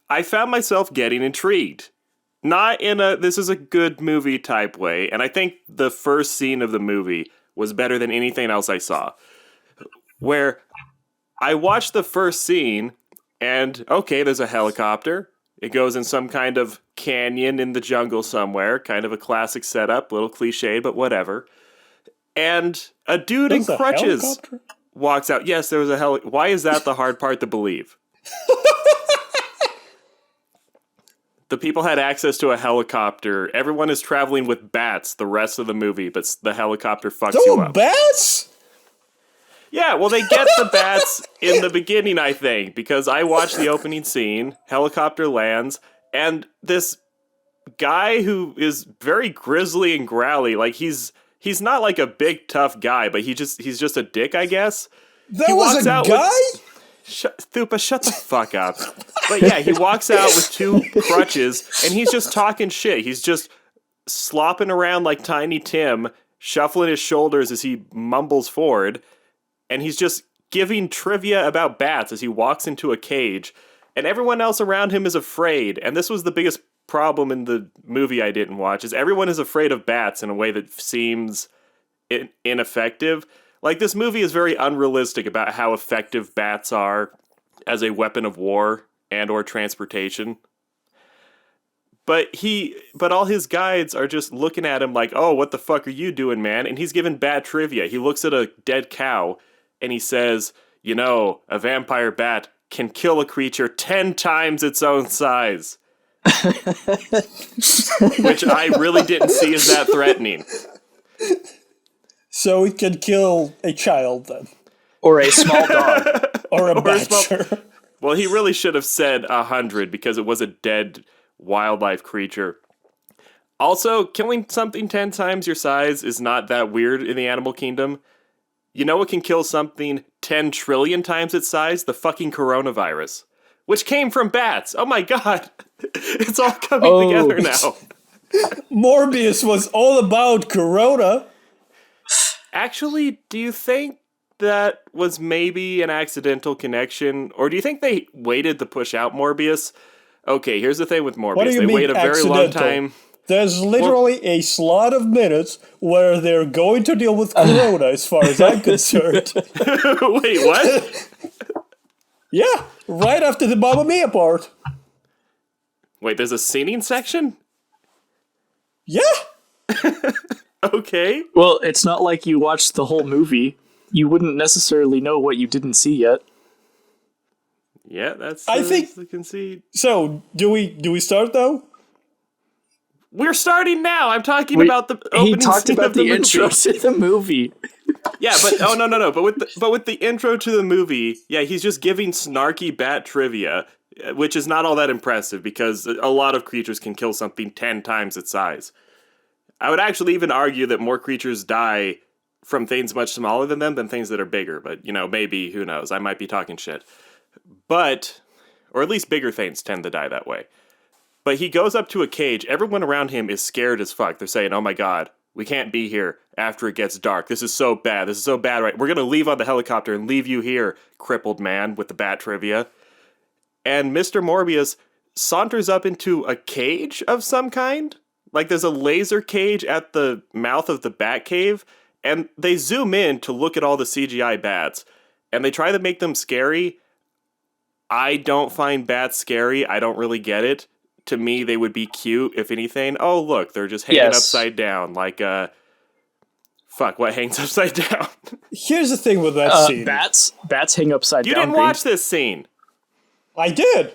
I found myself getting intrigued. Not in a this is a good movie type way, and I think the first scene of the movie was better than anything else I saw. Where I watched the first scene, and okay, there's a helicopter. It goes in some kind of canyon in the jungle somewhere, kind of a classic setup, little cliche, but whatever. And a dude in crutches walks out. Yes, there was a Why is that the hard part to believe? The people had access to a helicopter. Everyone is traveling with bats the rest of the movie, but the helicopter fucks you up. Bats? Yeah, well, they get the bats in the beginning, I think, because I watched the opening scene, helicopter lands, and this guy who is very grisly and growly, like he's not like a big tough guy, but he's just a dick, I guess. That was a guy? Thupa, shut the fuck up. But yeah, he walks out with two crutches, and he's just talking shit. He's just slopping around like Tiny Tim, shuffling his shoulders as he mumbles forward, and he's just giving trivia about bats as he walks into a cage, and everyone else around him is afraid. And this was the biggest problem in the movie I didn't watch, is everyone is afraid of bats in a way that seems ineffective. Like, this movie is very unrealistic about how effective bats are as a weapon of war and or transportation. But all his guides are just looking at him like, oh, what the fuck are you doing, man? And he's giving bat trivia. He looks at a dead cow and he says, you know, a vampire bat can kill a creature 10 times its own size. Which I really didn't see as that threatening. So it can kill a child, then. Or a small dog. Or a badger. Well, he really should have said 100 because it was a dead wildlife creature. Also, killing something 10 times your size is not that weird in the animal kingdom. You know what can kill something 10 trillion times its size? The fucking coronavirus. Which came from bats. Oh my god. It's all coming together now. Morbius was all about corona. Actually, do you think that was maybe an accidental connection? Or do you think they waited to push out Morbius? Okay, here's the thing with Morbius. What do you mean wait a very long time. There's literally a slot of minutes where they're going to deal with corona, as far as I'm concerned. Wait, what? Yeah, right after the Mamma Mia part. Wait, there's a singing section? Yeah. Okay. Well, it's not like you watched the whole movie. You wouldn't necessarily know what you didn't see yet. Yeah, that's the conceit. So, do we start though? We're starting now. I'm talking about the opening He talked scene about of the the intro movie. to the movie. Yeah, but oh no. But with the intro to the movie, yeah, he's just giving snarky bat trivia, which is not all that impressive because a lot of creatures can kill something 10 times its size. I would actually even argue that more creatures die from things much smaller than them than things that are bigger. But, you know, maybe, who knows? I might be talking shit. But, or at least bigger things tend to die that way. But he goes up to a cage. Everyone around him is scared as fuck. They're saying, oh my god, we can't be here after it gets dark. This is so bad. This is so bad, right? We're going to leave on the helicopter and leave you here, crippled man with the bat trivia. And Mr. Morbius saunters up into a cage of some kind. Like, there's a laser cage at the mouth of the bat cave, and they zoom in to look at all the CGI bats, and they try to make them scary. I don't find bats scary. I don't really get it. To me, they would be cute, if anything. Oh, look, they're just hanging upside down, like, fuck, what hangs upside down? Here's the thing with that scene. Bats hang upside down. You didn't watch this scene. I did.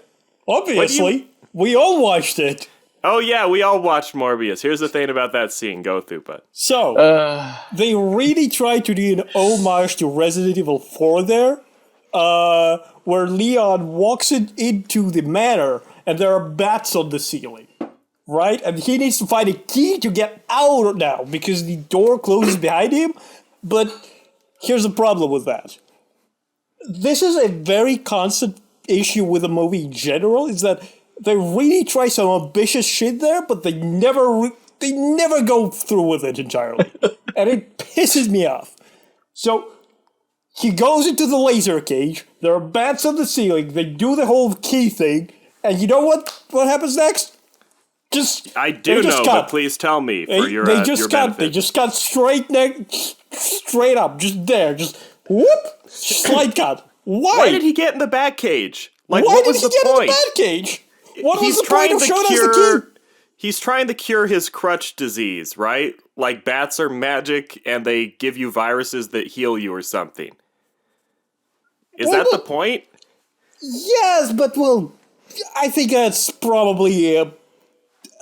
Obviously. We all watched it. Oh yeah, we all watched Morbius. Here's the thing about that scene. Go, Thupa. So, they really tried to do an homage to Resident Evil 4 there, where Leon walks into the manor, and there are bats on the ceiling, right? And he needs to find a key to get out now, because the door closes behind him. But here's the problem with that. This is a very constant issue with the movie in general, is that they really try some ambitious shit there, but they never go through with it entirely. And it pisses me off. So, he goes into the laser cage, there are bats on the ceiling, they do the whole key thing, And you know what happens next? I do know, but please tell me for your they just your cut. benefit. They just cut straight up, just there, just whoop, slide cut. Why did he get in the bat cage? Like, Why what did was he the get point? in the bat cage? What was He's the point trying of to showing us the cure. key? He's trying to cure his crutch disease, right? Like bats are magic, and they give you viruses that heal you or something. Is that the point? Yes, but I think that's probably a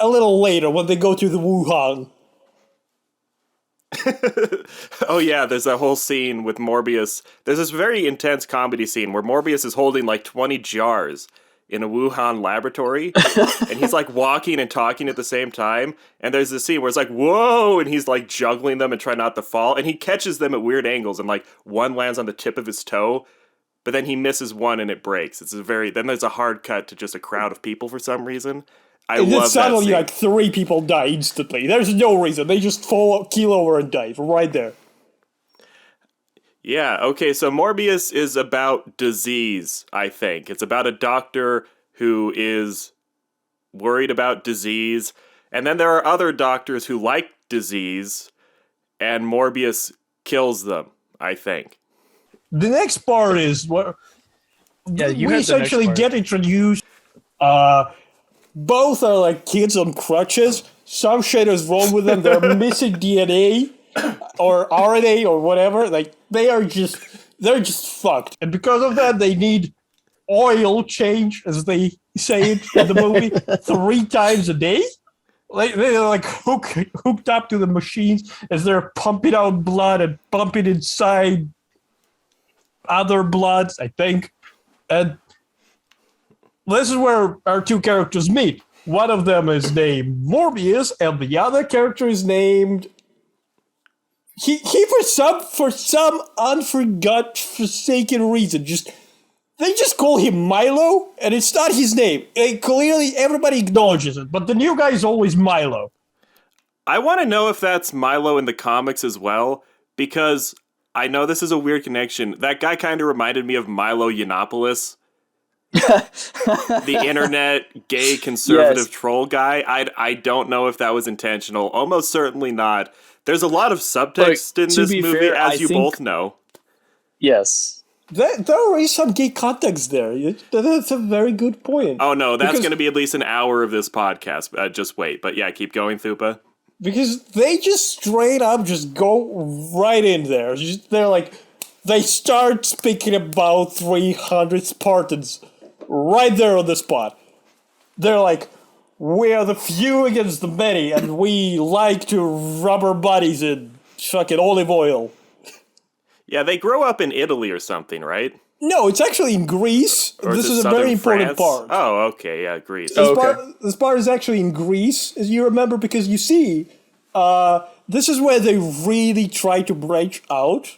little later when they go to the Wuhan. Oh yeah, there's a whole scene with Morbius. There's this very intense comedy scene where Morbius is holding like 20 jars in a Wuhan laboratory, and he's like walking and talking at the same time. And there's this scene where it's like, whoa, and he's like juggling them and trying not to fall, and he catches them at weird angles, and like one lands on the tip of his toe, but then he misses one and it breaks. Then there's a hard cut to just a crowd of people for some reason. I love that Suddenly, scene. like 3 people die instantly. There's no reason. They just keel over and die right there. Yeah, okay, so Morbius is about disease, I think. It's about a doctor who is worried about disease, and then there are other doctors who like disease, and Morbius kills them, I think. The next part is where we essentially get introduced. Both are like kids on crutches. Some shit is wrong with them. They're missing DNA or RNA or whatever. Like they're just fucked. And because of that, they need oil change, as they say it in the movie, 3 times a day. Like they're like hooked up to the machines as they're pumping out blood and pumping inside other bloods, I think. And this is where our 2 characters meet. One of them is named Morbius, and the other character is named... He for some forsaken reason, they just call him Milo, and it's not his name. And clearly, everybody acknowledges it, but the new guy is always Milo. I want to know if that's Milo in the comics as well, because I know this is a weird connection. That guy kind of reminded me of Milo Yiannopoulos. The internet gay conservative troll guy. I don't know if that was intentional. Almost certainly not. There's a lot of subtext in this movie, fair, as you both know. Yes. There is some gay context there. That's a very good point. Oh no, that's going to be at least an hour of this podcast. Just wait. But yeah, keep going, Thupa. Because they just straight up just go right in there. They're like, they start speaking about 300 Spartans right there on the spot. They're like, we are the few against the many, and we like to rub our bodies in fucking olive oil. Yeah, they grow up in Italy or something, right? No, it's actually in Greece. Or this is a southern very important France? part. Oh, okay, yeah, Greece. This part is actually in Greece, as you remember, because you see, this is where they really try to branch out,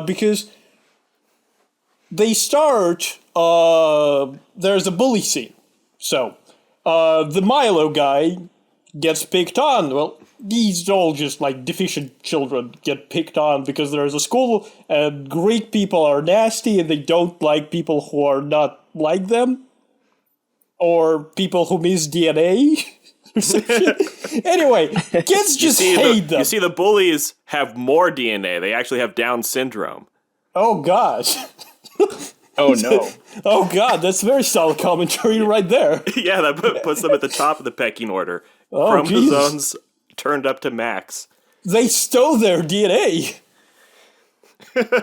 because they start, there's a bully scene. So, the Milo guy gets picked on. Well, these all just like deficient children get picked on because there's a school and Greek people are nasty and they don't like people who are not like them. Or people who miss DNA. Anyway, kids just hate them. You see, the bullies have more DNA. They actually have Down syndrome. Oh, gosh. Oh, no. Oh, God, that's very solid commentary right there. Yeah, that puts them at the top of the pecking order. Oh, Chromosomes Jesus. turned up to max. They stole their DNA.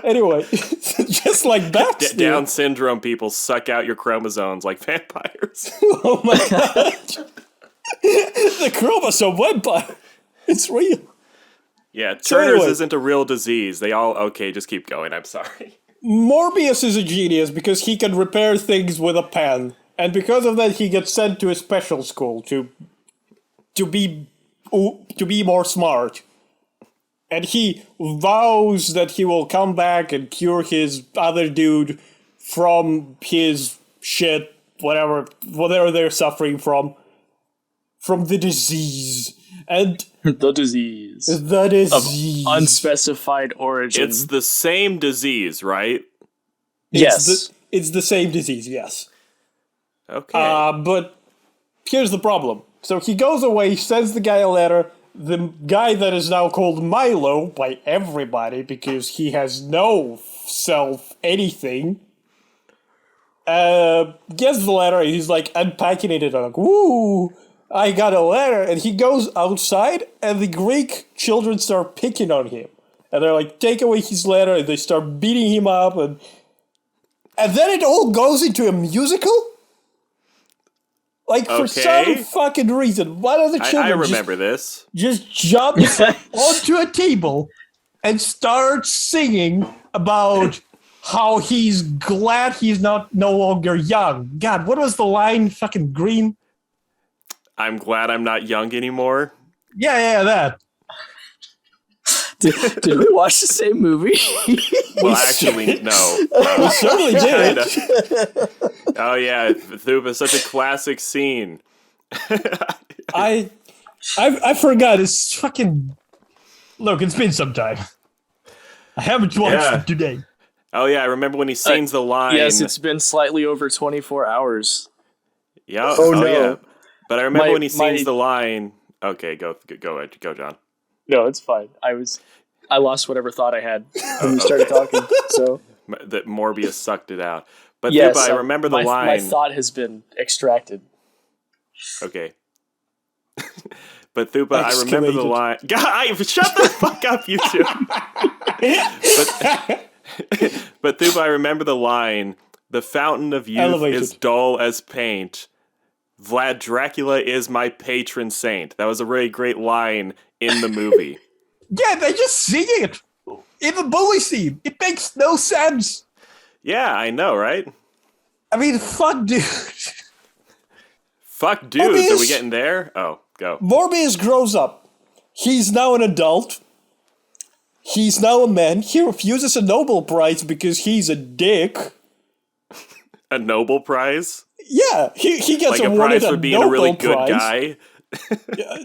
Anyway, just like bats do. Down syndrome people suck out your chromosomes like vampires. Oh, my God. The chromosome vampire. It's real. Yeah, So Turner's anyway. isn't a real disease. They all... Okay, just keep going. I'm sorry. Morbius is a genius because he can repair things with a pen. And because of that, he gets sent to a special school to be more smart. And he vows that he will come back and cure his other dude from his shit, whatever they're suffering from the disease. And The disease. the disease. Of unspecified origin. It's the same disease, right? Yes. It's the same disease, yes. Okay. But here's the problem. So he goes away, sends the guy a letter. The guy that is now called Milo by everybody because he has no self anything, gets the letter and he's like unpacking it and like, woo, I got a letter. And he goes outside and the Greek children start picking on him. And they're like, take away his letter, and they start beating him up. And then it all goes into a musical? Like, for some fucking reason, one of the children I remember this. Just jumps onto a table and starts singing about how he's glad he's no longer young. God, what was the line? Fucking green? I'm glad I'm not young anymore. Yeah, that. Did we watch the same movie? Well, actually, no. We certainly did. Oh, yeah. Thupa, such a classic scene. I forgot. It's fucking... Look, it's been some time. I haven't watched it today. Oh, yeah. I remember when he sings the line. Yes, it's been slightly over 24 hours. Yeah. Oh, no. Yeah. But I remember when he sings the line. Okay, go, John. No, it's fine. I lost whatever thought I had when you started talking. So that Morbius sucked it out. But yes, Thupa, I remember the line. My thought has been extracted. Okay. But Thupa, I remember the line. God, shut the fuck up, you two. But Thupa, I remember the line. The fountain of youth is dull as paint. Vlad Dracula is my patron saint. That was a really great line in the movie. Yeah, they just sing it in the bully scene. It makes no sense. Yeah, I know, right? I mean, fuck dude. Fuck dudes, are we getting there? Oh, go. Morbius grows up. He's now an adult. He's now a man. He refuses a Nobel Prize because he's a dick. A Nobel Prize? Yeah, he gets like awarded a prize for being a really good guy.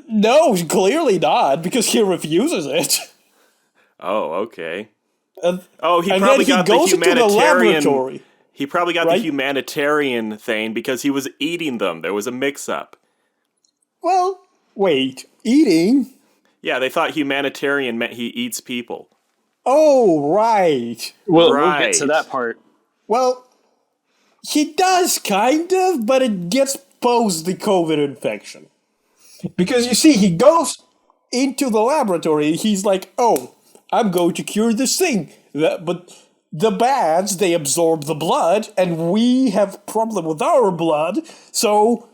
No, clearly not, because he refuses it. Oh, okay. He probably got the humanitarian. He probably got the right? humanitarian thing because he was eating them. There was a mix-up. Well, wait, eating? Yeah, they thought humanitarian meant he eats people. Oh, right. Well, we'll get to that part. Well, he does kind of, but it gets post the COVID infection. Because you see, he goes into the laboratory and he's like, oh, I'm going to cure this thing. But the bats, they absorb the blood, and we have a problem with our blood. So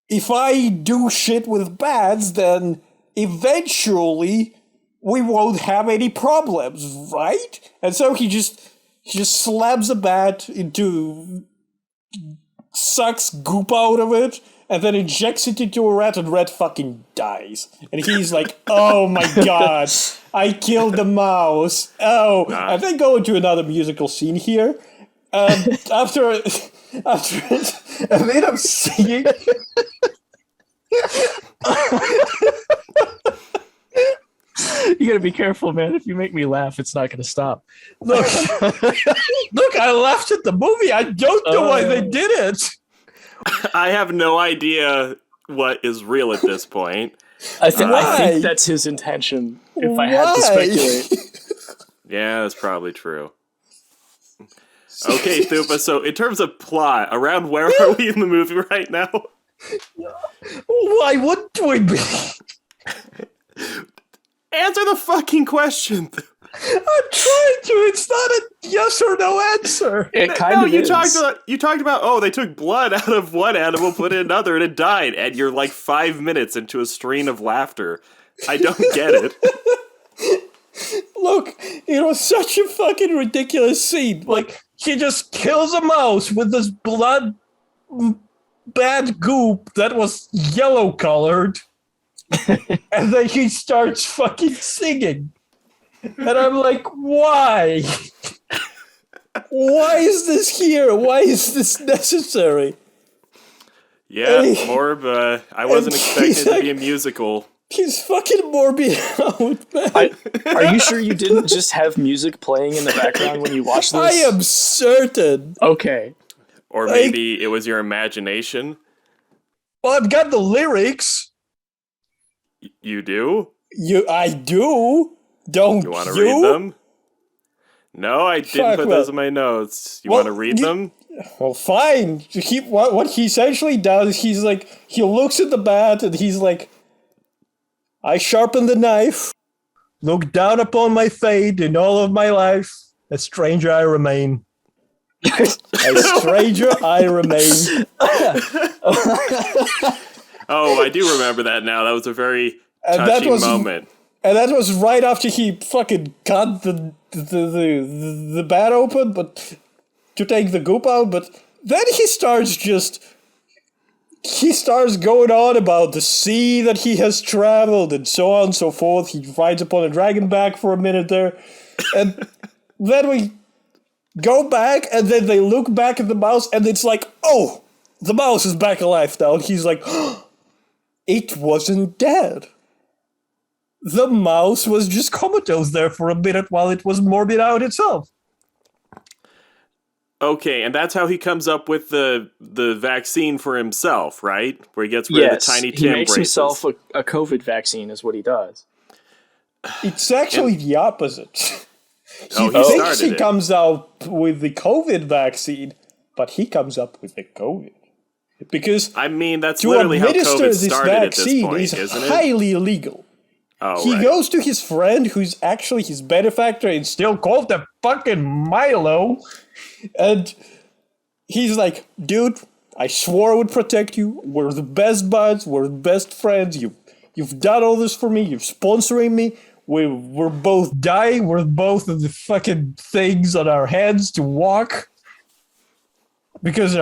if I do shit with bats, then eventually we won't have any problems, right? And so he just slams a bat into... sucks goop out of it, and then injects it into a rat, and rat fucking dies. And he's like, oh my god, I killed the mouse. Oh, and then go into another musical scene here. After and then I'm singing. You gotta be careful, man. If you make me laugh, it's not gonna stop. Look, I laughed at the movie. I don't know why they did it. I have no idea what is real at this point. I think that's his intention, if I had to speculate. Yeah, that's probably true. Okay, Thupa, so in terms of plot, around where are we in the movie right now? Why wouldn't we be? Answer the fucking question. I'm trying to. It's not a yes or no answer. It kind of you is. talked about, they took blood out of one animal, put in another, and it died. And you're like 5 minutes into a stream of laughter. I don't get it. Look, it was such a fucking ridiculous scene. Like, he just kills a mouse with this blood bad goop that was yellow colored. And then he starts fucking singing. And I'm like, why? Why is this here? Why is this necessary? Yeah, Morb, I wasn't expecting it to be a musical. He's fucking Morbius out, man. Are you sure you didn't just have music playing in the background when you watched this? I am certain. Okay. Or maybe it was your imagination. Well, I've got the lyrics. You do? I do. Don't You want to read them? No, I didn't put those in my notes. You want to read them? Well, fine. What he essentially does, he looks at the bat and he's like, I sharpen the knife, look down upon my fate in all of my life, a stranger I remain. A stranger I remain. Oh, I do remember that now. That was a very touching moment. And that was right after he fucking cut the bat open, but to take the goop out. But then he starts going on about the sea that he has traveled and so on and so forth. He rides upon a dragon back for a minute there, and then we go back, and then they look back at the mouse, and it's like, oh, the mouse is back alive now. And he's like, oh, it wasn't dead. The mouse was just comatose there for a minute while it was morbid out itself. Okay, and that's how he comes up with the vaccine for himself, right? Where he gets rid of the tiny Tim he makes braces. himself a COVID vaccine is what he does. It's actually the opposite. He thinks he it. comes out with the COVID vaccine, but he comes up with the COVID. Because I mean, that's to literally how administer COVID this started at this vaccine point, is isn't it? highly illegal. Oh, He right. goes to his friend, who's actually his benefactor and still called the fucking Milo, and he's like, dude, I swore I would protect you. We're the best buds. We're the best friends. You've done all this for me. You're sponsoring me. We're both dying. We're both of the fucking things on our heads to walk because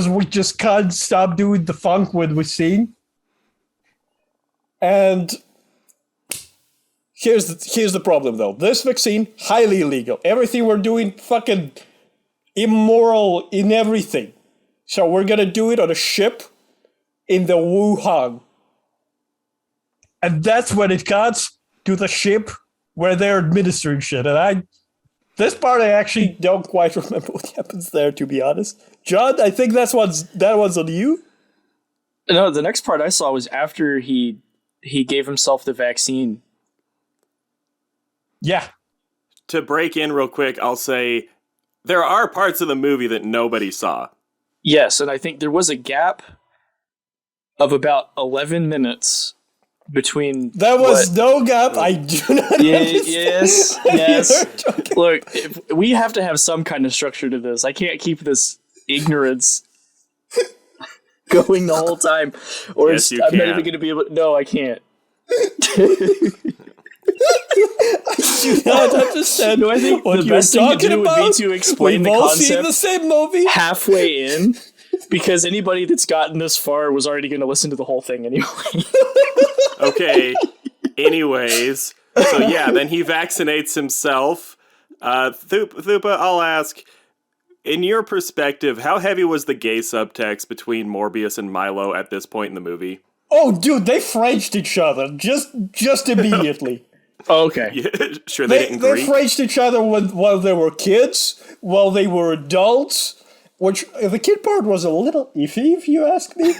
we just can't stop doing the funk when we sing. And here's the problem, though. This vaccine, highly illegal. Everything we're doing, fucking immoral in everything. So we're gonna do it on a ship in the Wuhan. And that's when it cuts to the ship where they're administering shit. And this part I actually don't quite remember what happens there, to be honest. John, I think that one's on you. No, the next part I saw was after he gave himself the vaccine. Yeah. To break in real quick, I'll say there are parts of the movie that nobody saw. Yes, and I think there was a gap of about 11 minutes between... There was no gap. I do not understand. Yes. Look, we have to have some kind of structure to this. I can't keep this ignorance going the whole time. Or Yes, you I'm not can. even going to be able... No, I can't. I do not understand. No, I think what the you're best thing to talking do would be about. to explain We've the all seen concept the same movie. halfway in, because anybody that's gotten this far was already going to listen to the whole thing anyway. Okay. Anyways, so yeah, then he vaccinates himself. Thupa, I'll ask, in your perspective, how heavy was the gay subtext between Morbius and Milo at this point in the movie? Oh, dude, they Frenched each other just immediately. Okay. Yeah, sure, they didn't They Greek. Frenched each other while they were kids, while they were adults, which the kid part was a little iffy, if you ask me.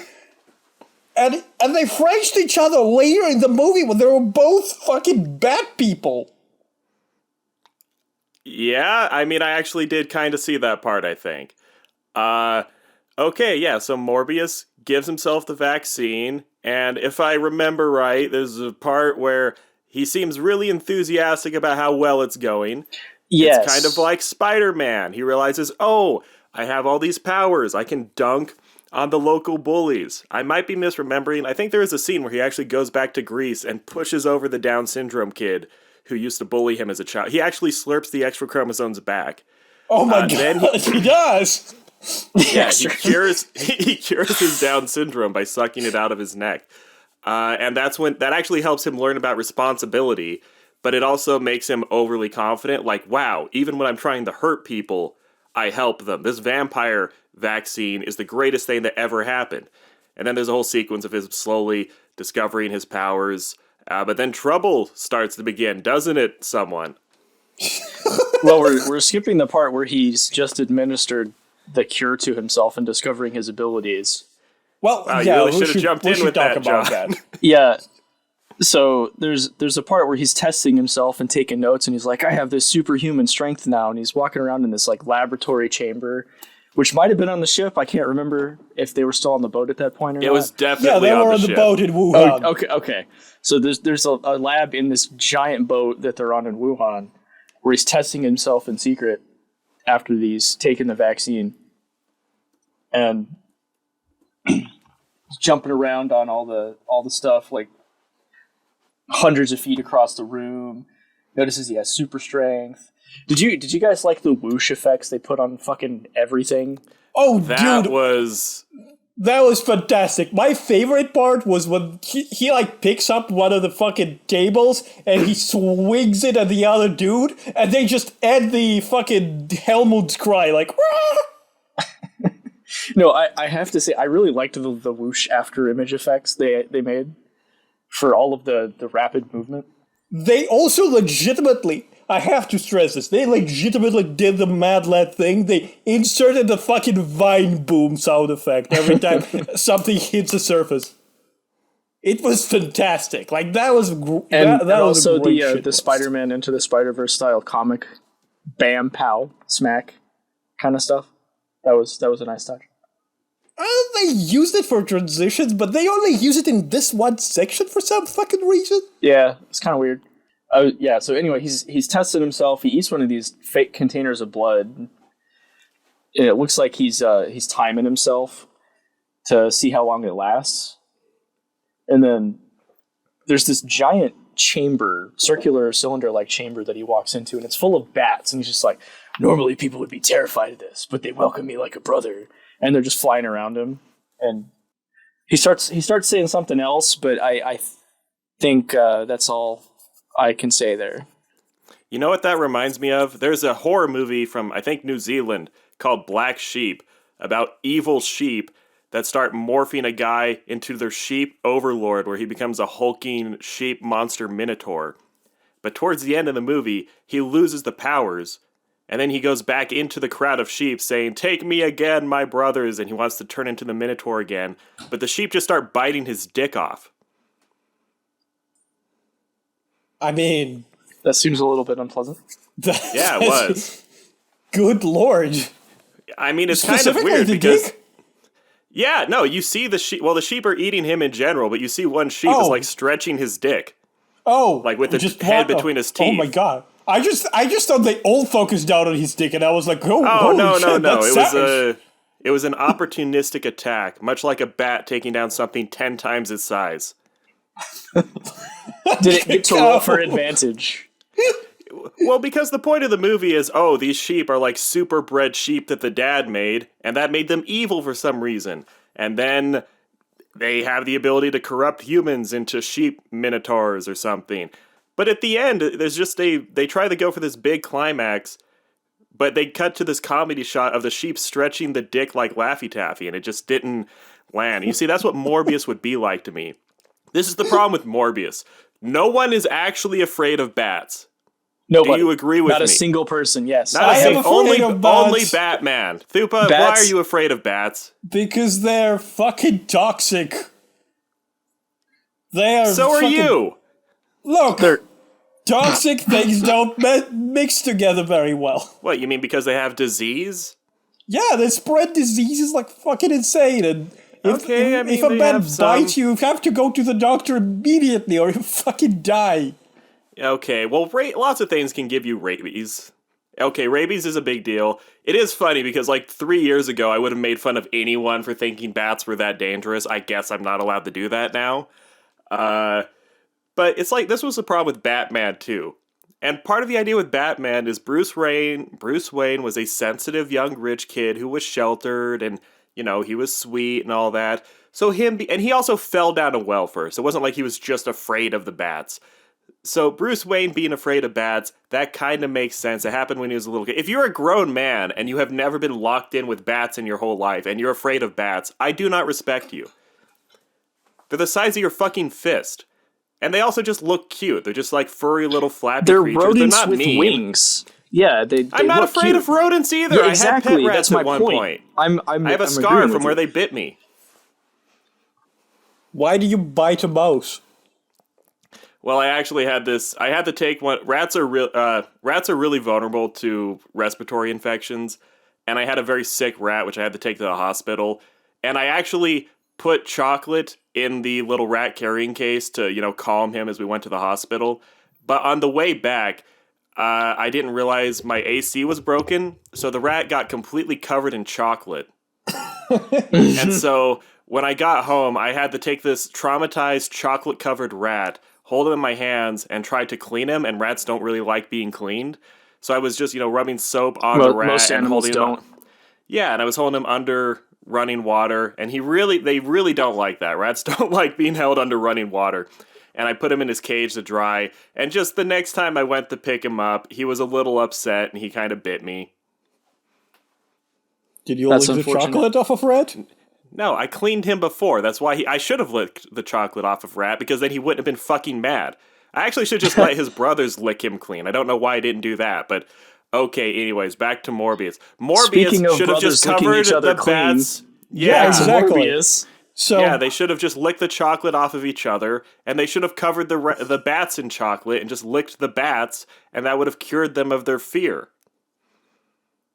And they Frenched each other later in the movie when they were both fucking bat people. Yeah, I mean, I actually did kind of see that part, I think. Okay, yeah, so Morbius gives himself the vaccine, and if I remember right, there's a part where he seems really enthusiastic about how well it's going. Yes. It's kind of like Spider-Man. He realizes, oh, I have all these powers. I can dunk on the local bullies. I might be misremembering. I think there is a scene where he actually goes back to Greece and pushes over the Down syndrome kid who used to bully him as a child. He actually slurps the extra chromosomes back. Oh my god, then he does! Yeah, he cures his Down syndrome by sucking it out of his neck. And that actually helps him learn about responsibility, but it also makes him overly confident. Like, wow, even when I'm trying to hurt people, I help them. This vampire vaccine is the greatest thing that ever happened. And then there's a whole sequence of him slowly discovering his powers. But then trouble starts to begin, doesn't it, someone? Well, we're skipping the part where he's just administered the cure to himself and discovering his abilities. Well, Wow, you yeah, really we should have should, jumped we in should with talk that, about John. that. Yeah. So there's a part where he's testing himself and taking notes, and he's like, I have this superhuman strength now, and he's walking around in this like laboratory chamber, which might have been on the ship. I can't remember if they were still on the boat at that point or not. It was Yeah, definitely they were on on the the ship. boat in Wuhan. Okay. So there's a lab in this giant boat that they're on in Wuhan, where he's testing himself in secret after he's taken the vaccine, and jumping around on all the stuff, like hundreds of feet across the room. Notices he has super strength. Did you guys like the whoosh effects they put on fucking everything? Oh, That dude, was... that was fantastic. My favorite part was when he like picks up one of the fucking tables and he swings it at the other dude, and they just add the fucking Helmut's cry, like, "Wah!" No, I have to say I really liked the whoosh after image effects they made for all of the rapid movement. They also legitimately, I have to stress this, they legitimately did the Mad Lad thing. They inserted the fucking vine boom sound effect every time something hits the surface. It was fantastic. Like, that was And that was also a great the shitpost. Spider-Man Into the Spider-Verse style comic, bam, pow, smack kind of stuff. That was a nice touch. They used it for transitions, but they only use it in this one section for some fucking reason. Yeah, it's kind of weird. Yeah. So anyway, he's tested himself. He eats one of these fake containers of blood, and it looks like he's timing himself to see how long it lasts. And then there's this giant chamber, circular cylinder-like chamber that he walks into, and it's full of bats. And he's just like, normally people would be terrified of this, but they welcome me like a brother. And they're just flying around him. And he starts saying something else, but I think that's all I can say there. You know what that reminds me of? There's a horror movie from, I think, New Zealand called Black Sheep about evil sheep that start morphing a guy into their sheep overlord, where he becomes a hulking sheep monster minotaur. But towards the end of the movie, he loses the powers, and then he goes back into the crowd of sheep saying, "Take me again, my brothers," and he wants to turn into the minotaur again. But the sheep just start biting his dick off. I mean, That seems a little bit unpleasant. Yeah, it was. Good lord. I mean, it's kind of Specifically weird the because... dick? Yeah, no, you see the sheep... Well, the sheep are eating him in general, but you see one sheep is, like, stretching his dick. Oh. Like, with the head between his teeth. Oh my god. I just thought they all focused down on his dick, and I was like, oh no, shit, no. that's It savage. was an opportunistic attack, much like a bat taking down something 10 times its size. Did it get to roll for advantage? Well, because the point of the movie is, oh, these sheep are like super bred sheep that the dad made, and that made them evil for some reason. And then they have the ability to corrupt humans into sheep minotaurs or something. But at the end, there's just they try to go for this big climax, but they cut to this comedy shot of the sheep stretching the dick like Laffy Taffy, and it just didn't land. You see, that's what Morbius would be like to me. This is the problem with Morbius. No one is actually afraid of bats. Nobody. Do you agree with Not me? a single person, yes. Not I a am single, afraid of bats. only Batman. Thupa, why Bats- are you afraid of bats? Because they're fucking toxic. They are So are fucking- you. Look, They're- toxic things don't mix together very well. What, you mean because they have disease? Yeah, they spread diseases like fucking insane, and Okay, I if mean, a they bat have some. bites you have to go to the doctor immediately or you fucking die. Okay, well, lots of things can give you rabies. Okay, rabies is a big deal. It is funny because, like, 3 years ago, I would have made fun of anyone for thinking bats were that dangerous. I guess I'm not allowed to do that now. But it's like, this was the problem with Batman, too. And part of the idea with Batman is Bruce Wayne was a sensitive young rich kid who was sheltered and, you know, he was sweet and all that. So and he also fell down a well first. It wasn't like he was just afraid of the bats. So Bruce Wayne being afraid of bats, that kind of makes sense. It happened when he was a little kid. If you're a grown man and you have never been locked in with bats in your whole life and you're afraid of bats, I do not respect you. They're the size of your fucking fist. And they also just look cute. They're just like furry little flappy They're creatures. rodents They're not with mean. wings. Yeah, they I'm not look afraid cute. of rodents either. Yeah, I exactly. had pet rats That's my at one point. I'm I have a I'm scar agreeing from with where you. they bit me. Why do you bite a mouse? Well, I actually had this. I had to take one. Rats are really vulnerable to respiratory infections, and I had a very sick rat, which I had to take to the hospital. And I actually put chocolate in the little rat carrying case to calm him as we went to the hospital. But on the way back, I didn't realize my AC was broken, so the rat got completely covered in chocolate. And so when I got home, I had to take this traumatized chocolate-covered rat, hold him in my hands, and try to clean him, and rats don't really like being cleaned. So I was just, rubbing soap on the rat Most and animals holding don't. him. Yeah, and I was holding him under running water, and they really don't like that. Rats don't like being held under running water. And I put him in his cage to dry, and just the next time I went to pick him up, he was a little upset, and he kind of bit me. Did you That's lick the unfortunate. chocolate off of Red? No, I cleaned him before. That's why I should have licked the chocolate off of Rat, because then he wouldn't have been fucking mad. I actually should just let his brothers lick him clean. I don't know why I didn't do that, but okay, anyways, back to Morbius. Speaking Morbius of should have just brothers licking covered each other the clean, bats. Yeah, Yeah, exactly. Morbius. So Yeah, they should have just licked the chocolate off of each other, and they should have covered the bats in chocolate and just licked the bats, and that would have cured them of their fear.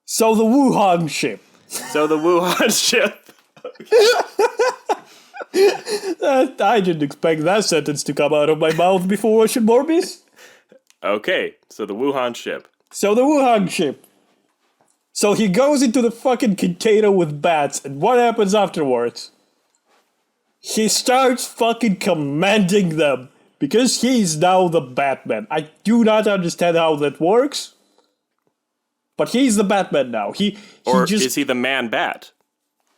so the Wuhan ship. So the Wuhan ship. I didn't expect that sentence to come out of my mouth before watching Morbius. Okay, so the Wuhan ship. So the Wuhan ship. So he goes into the fucking container with bats, and what happens afterwards? He starts fucking commanding them because he's now the Batman. I do not understand how that works, but he's the Batman now. He Or just is he the man-bat?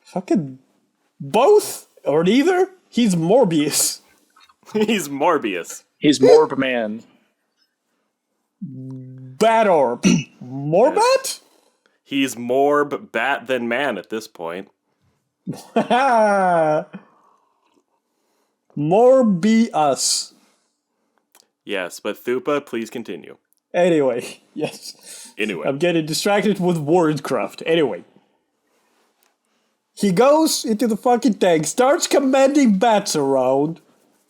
fucking both or neither. He's Morbius. He's Morbius. He's Morbman. Bat orb. Morbat? He's more bat than man at this point. Morbius. Yes, but Thupa, please continue. Anyway, yes. Anyway. I'm getting distracted with wordcraft. Anyway. He goes into the fucking tank, starts commanding bats around,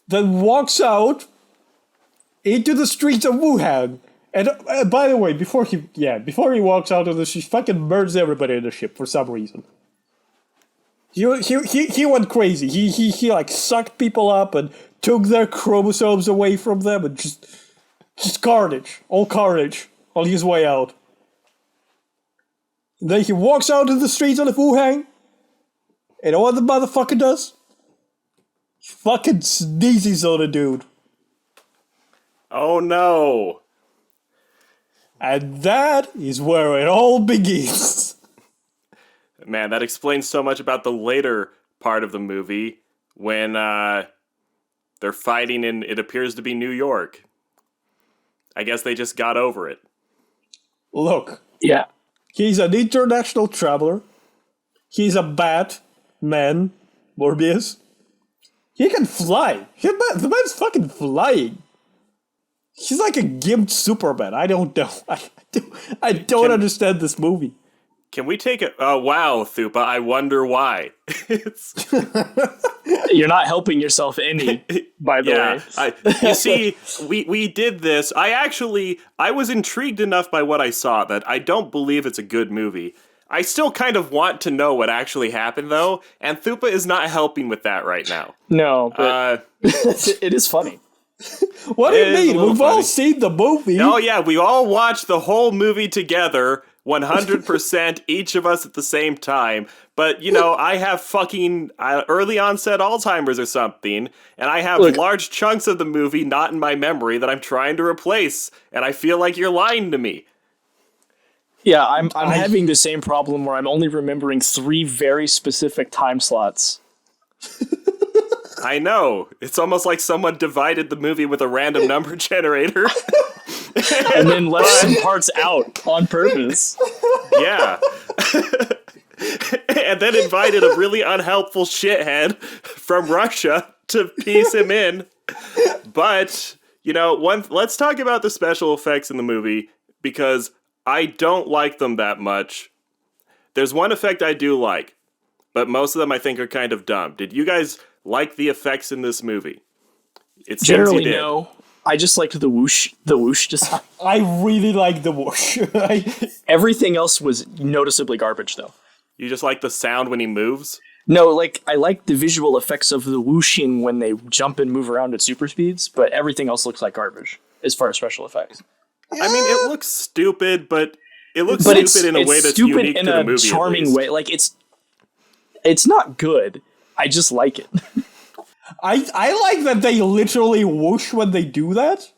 then walks out into the streets of Wuhan. And by the way, before he walks out of the ship, he fucking murders everybody in the ship for some reason. He went crazy. He like sucked people up and took their chromosomes away from them and just carnage, all carnage on his way out. And then he walks out in the streets of Wuhan. And what the motherfucker does? He fucking sneezes on a dude. Oh no. And that is where it all begins. Man, that explains so much about the later part of the movie when they're fighting in, it appears to be New York. I guess they just got over it. Look, Yeah. he's an international traveler. He's a Batman, Morbius. He can fly. The man's fucking flying. He's like a gimped Superman. I don't know. I don't understand this movie. Can we take it? Oh, wow, Thupa. I wonder why. It's, You're not helping yourself any, by the way. You see, we did this. I was intrigued enough by what I saw that I don't believe it's a good movie. I still kind of want to know what actually happened, though, and Thupa is not helping with that right now. No, but it is funny. What do It you is a mean? little We've all funny. seen the movie. Oh, yeah, we all watched the whole movie together, 100%, each of us at the same time. But, I have fucking early onset Alzheimer's or something, and I have large chunks of the movie not in my memory that I'm trying to replace, and I feel like you're lying to me. Yeah, I'm having the same problem where I'm only remembering 3 very specific time slots. I know. It's almost like someone divided the movie with a random number generator. And then left some parts out on purpose. Yeah. And then invited a really unhelpful shithead from Russia to piece him in. But, let's talk about the special effects in the movie, because I don't like them that much. There's one effect I do like, but most of them I think are kind of dumb. Did you guys like the effects in this movie? It seems Generally, you did. no. I just liked the whoosh design. I really like the whoosh. Everything else was noticeably garbage, though. You just like the sound when he moves? No, like, I like the visual effects of the whooshing when they jump and move around at super speeds, but everything else looks like garbage as far as special effects. I mean, it looks stupid, but it looks But stupid in a way that's stupid unique in to the a movie. charming way. Like, it's not good. I just like it. I like that they literally whoosh when they do that.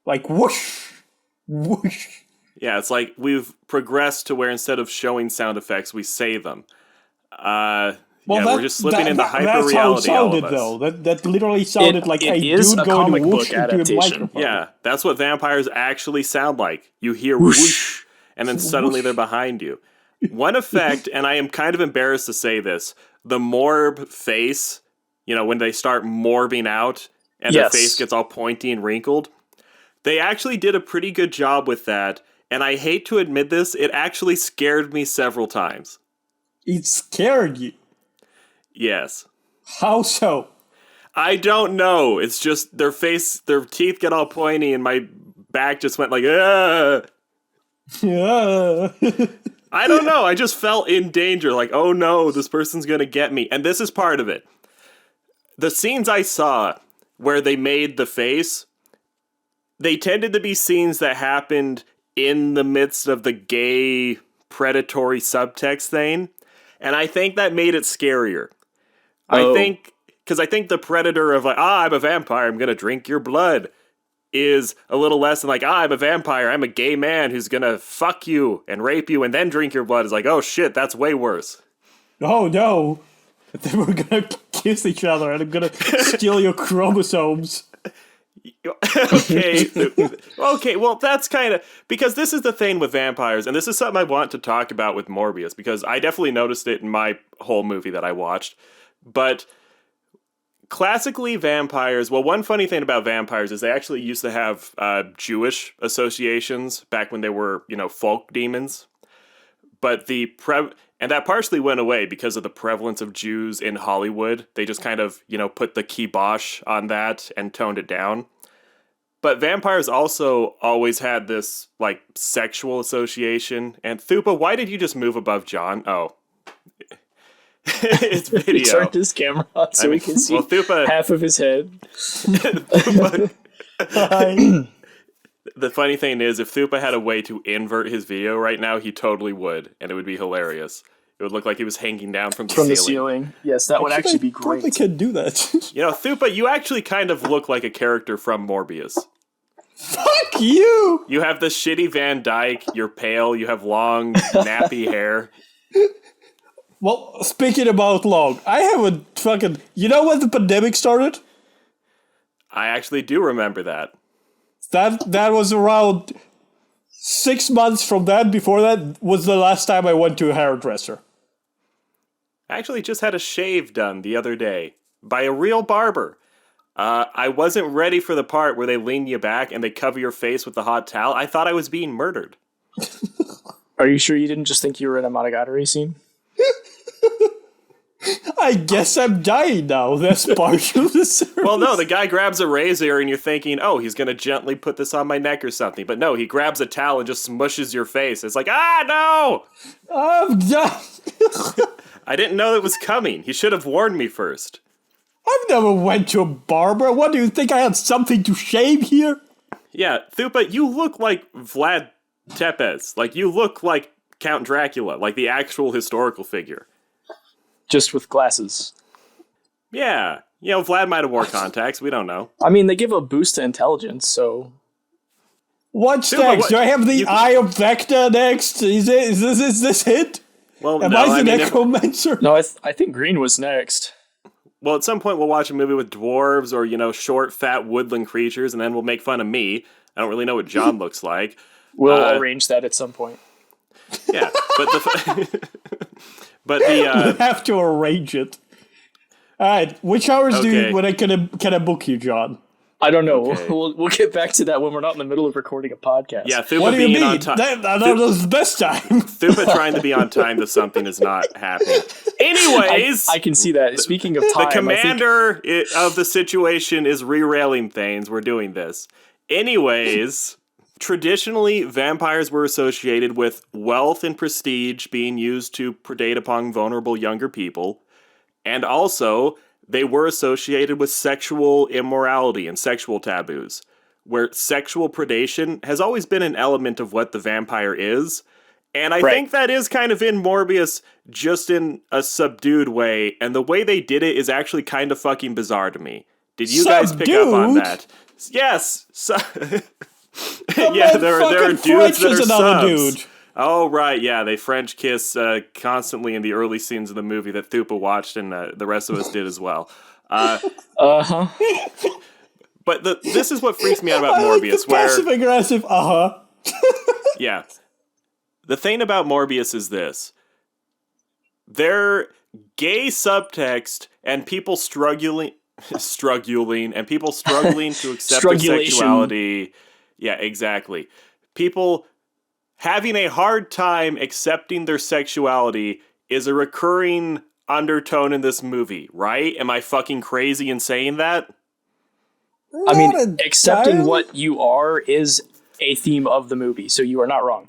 Like whoosh, whoosh. Yeah, it's like we've progressed to where instead of showing sound effects, we say them. We're just slipping into hyper reality. All of us. Though. That literally sounded like a is dude a going comic whoosh book into a adaptation. microphone. Yeah, that's what vampires actually sound like. You hear whoosh, and then suddenly they're behind you. One effect, and I am kind of embarrassed to say this, the morb face, when they start morbing out and their face gets all pointy and wrinkled, they actually did a pretty good job with that, and I hate to admit this, it actually scared me several times. It scared you. Yes. How so? I don't know. It's just their teeth get all pointy, and my back just went like, ah. Yeah. I don't know. I just felt in danger. Like, oh no, this person's going to get me. And this is part of it. The scenes I saw where they made the face, they tended to be scenes that happened in the midst of the gay, predatory subtext thing. And I think that made it scarier. I think the predator of like, I'm a vampire, I'm going to drink your blood, is a little less than like, I'm a vampire, I'm a gay man who's going to fuck you and rape you and then drink your blood. Is like, oh shit, that's way worse. Oh no. Then we're going to kiss each other and I'm going to steal your chromosomes. Okay, well, that's kind of... Because this is the thing with vampires, and this is something I want to talk about with Morbius, because I definitely noticed it in my whole movie that I watched. But classically, vampires... Well, one funny thing about vampires is they actually used to have Jewish associations back when they were, folk demons. But and that partially went away because of the prevalence of Jews in Hollywood. They just kind of, put the kibosh on that and toned it down. But vampires also always had this, like, sexual association. And Thupa, why did you just move above John? Oh. It's video. He turned his camera on so we can see Thupa, half of his head. The funny thing is, if Thupa had a way to invert his video right now, he totally would, and it would be hilarious. It would look like he was hanging down from the ceiling. Yes, that would actually be great. Probably could do that. Thupa, you actually kind of look like a character from Morbius. Fuck you! You have this shitty Van Dyke, you're pale, you have long, nappy hair. Well, speaking about long, I have a fucking... You know when the pandemic started? I actually do remember that. That was around 6 months from that. Before that was the last time I went to a hairdresser. I actually just had a shave done the other day by a real barber. I wasn't ready for the part where they lean you back and they cover your face with the hot towel. I thought I was being murdered. Are you sure you didn't just think you were in a Monogatari scene? I guess I'm dying now. That's partial of the service. Well, no, the guy grabs a razor and you're thinking, oh, he's going to gently put this on my neck or something. But no, he grabs a towel and just smushes your face. It's like, no! I'm done. I didn't know it was coming. He should have warned me first. I've never went to a barber. What, do you think I had something to shave here? Yeah, Thupa, you look like Vlad Tepes. Like, you look like Count Dracula, like the actual historical figure. Just with glasses. Yeah. Vlad might have wore contacts. We don't know. I mean, they give a boost to intelligence, so... What's next? Do I have the Eye of Vecna next? Is this it? Well, Am I the necromancer? No, I think Green was next. Well, at some point we'll watch a movie with dwarves or, short, fat woodland creatures, and then we'll make fun of me. I don't really know what John looks like. We'll arrange that at some point. Yeah, but you have to arrange it. All right, which hours can I book you, John? I don't know. Okay. We'll get back to that when we're not in the middle of recording a podcast. Yeah, What Thupa do you being on mean? time. That was the best time. Thupa trying to be on time to something is not happening. Anyways, I can see that. Speaking of time, the commander of the situation is re-railing things. We're doing this. Anyways, traditionally, vampires were associated with wealth and prestige being used to predate upon vulnerable younger people. And also, they were associated with sexual immorality and sexual taboos, where sexual predation has always been an element of what the vampire is. And I think that is kind of in Morbius, just in a subdued way. And the way they did it is actually kind of fucking bizarre to me. Did you guys pick up on that? Yes. Yeah, there are dudes that are subs. Dude. Oh, right, yeah, they French kiss constantly in the early scenes of the movie that Thupa watched, and the rest of us did as well. Uh-huh. But this is what freaks me out about Morbius, where... Passive-aggressive, Yeah. The thing about Morbius is this. They're gay subtext and people struggling and people struggling to accept their sexuality. Yeah, exactly. People having a hard time accepting their sexuality is a recurring undertone in this movie, right? Am I fucking crazy in saying that? I mean, accepting what you are is a theme of the movie, so you are not wrong.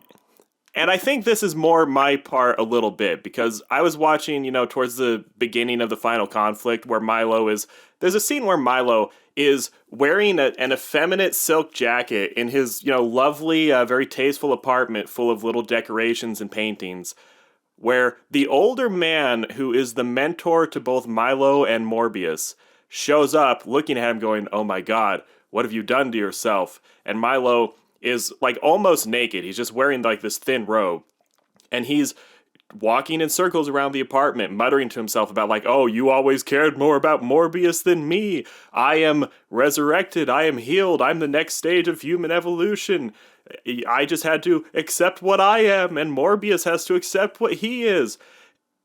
And I think this is more my part a little bit, because I was watching, towards the beginning of the final conflict where there's a scene where Milo is wearing an effeminate silk jacket in his, lovely, very tasteful apartment full of little decorations and paintings, where the older man who is the mentor to both Milo and Morbius shows up looking at him going, "Oh my God, what have you done to yourself?" And Milo is like almost naked. He's just wearing like this thin robe. And he's walking in circles around the apartment, muttering to himself about like, "Oh, you always cared more about Morbius than me. I am resurrected. I am healed. I'm the next stage of human evolution. I just had to accept what I am, and Morbius has to accept what he is."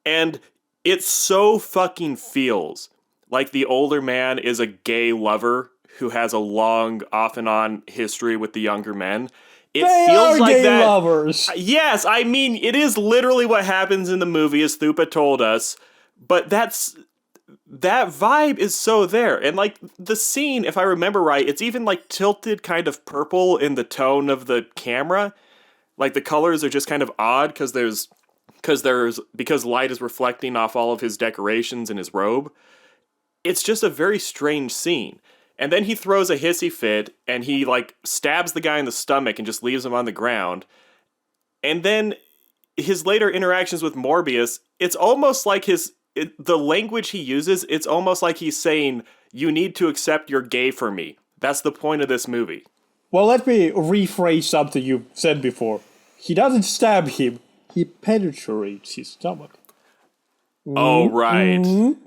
And it so fucking feels like the older man is a gay lover who has a long off and on history with the younger men. They feels like gay lovers. Yes, I mean, it is literally what happens in the movie, as Thupa told us, but that vibe is so there. And like the scene, if I remember right, it's even like tilted kind of purple in the tone of the camera. Like the colors are just kind of odd because light is reflecting off all of his decorations in his robe. It's just a very strange scene. And then he throws a hissy fit, and he, like, stabs the guy in the stomach and just leaves him on the ground. And then his later interactions with Morbius, it's almost like the language he uses, it's almost like he's saying, "You need to accept you're gay for me." That's the point of this movie. Well, let me rephrase something you said before. He doesn't stab him, he penetrates his stomach. Oh, right. Mm-hmm.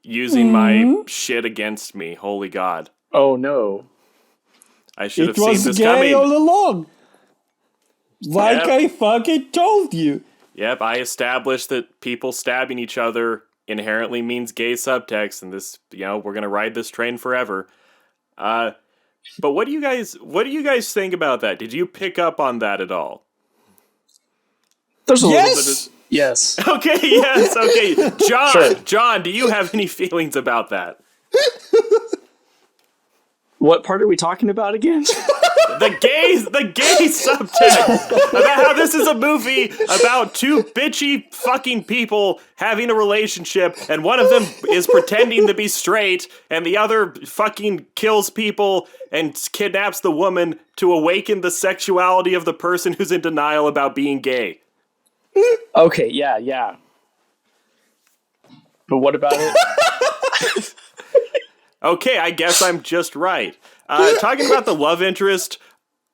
Using my shit against me. Holy God. Oh, no. I should have seen this coming. It was gay all along. Like I fucking told you. Yep, I established that people stabbing each other inherently means gay subtext, and this, we're going to ride this train forever. But what do you guys think about that? Did you pick up on that at all? There's a little bit of... Yes. Okay, yes, okay. John, sure. John, do you have any feelings about that? What part are we talking about again? The gay subtext about how this is a movie about two bitchy fucking people having a relationship, and one of them is pretending to be straight, and the other fucking kills people and kidnaps the woman to awaken the sexuality of the person who's in denial about being gay. Okay, yeah. But what about it? Okay, I guess I'm just right. Talking about the love interest,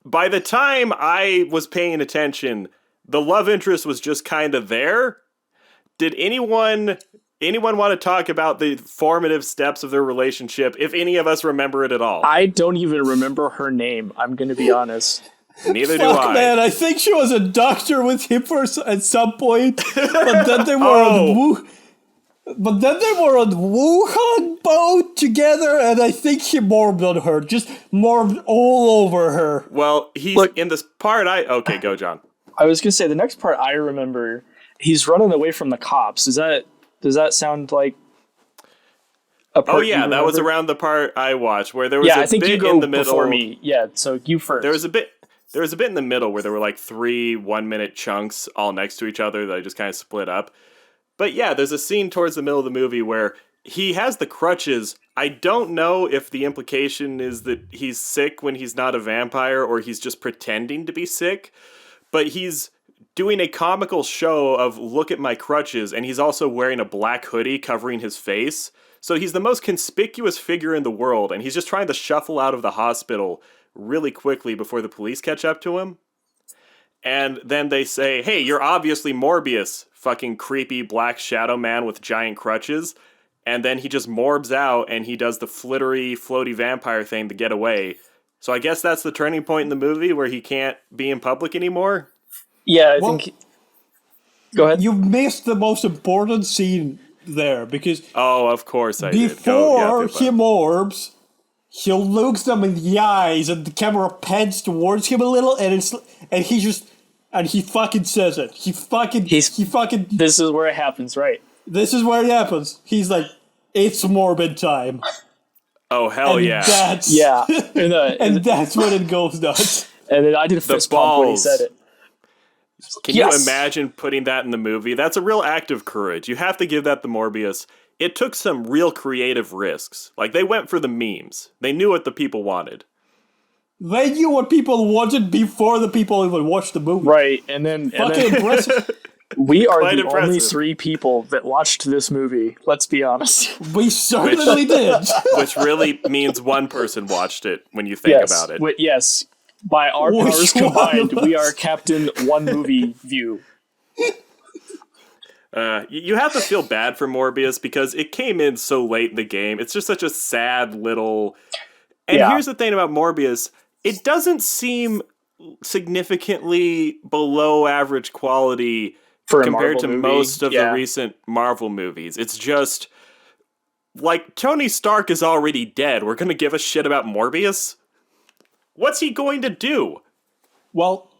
by the time I was paying attention, the love interest was just kind of there. Did anyone want to talk about the formative steps of their relationship, if any of us remember it at all? I don't even remember her name, I'm going to be honest. Neither do I. Man, I think she was a doctor with him at some point, but then they were But then they were on Wuhan boat together, and I think he morbed on her, just morbed all over her. Well, he's in this part. Okay, go, John. I was gonna say the next part I remember. He's running away from the cops. Does that sound like? Oh yeah, that was around the part I watched where there was I think bit you go in the middle. before me. Yeah, so you first. There was a bit in the middle where there were like 3 1-minute chunks all next to each other that I just kind of split up. But yeah, there's a scene towards the middle of the movie where he has the crutches. I don't know if the implication is that he's sick when he's not a vampire or he's just pretending to be sick, but he's doing a comical show of look at my crutches, and he's also wearing a black hoodie covering his face. So he's the most conspicuous figure in the world, and he's just trying to shuffle out of the hospital really quickly before the police catch up to him. And then they say, hey, you're obviously Morbius, fucking creepy black shadow man with giant crutches. And then he just morbs out and he does the flittery, floaty vampire thing to get away. So I guess that's the turning point in the movie where he can't be in public anymore. Yeah, I think... Go ahead. You missed the most important scene there, because... Oh, of course I did. Before he morbs, he looks them in the eyes and the camera pans towards him a little, and he fucking says it. He fucking... This is where it happens, right? This is where it happens. He's like, it's morbid time. Oh, hell and yeah. That's, yeah. And that's when it goes nuts. And then I did a fist pump when he said it. Can you imagine putting that in the movie? That's a real act of courage. You have to give that to Morbius. It took some real creative risks. Like, they went for the memes. They knew what the people wanted. They knew what people wanted before the people even watched the movie. Right, and then... Impressive. We are the only 3 people that watched this movie, let's be honest. We certainly did. Which really means one person watched it when you think about it. Yes. By our powers combined, we are Captain One Movie View. You have to feel bad for Morbius because it came in so late in the game. It's just such a sad little... And here's the thing about Morbius. It doesn't seem significantly below average quality compared to most of the recent Marvel movies. It's just... Like, Tony Stark is already dead. We're going to give a shit about Morbius? What's he going to do? Well,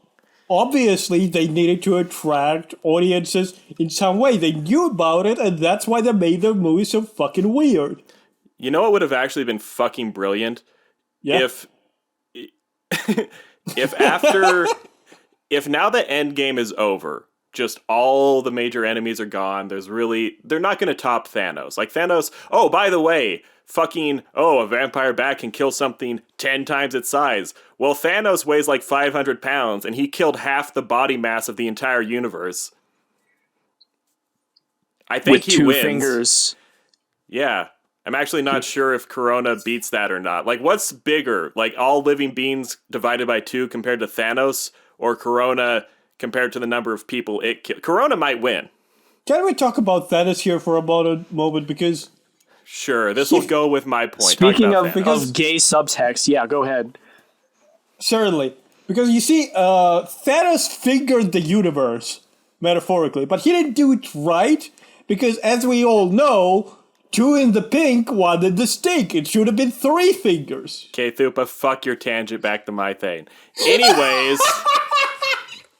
obviously they needed to attract audiences in some way. They knew about it, and that's why they made their movie so fucking weird. You know what would have actually been fucking brilliant? Yeah. If now the Endgame is over, just all the major enemies are gone, they're not going to top Thanos. Like Thanos, oh, by the way, a vampire bat can kill something 10 times its size. Well, Thanos weighs like 500 pounds, and he killed half the body mass of the entire universe. I think he wins. With 2 fingers. Yeah. I'm actually not sure if Corona beats that or not. Like, what's bigger? Like, all living beings divided by 2 compared to Thanos, or Corona compared to the number of people it killed? Corona might win. Can we talk about Thanos here for a moment? Because... Sure, this will go with my point. Speaking of gay subtext, yeah, go ahead. Certainly. Because you see, Thanos fingered the universe, metaphorically, but he didn't do it right, because as we all know, 2 in the pink wanted the steak. It should have been 3 fingers. Okay, Thupa, fuck your tangent, back to my thing. Anyways,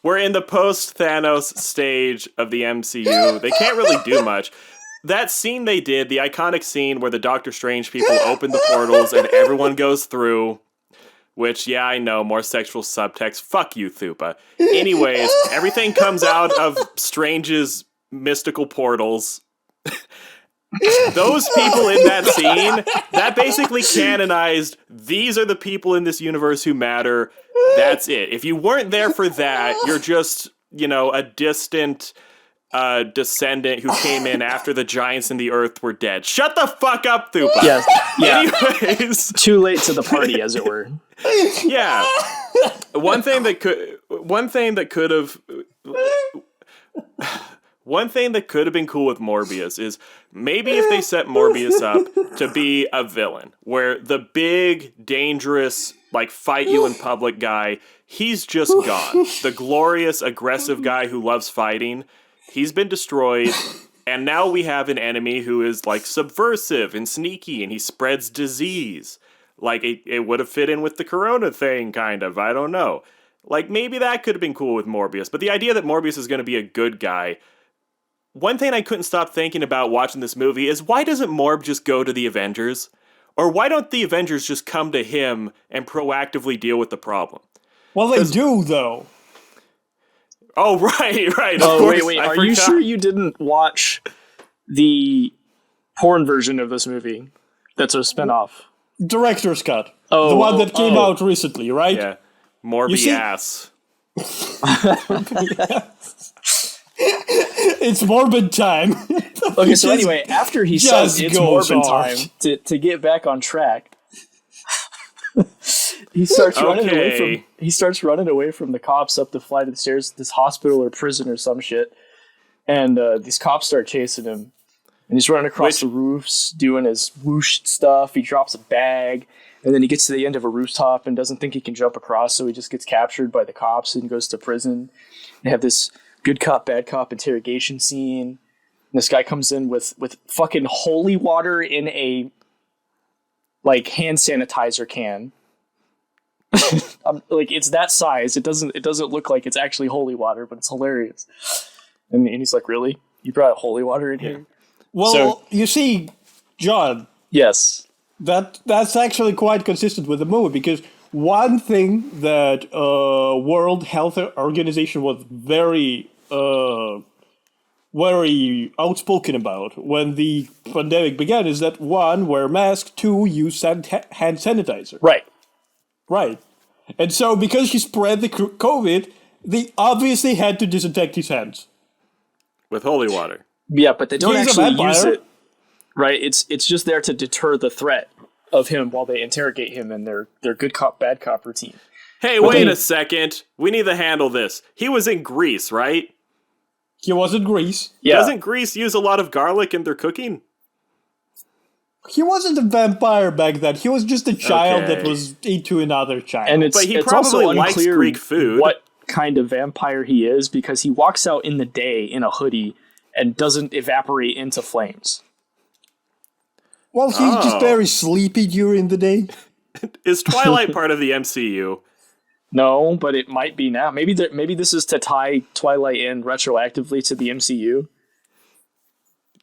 we're in the post-Thanos stage of the MCU. They can't really do much. That scene they did, the iconic scene where the Doctor Strange people open the portals and everyone goes through, which, yeah, I know, more sexual subtext. Fuck you, Thupa. Anyways, everything comes out of Strange's mystical portals. Those people in that scene, that basically canonized, these are the people in this universe who matter. That's it. If you weren't there for that, you're just, a distant... descendant who came in after the giants in the earth were dead. Shut the fuck up, Thupa. Yes. Yeah. Anyways, too late to the party, as it were. Yeah. One thing that could have been cool with Morbius is maybe if they set Morbius up to be a villain, where the big, dangerous, like, fight you in public guy, he's just gone. The glorious, aggressive guy who loves fighting, he's been destroyed. And now we have an enemy who is like subversive and sneaky, and he spreads disease. Like it would have fit in with the corona thing, kind of. I don't know. Like maybe that could have been cool with Morbius. But the idea that Morbius is going to be a good guy. One thing I couldn't stop thinking about watching this movie is why doesn't Morb just go to the Avengers? Or why don't the Avengers just come to him and proactively deal with the problem? Well, they do, though. Oh, right. Oh, wait. Are you sure you didn't watch the porn version of this movie? That's a spinoff. Director's cut. The one that came out recently, right? Yeah. Morbius. It's Morbid time. Okay, so anyway, after he says it's Morbid time, to get back on track, he starts running away from the cops up the flight of the stairs, this hospital or prison or some shit, and these cops start chasing him, and he's running across the roofs doing his whoosh stuff. He drops a bag, and then he gets to the end of a rooftop and doesn't think he can jump across, so he just gets captured by the cops and goes to prison. They have this good cop, bad cop interrogation scene. And this guy comes in with fucking holy water in a like hand sanitizer can. Like it's that size. It doesn't look like it's actually holy water, but it's hilarious. And he's like, "Really? You brought holy water in here?" Well, you see, John. Yes. That's actually quite consistent with the movie, because one thing that World Health Organization was very outspoken about when the pandemic began is that 1, wear masks, 2, use hand sanitizer. Right. And so because he spread the COVID, they obviously had to disinfect his hands. With holy water. Yeah, but they don't actually use it. Right? It's just there to deter the threat of him while they interrogate him in their good cop, bad cop routine. Hey, wait a second. We need to handle this. He was in Greece, right? He was in Greece. Yeah. Doesn't Greece use a lot of garlic in their cooking? He wasn't a vampire back then. He was just a child that was into another child. And but he it's probably also likes unclear Greek food. What kind of vampire he is, because he walks out in the day in a hoodie and doesn't evaporate into flames. Well, he's just very sleepy during the day. Is Twilight part of the MCU? No, but it might be now. Maybe this is to tie Twilight in retroactively to the MCU.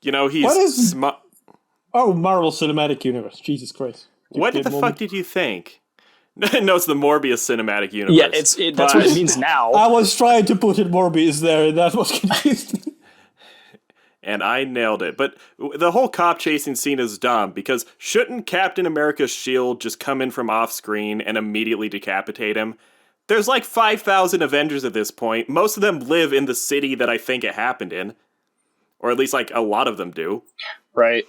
You know, he's... What is... Marvel Cinematic Universe. Jesus Christ. What the fuck did you think? No, it's the Morbius Cinematic Universe. Yeah, that's what it means now. I was trying to put in Morbius there, and that was confusing. And I nailed it. But the whole cop chasing scene is dumb, because shouldn't Captain America's shield just come in from off screen and immediately decapitate him? There's like 5,000 Avengers at this point. Most of them live in the city that I think it happened in. Or at least like a lot of them do. Right.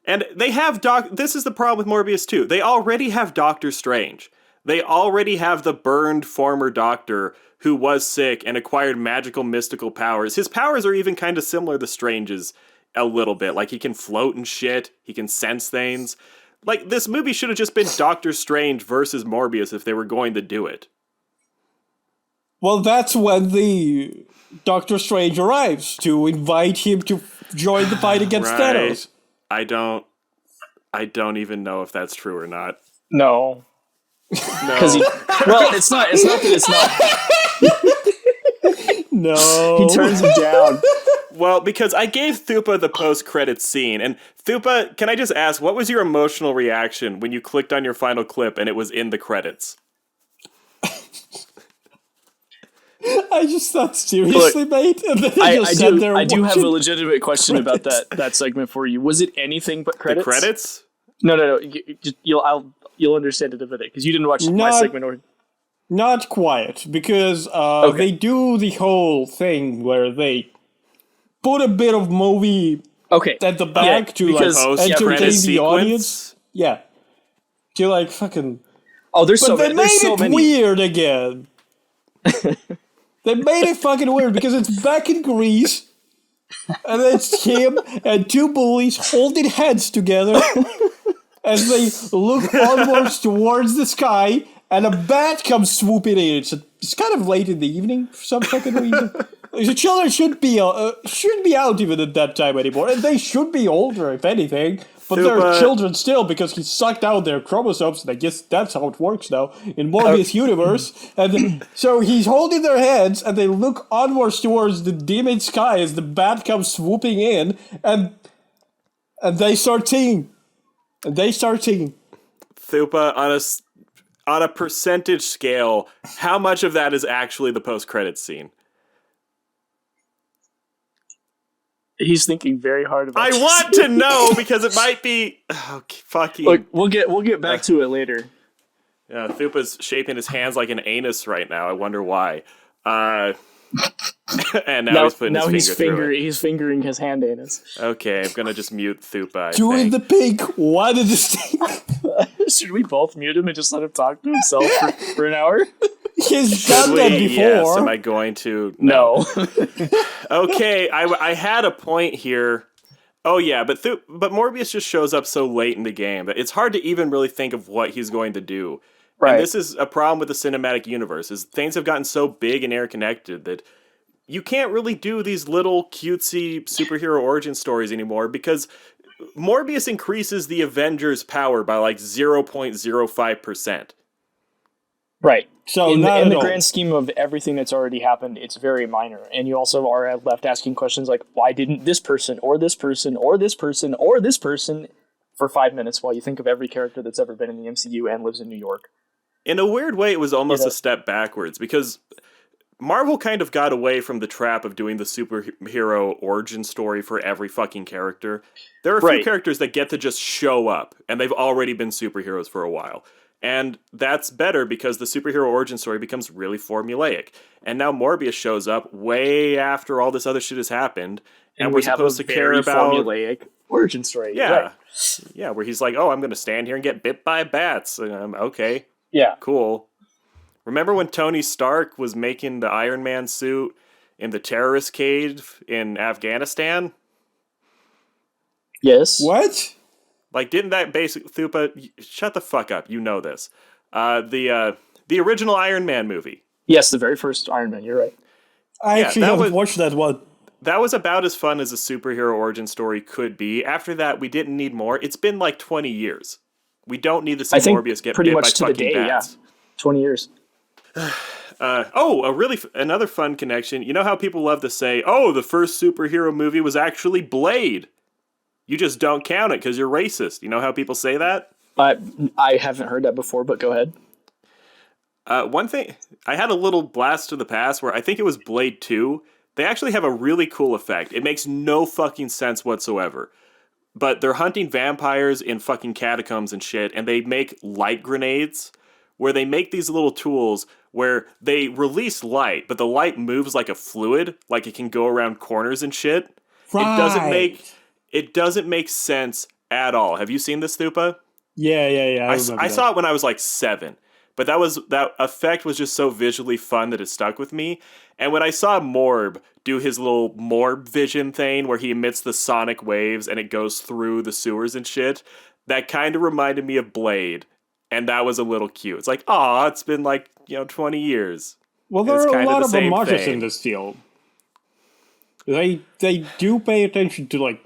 And they have this is the problem with Morbius too. They already have Doctor Strange. They already have the burned former Doctor who was sick and acquired magical mystical powers. His powers are even kind of similar to Strange's a little bit. Like he can float and shit. He can sense things. Like this movie should have just been Doctor Strange versus Morbius if they were going to do it. Well, that's when the Doctor Strange arrives to invite him to join the fight against Thanos. I don't even know if that's true or not. No. Because it's not that it's not. No. He turns him down. Well, because I gave Thupa the post-credits scene, and Thupa, can I just ask, what was your emotional reaction when you clicked on your final clip and it was in the credits? I just thought, seriously, mate? And then I do have a legitimate question about that segment for you. Was it anything but credits? The credits? No. You'll understand it a bit, because you didn't watch my segment. Or not quite, because they do the whole thing where they put a bit of movie at the back to entertain the audience. Yeah. To like fucking... Oh, there's but so they many. made it weird again. They made it fucking weird because it's back in Greece, and it's him and two bullies holding heads together as they look onwards towards the sky, and a bat comes swooping in. It's kind of late in the evening for some fucking reason. The children should be out even at that time anymore, and they should be older if anything. But they're Thupa. children still because he sucked out their chromosomes, and I guess that's how it works now in Morbius universe. And so he's holding their hands, and they look onwards towards the dim sky as the bat comes swooping in, and they start singing. Thupa, on a percentage scale, how much of that is actually the post-credits scene? He's thinking very hard about I this. want to know because it might be fucking. Look, we'll get back to it later. Yeah, Thupa's shaping his hands like an anus right now. I wonder why. And now he's putting his finger through it. He's fingering his hand anus. Okay, I'm gonna just mute Thupa. Doing the pig. What is this thing? Should we both mute him and just let him talk to himself for an hour? He's done that before. Yes, am I going to? No. Okay, I had a point here. Oh yeah, but Morbius just shows up so late in the game that it's hard to even really think of what he's going to do. Right. And this is a problem with the cinematic universe, is things have gotten so big and interconnected that you can't really do these little cutesy superhero origin stories anymore because Morbius increases the Avengers' power by like 0.05%. Right. So in the all. grand scheme of everything that's already happened, it's very minor. And you also are left asking questions like, why didn't this person or this person or this person or this person for 5 minutes while you think of every character that's ever been in the MCU and lives in New York? In a weird way, it was almost a step backwards because Marvel kind of got away from the trap of doing the superhero origin story for every fucking character. There are a few characters that get to just show up, and they've already been superheroes for a while. And that's better because the superhero origin story becomes really formulaic. And now Morbius shows up way after all this other shit has happened, and we're supposed to care about formulaic origin story. Yeah, right. Yeah, where he's like, "Oh, I'm going to stand here and get bit by bats." Okay, yeah, cool. Remember when Tony Stark was making the Iron Man suit in the terrorist cave in Afghanistan? Yes. What? Like, didn't that basic Thupa? Shut the fuck up. You know this. The original Iron Man movie. Yes, the very first Iron Man. You're right. I actually haven't watched that one. That was about as fun as a superhero origin story could be. After that, we didn't need more. It's been like 20 years. We don't need to see Morbius get pretty bit much by to fucking the day, bats. Yeah. 20 years. Another fun connection. You know how people love to say, "Oh, the first superhero movie was actually Blade." You just don't count it because you're racist. You know how people say that? I haven't heard that before, but go ahead. One thing, I had a little blast to the past where I think it was Blade 2. They actually have a really cool effect. It makes no fucking sense whatsoever. But they're hunting vampires in fucking catacombs and shit, and they make light grenades, where they make these little tools where they release light, but the light moves like a fluid, like it can go around corners and shit. Right. It doesn't make sense at all. Have you seen this, Thupa? Yeah. I saw it when I was like 7. But that effect was just so visually fun that it stuck with me. And when I saw Morb do his little Morb vision thing where he emits the sonic waves and it goes through the sewers and shit, that kind of reminded me of Blade. And that was a little cute. It's like, aw, it's been like, 20 years. Well, there are a lot of homages in this field. They do pay attention to, like...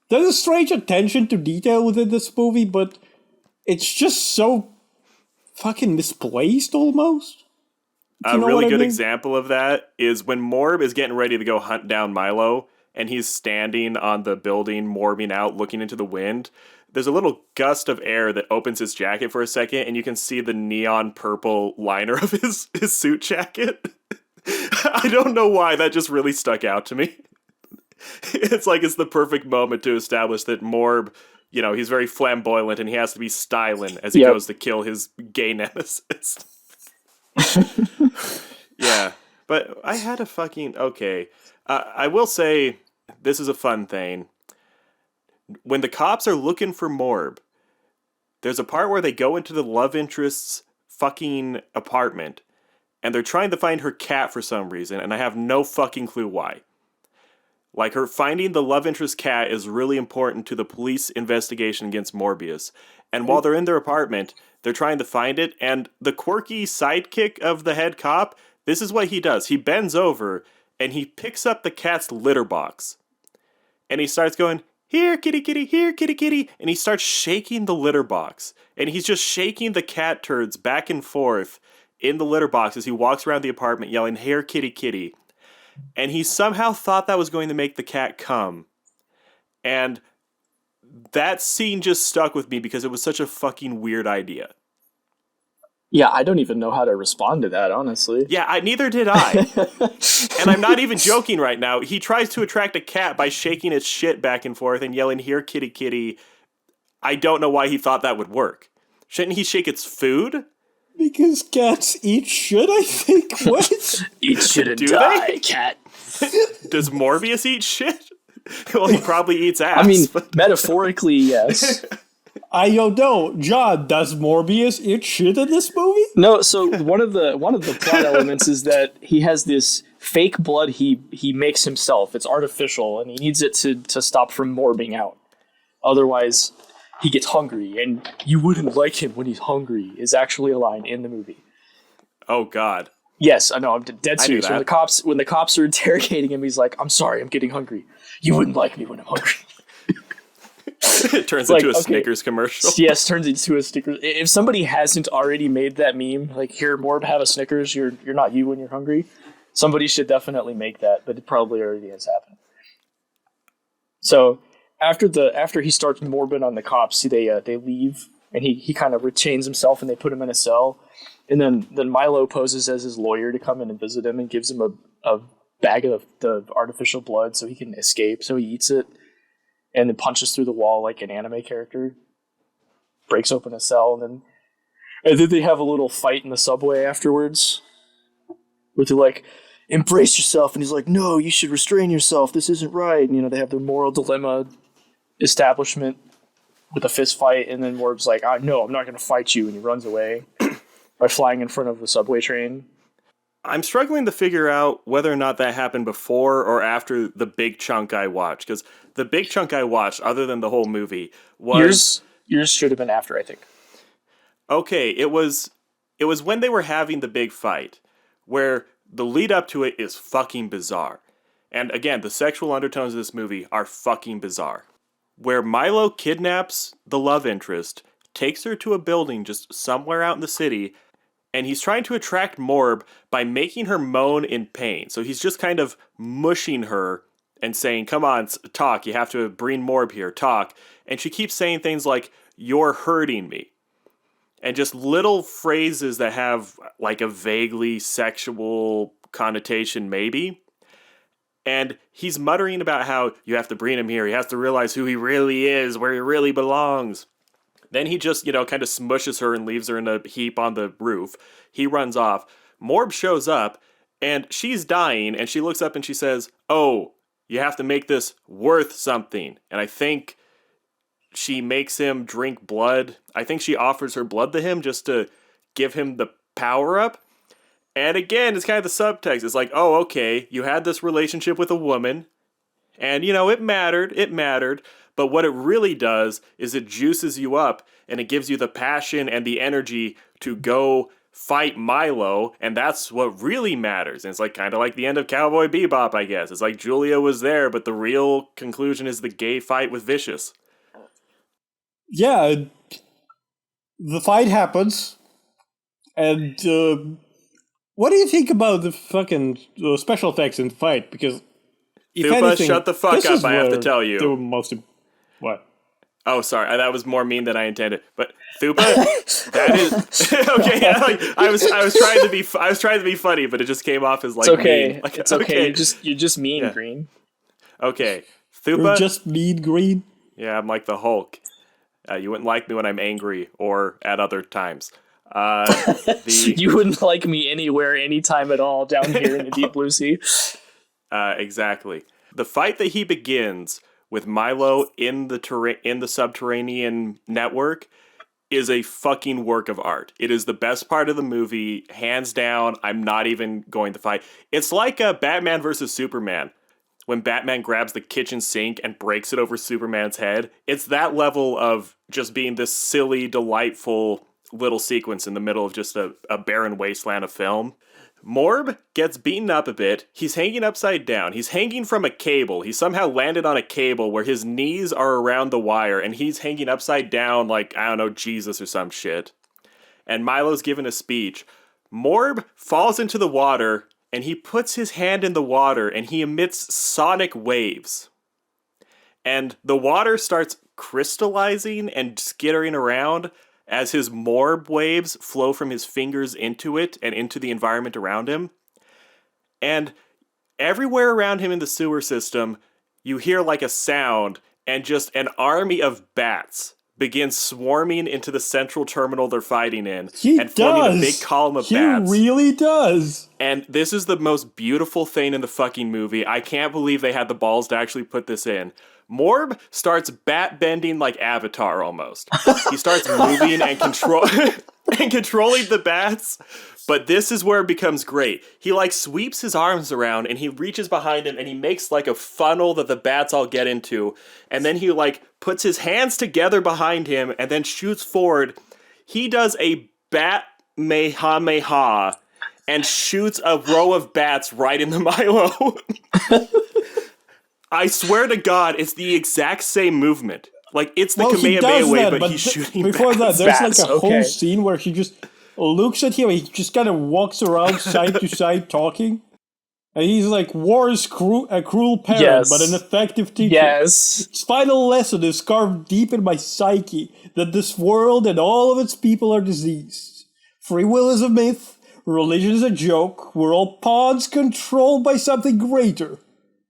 There's a strange attention to detail within this movie, but it's just so fucking misplaced almost. A really good example of that is when Morb is getting ready to go hunt down Milo, and he's standing on the building, morbing out, looking into the wind. There's a little gust of air that opens his jacket for a second, and you can see the neon purple liner of his suit jacket. I don't know why, that just really stuck out to me. It's like it's the perfect moment to establish that Morb, he's very flamboyant and he has to be styling as he goes to kill his gay nemesis. Yeah, but I had a fucking... Okay, I will say this is a fun thing. When the cops are looking for Morb, there's a part where they go into the love interest's fucking apartment and they're trying to find her cat for some reason, and I have no fucking clue why. Like, her finding the love interest cat is really important to the police investigation against Morbius. And while they're in their apartment, they're trying to find it, and the quirky sidekick of the head cop, this is what he does. He bends over, and he picks up the cat's litter box. And he starts going, "Here, kitty, kitty, here, kitty, kitty." And he starts shaking the litter box. And he's just shaking the cat turds back and forth in the litter box as he walks around the apartment yelling, "Here, kitty, kitty." And he somehow thought that was going to make the cat come. And that scene just stuck with me because it was such a fucking weird idea. Yeah, I don't even know how to respond to that, honestly. Yeah, neither did I. And I'm not even joking right now. He tries to attract a cat by shaking its shit back and forth and yelling, "Here, kitty, kitty." I don't know why he thought that would work. Shouldn't he shake its food? Because cats eat shit, I think. What? Eat shit and Do die, they? cat. Does Morbius eat shit? Well, he probably eats ass. I mean, but metaphorically, yes. I don't know. John, does Morbius eat shit in this movie? No, so one of the plot elements is that he has this fake blood he makes himself. It's artificial, and he needs it to stop from morbing out. Otherwise, he gets hungry, and you wouldn't like him when he's hungry is actually a line in the movie. Oh, God. Yes, I know. I'm dead I knew serious. that. When the cops are interrogating him, he's like, "I'm sorry, I'm getting hungry. You wouldn't like me when I'm hungry." It turns Like, into a okay. Snickers commercial. Yes, turns into a Snickers. If somebody hasn't already made that meme, like, "Here, Morb, have a Snickers. You're not you when you're hungry." Somebody should definitely make that, but it probably already has happened. So after he starts morbing on the cops, they leave, and he kind of retains himself, and they put him in a cell. And then Milo poses as his lawyer to come in and visit him and gives him a bag of the artificial blood so he can escape. So he eats it and then punches through the wall like an anime character, breaks open a cell, and then they have a little fight in the subway afterwards where they're like, "Embrace yourself," and he's like, "No, you should restrain yourself. This isn't right." And, they have their moral dilemma establishment with a fist fight, and then Morb's like, "No, I'm not going to fight you," and he runs away by flying in front of the subway train. I'm struggling to figure out whether or not that happened before or after the big chunk I watched, because the big chunk I watched, other than the whole movie, was... Yours should have been after, I think. Okay, it was when they were having the big fight, where the lead up to it is fucking bizarre. And again, the sexual undertones of this movie are fucking bizarre. Where Milo kidnaps the love interest, takes her to a building just somewhere out in the city, and he's trying to attract Morb by making her moan in pain. So he's just kind of mushing her and saying, "Come on, talk, you have to bring Morb here, talk." And she keeps saying things like, "You're hurting me." And just little phrases that have like a vaguely sexual connotation, maybe. And he's muttering about how you have to bring him here. He has to realize who he really is, where he really belongs. Then he just, kind of smushes her and leaves her in a heap on the roof. He runs off. Morb shows up, and she's dying, and she looks up and she says, "Oh, you have to make this worth something." And I think she makes him drink blood. I think she offers her blood to him just to give him the power up. And again, it's kind of the subtext. It's like, oh, okay, you had this relationship with a woman, and, it mattered. But what it really does is it juices you up, and it gives you the passion and the energy to go fight Milo, and that's what really matters. And it's like kind of like the end of Cowboy Bebop, I guess. It's like Julia was there, but the real conclusion is the gay fight with Vicious. Yeah, the fight happens, and what do you think about the fucking special effects in the fight? Because if Thupa, anything, shut the fuck this up, is I have to where tell you. the most what? Oh, sorry, that was more mean than I intended. But Thupa, that is okay. I was trying to be funny, but it just came off as like It's okay. mean. Like, It's okay. You're just mean, Yeah. Green. Okay, You're Thupa. just mean green. Yeah, I'm like the Hulk. You wouldn't like me when I'm angry or at other times. You wouldn't like me anywhere, anytime at all down here in the deep blue sea. Exactly. The fight that he begins with Milo in the subterranean network is a fucking work of art. It is the best part of the movie, hands down. I'm not even going to fight. It's like a Batman versus Superman. When Batman grabs the kitchen sink and breaks it over Superman's head, it's that level of just being this silly, delightful little sequence in the middle of just a barren wasteland of film. Morb gets beaten up a bit. He's hanging upside down. He's hanging from a cable. He somehow landed on a cable where his knees are around the wire, and he's hanging upside down like, I don't know, Jesus or some shit. And Milo's giving a speech. Morb falls into the water, and he puts his hand in the water, and he emits sonic waves. And the water starts crystallizing and skittering around as his Morb waves flow from his fingers into it and into the environment around him. And everywhere around him in the sewer system, you hear like a sound, and just an army of bats begins swarming into the central terminal they're fighting in and forming a big column of bats. He really does. And this is the most beautiful thing in the fucking movie. I can't believe they had the balls to actually put this in. Morb starts bat bending like Avatar almost. He starts moving and controlling the bats. But this is where it becomes great. He like sweeps his arms around and he reaches behind him and he makes like a funnel that the bats all get into. And then he like puts his hands together behind him and then shoots forward. He does a bat meha and shoots a row of bats right in the Milo. I swear to God, it's the exact same movement. Like, it's the Kamehameha way, but he's shooting before bats. That, there's Bats, like a whole scene where he just looks at him, he just kind of walks around side to side talking. And he's like, war is a cruel parent, but an effective teacher. Yes. Its final lesson is carved deep in my psyche, that this world and all of its people are diseased. Free will is a myth, religion is a joke, we're all pawns controlled by something greater.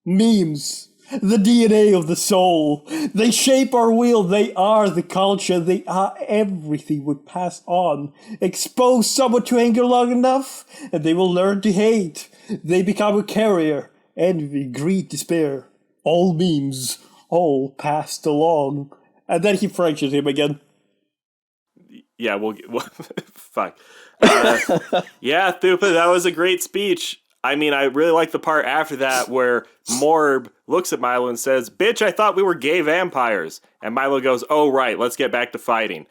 Memes. The DNA of the soul. They shape our will. They are the culture. They are everything we pass on. Expose someone to anger long enough, and they will learn to hate. They become a carrier. Envy, greed, despair. All memes. All passed along. And then he fractures him again. Yeah, well fuck. Yeah, Thupa, that was a great speech. I mean, I really like the part after that where Morb looks at Milo and says, "Bitch, I thought we were gay vampires." And Milo goes, "Oh, right, let's get back to fighting."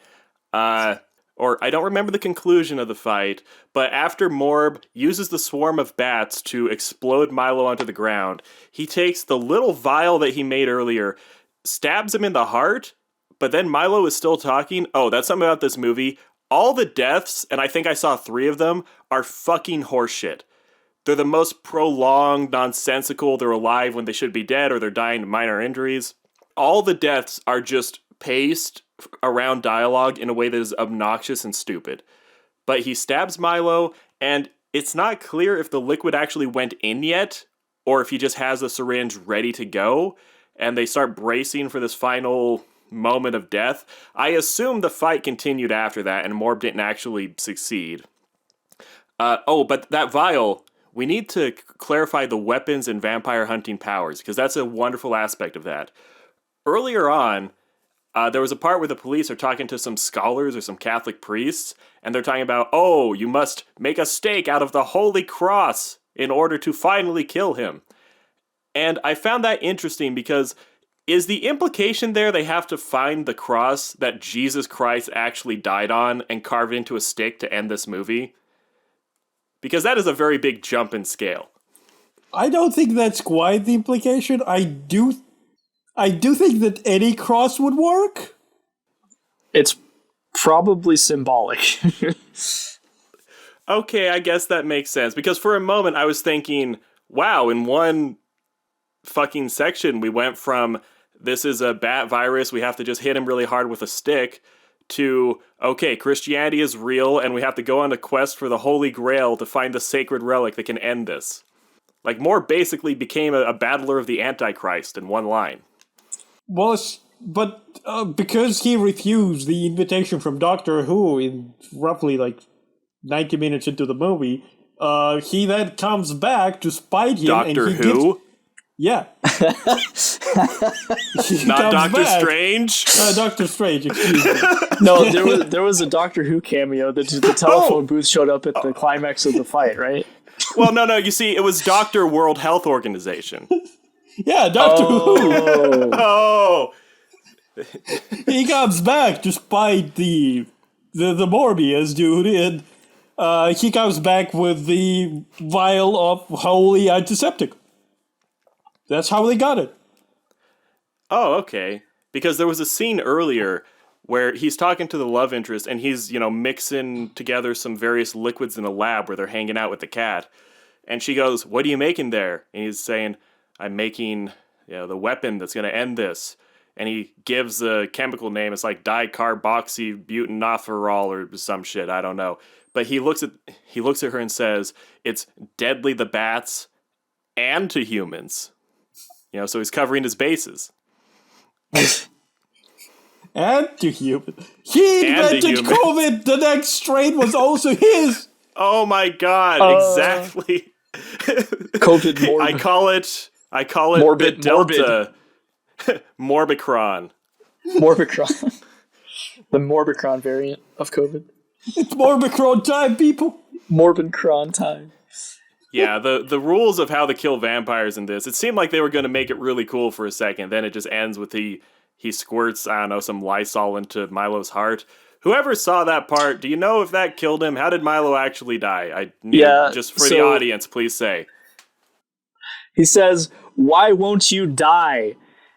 Or I don't remember the conclusion of the fight, but after Morb uses the swarm of bats to explode Milo onto the ground, he takes the little vial that he made earlier, stabs him in the heart, but then Milo is still talking. Oh, that's something about this movie. All the deaths, and I think I saw 3 of them, are fucking horseshit. They're the most prolonged, nonsensical, they're alive when they should be dead, or they're dying of minor injuries. All the deaths are just paced around dialogue in a way that is obnoxious and stupid. But he stabs Milo, and it's not clear if the liquid actually went in yet, or if he just has a syringe ready to go, and they start bracing for this final moment of death. I assume the fight continued after that, and Morb didn't actually succeed. But that vial... We need to clarify the weapons and vampire hunting powers, because that's a wonderful aspect of that. Earlier on, there was a part where the police are talking to some scholars or some Catholic priests, and they're talking about, oh, you must make a stake out of the Holy Cross in order to finally kill him. And I found that interesting because is the implication there they have to find the cross that Jesus Christ actually died on and carve it into a stick to end this movie? Because that is a very big jump in scale. I don't think that's quite the implication. I do think that any cross would work. It's probably symbolic. Okay, I guess that makes sense. Because for a moment I was thinking, wow, in one fucking section we went from this is a bat virus, we have to just hit him really hard with a stick, to, okay, Christianity is real, and we have to go on a quest for the Holy Grail to find the sacred relic that can end this. Like, Morb basically became a battler of the Antichrist in one line. Well, because he refused the invitation from Doctor Who in roughly, 90 minutes into the movie, he then comes back to spite him. Doctor and Who? Yeah. Not Doctor Strange? Doctor Strange, excuse me. No, there was a Doctor Who cameo. The telephone booth showed up at the climax of the fight, right? Well, no, you see, it was Dr. World Health Organization. Yeah, Doctor Who. Oh! He comes back to spite the Morbius dude, and he comes back with the vial of holy antiseptic. That's how they got it. Oh, okay. Because there was a scene earlier where he's talking to the love interest and he's, mixing together some various liquids in a lab where they're hanging out with the cat. And she goes, "What are you making there?" And he's saying, "I'm making, the weapon that's going to end this." And he gives the chemical name. It's like dicarboxybutanophorol or some shit. I don't know. But he looks at her and says, "It's deadly to bats and to humans." So he's covering his bases. And to human. He invented COVID. The next strain was also his. Oh my god! Exactly. COVID morbid. I call it Morbid, the Delta Morbicron. Morbicron. The Morbicron variant of COVID. It's Morbicron time, people. Morbicron time. Yeah, the rules of how to kill vampires in this, it seemed like they were going to make it really cool for a second. Then it just ends with he squirts, I don't know, some Lysol into Milo's heart. Whoever saw that part, do you know if that killed him? How did Milo actually die? Just for the audience, please say. He says, "Why won't you die?"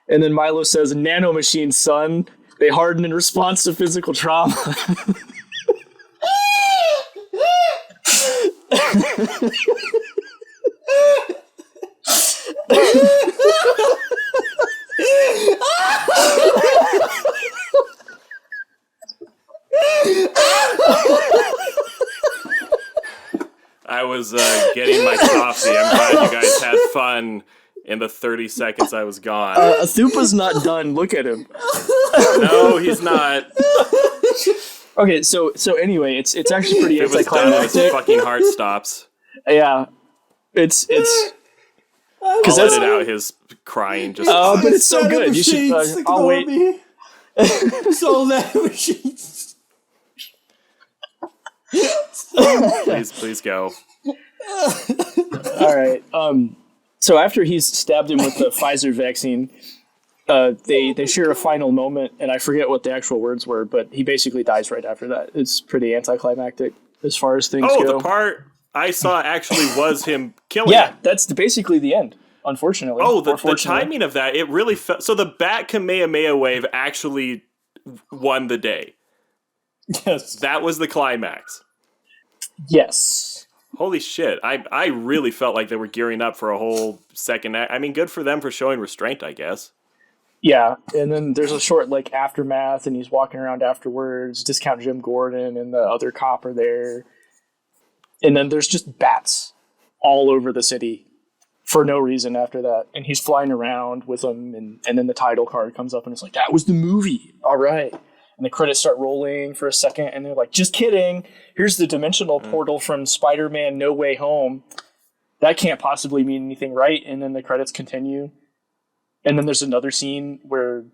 And then Milo says, "Nanomachines, son. They harden in response to physical trauma." I was getting my coffee. I'm glad you guys had fun in the 30 seconds I was gone. Thupa's not done. Look at him. No, he's not. Okay, so anyway, it's actually pretty If it was done, his anticlimactic. fucking heart stops. Yeah, it's I'll that's edit out his crying. Just but it's so good. You should. I'll wait. So that machines. please go. All right. So after he's stabbed him with the Pfizer vaccine, they share a final moment, and I forget what the actual words were, but he basically dies right after that. It's pretty anticlimactic as far as things go. The part I saw actually was him killing Yeah, him. that's basically the end, unfortunately. The timing of that, it really felt... So the Bat Kamehameha wave actually won the day. Yes. That was the climax. Yes. Holy shit. I really felt like they were gearing up for a whole second act. I mean, good for them for showing restraint, I guess. Yeah, and then there's a short aftermath, and he's walking around afterwards. Discount Jim Gordon and the other cop are there, and then there's just bats all over the city for no reason after that. And he's flying around with them, and then the title card comes up, and it's like, that was the movie. All right, and the credits start rolling for a second, and they're like, just kidding. Here's the dimensional portal from Spider-Man: No Way Home. That can't possibly mean anything, right? And then the credits continue. And then there's another scene where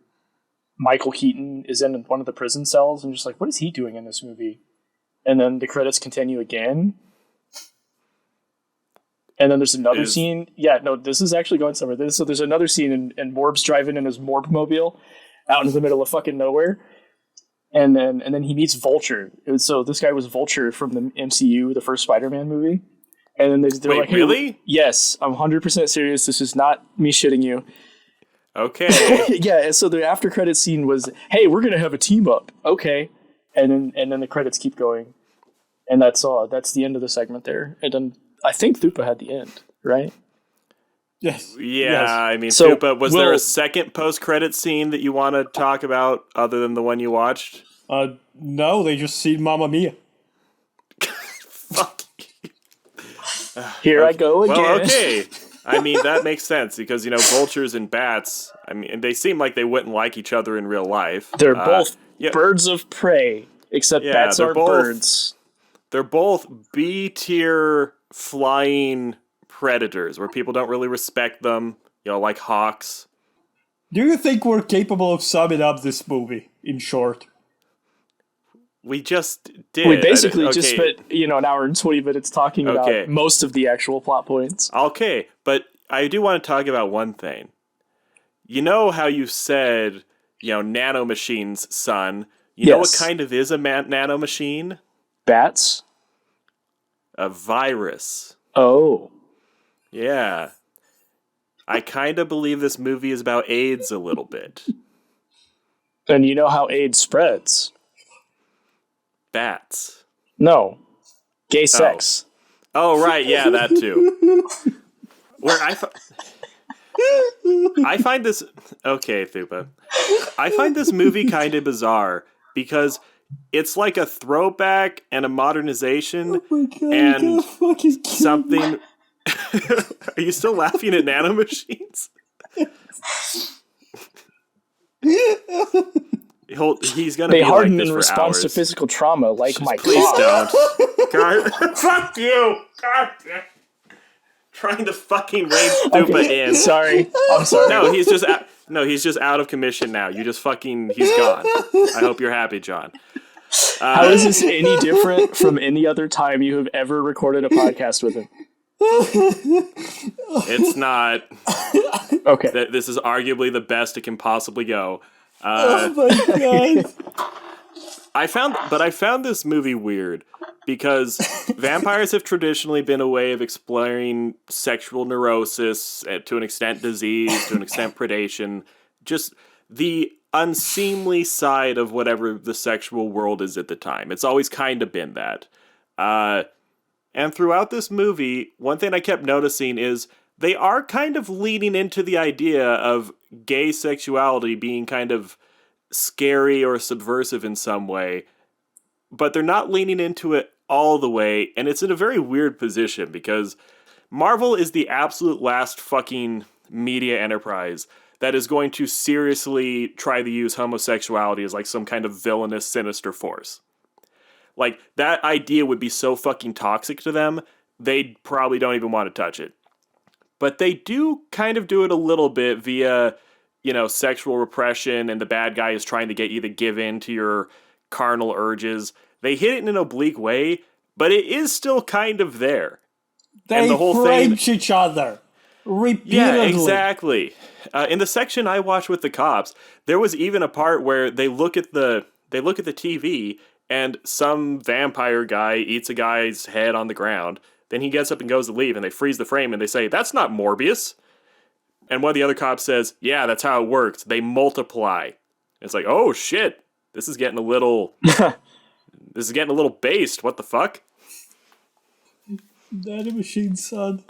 Michael Keaton is in one of the prison cells, and just like, what is he doing in this movie? And then the credits continue again. And then there's another scene. Yeah, no, this is actually going somewhere. So there's another scene, and Morb's driving in his Morbmobile out in the middle of fucking nowhere. And then he meets Vulture. So this guy was Vulture from the MCU, the first Spider-Man movie. And then they're Wait, like, hey, really? Yes, I'm 100% serious. This is not me shitting you. Okay. Yeah, so the after credit scene was, hey, we're gonna have a team up. Okay. And then the credits keep going. And that's the end of the segment there. And then I think Thupa had the end, right? Yes. Yeah, Yes. I mean, So, Thupa, was there a second post-credit scene that you want to talk about other than the one you watched? No, they just see Mamma Mia. Fuck. Here I go again. Well, okay. I mean, that makes sense because, vultures and bats, I mean, they seem like they wouldn't like each other in real life. They're both birds of prey, except bats aren't birds. They're both B-tier flying predators where people don't really respect them, like hawks. Do you think we're capable of summing up this movie, in short? We just did. We basically just spent, an hour and 20 minutes talking about Okay. most of the actual plot points. Okay, but I do want to talk about one thing. You know how you said, nanomachines, son. You know what Yes. kind of is a nanomachine? Bats? a virus. Oh. Yeah. I kind of believe this movie is about AIDS a little bit. And you know how AIDS spreads? Bats. No. Gay sex. Oh, right. Yeah, that too. Where I find this... Okay, Thupa. I find this movie kind of bizarre because it's like a throwback and a modernization and something... Are you still laughing at nanomachines? He's gonna They be harden like this in for response hours. to physical trauma, like my Please cock. don't. God, fuck you. God damn. Trying to fucking rein Thupa in. Sorry. I'm sorry. No, he's just out of commission now. You just fucking he's gone. I hope you're happy, John. How is this any different from any other time you have ever recorded a podcast with him? It's not. Okay. This is arguably the best it can possibly go. Oh my god. I found this movie weird because vampires have traditionally been a way of exploring sexual neurosis, to an extent disease, to an extent predation, just the unseemly side of whatever the sexual world is at the time. It's always kind of been that. And throughout this movie, one thing I kept noticing is they are kind of leaning into the idea of gay sexuality being kind of scary or subversive in some way, but they're not leaning into it all the way, and it's in a very weird position because Marvel is the absolute last fucking media enterprise that is going to seriously try to use homosexuality as like some kind of villainous, sinister force. Like, that idea would be so fucking toxic to them, they probably don't even want to touch it. But they do kind of do it a little bit via, sexual repression, and the bad guy is trying to get you to give in to your carnal urges. They hit it in an oblique way, but it is still kind of there. They raped each other repeatedly. Yeah, exactly. In the section I watched with the cops, there was even a part where they look at the TV, and some vampire guy eats a guy's head on the ground. Then he gets up and goes to leave, and they freeze the frame, and they say, "That's not Morbius." And one of the other cops says, "Yeah, that's how it works. They multiply." It's like, oh shit, this is getting a little based. What the fuck? Nanomachine, son.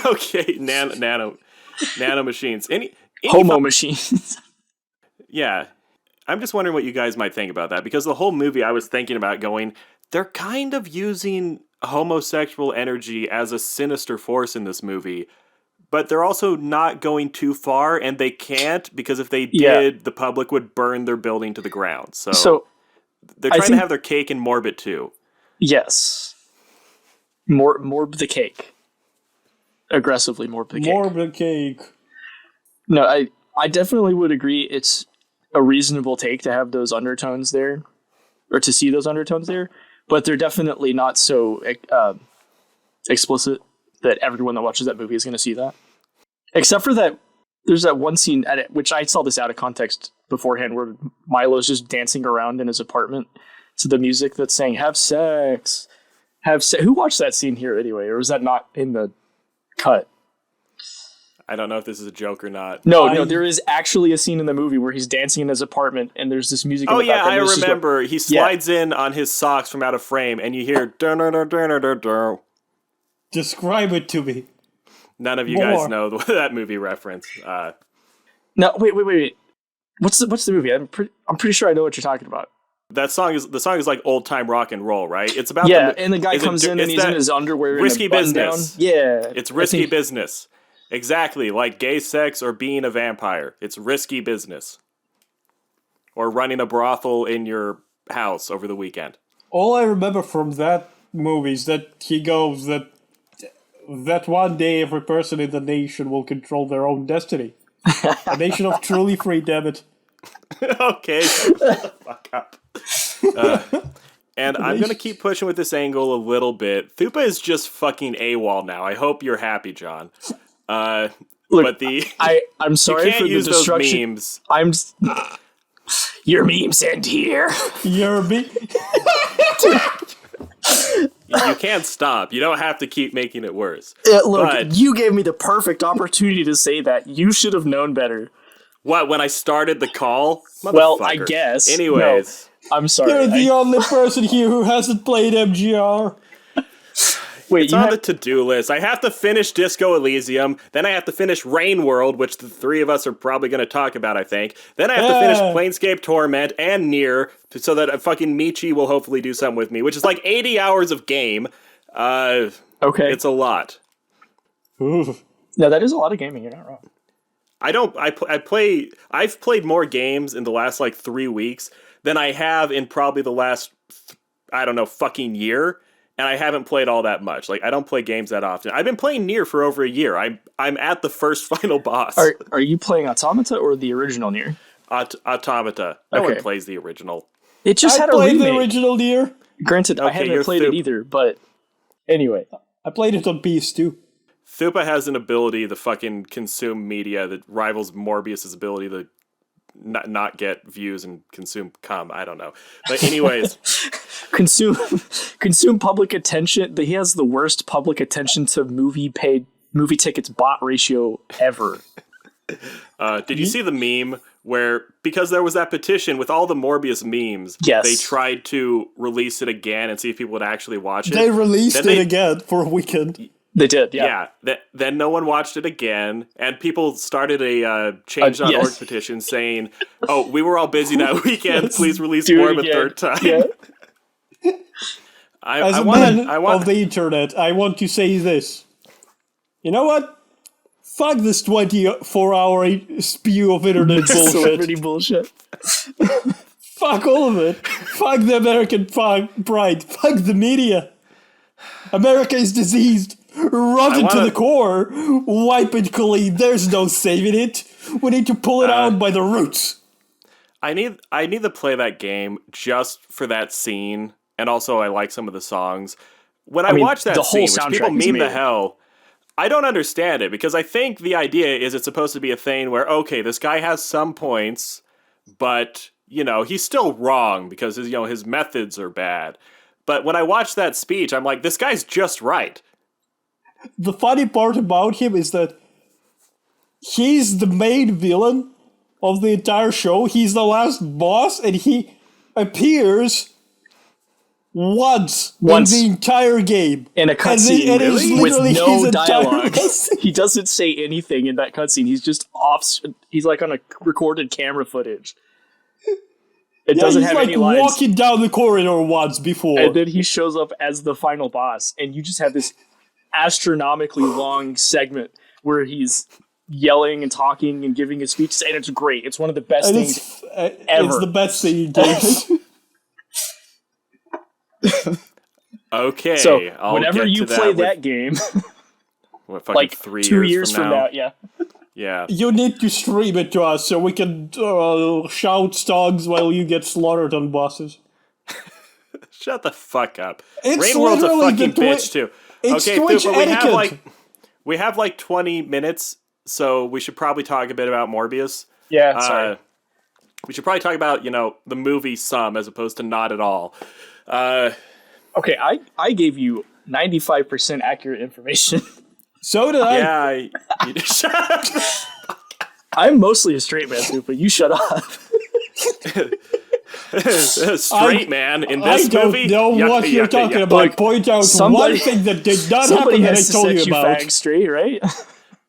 Okay, nano machines. Any Homo machines. Yeah. I'm just wondering what you guys might think about that, because the whole movie I was thinking about going, they're kind of using homosexual energy as a sinister force in this movie, but they're also not going too far, and they can't, because if they did, the public would burn their building to the ground. So they're trying to have their cake and Morbid too. Yes. Morb the cake. Aggressively morb the cake. Morb the cake. No, I definitely would agree it's a reasonable take to have those undertones there, or to see those undertones there, but they're definitely not so explicit that everyone that watches that movie is going to see that. Except for that, there's that one scene which I saw this out of context beforehand, where Milo's just dancing around in his apartment to the music that's saying "Have sex, have sex." Who watched that scene here anyway, or was that not in the cut? I don't know if this is a joke or not. No, there is actually a scene in the movie where he's dancing in his apartment, and there's this music in the background. I remember. He slides in on his socks from out of frame, and you hear... Describe it to me. None of you guys know that movie reference. No, wait. What's the movie? I'm pretty sure I know what you're talking about. The song is like old time rock and roll, right? It's about and the guy comes in and he's in his underwear, risky and a business. Down. Yeah, it's risky business. Exactly, like gay sex or being a vampire. It's risky business. Or running a brothel in your house over the weekend. All I remember from that movie is that he goes that one day every person in the nation will control their own destiny. A nation of truly free, damn it. Okay, fuck up. And I'm going to keep pushing with this angle a little bit. Thupa is just fucking AWOL now. I hope you're happy, John. Look, but I'm sorry for the destruction. Those memes. Your memes end here. Your You can't stop. You don't have to keep making it worse. Look, But you gave me the perfect opportunity to say that. You should have known better. what, when I started the call? Well, I Motherfucker. guess. Anyways. No, I'm sorry. You're the only person here who hasn't played MGR. Wait, It's you on have, the to-do list. I have to finish Disco Elysium. Then I have to finish Rain World, which the three of us are probably going to talk about, I think. Then I have to finish Planescape Torment and Nier, so that fucking Michi will hopefully do something with me, which is like 80 hours of game. okay. It's a lot. No, that is a lot of gaming. You're not wrong. I've played more games in the last like 3 weeks than I have in probably the last, fucking year. And I haven't played all that much. Like, I don't play games that often. I've been playing Nier for over a year. I'm at the first final boss. Are you playing Automata or the original Nier? Automata. No one Okay. plays the original. It just I had a played remake. the original Nier. Granted, I Okay, haven't you're played it either, but anyway. I played it on PS2. Thupa has an ability to fucking consume media that rivals Morbius' ability to not get views and consume cum. I don't know. But anyways, Consume public attention. He has the worst public attention to movie tickets bought ratio ever. did you see the meme where, because there was that petition with all the Morbius memes, Yes. they tried to release it again and see if people would actually watch it? They released Then it again for a weekend. They did, yeah. Then no one watched it again, and people started a change.org yes. petition saying, "Oh, we were all busy that weekend. Please release Do it Morb a again." third time." Yeah. As a man of the internet, I want to say this. You know what? Fuck this 24-hour spew of internet bullshit. Celebrity bullshit. Fuck all of it. Fuck the American pride. Fuck the media. America is diseased. Rotten to the core. Wipe it clean. There's no saving it. We need to pull it out by the roots. I need to play that game just for that scene, and also I like some of the songs. When I mean, watch that the whole scene, which people soundtrack is meme the amazing. hell, I don't understand it, because I think the idea is it's supposed to be a thing where, okay, this guy has some points, but, he's still wrong because his methods are bad. But when I watch that speech, I'm like, this guy's just right. The funny part about him is that he's the main villain of the entire show. He's the last boss, and he appears once in the entire game. In a cutscene, And it is with literally no his entire dialogue. lesson. He doesn't say anything in that cutscene. He's just off. He's like on a recorded camera footage. It doesn't he's have like any lines. walking down the corridor once before. And then he shows up as the final boss, and you just have this astronomically long segment where he's yelling and talking and giving his speech, and it's great. It's one of the best And things ever. It's the best thing in games. Okay. So I'll whenever get you to play with, that game, fucking like 3 2 years from now, yeah. You need to stream it to us so we can shout songs while you get slaughtered on bosses. Shut the fuck up. It's Rain World's a literally fucking the bitch too. It's Okay, Twitch Thupa, etiquette. we have like 20 minutes, so we should probably talk a bit about Morbius. yeah, sorry. We should probably talk about, the movie some as opposed to not at all. Okay, I gave you 95% accurate information. So did I. Yeah, shut up. I'm mostly a straight man, Thupa. You shut up. Straight man in this I don't movie. know what you're talking about. Look, Point out somebody- one thing that did not Somebody happen that I has to told set you you about. fags straight, right?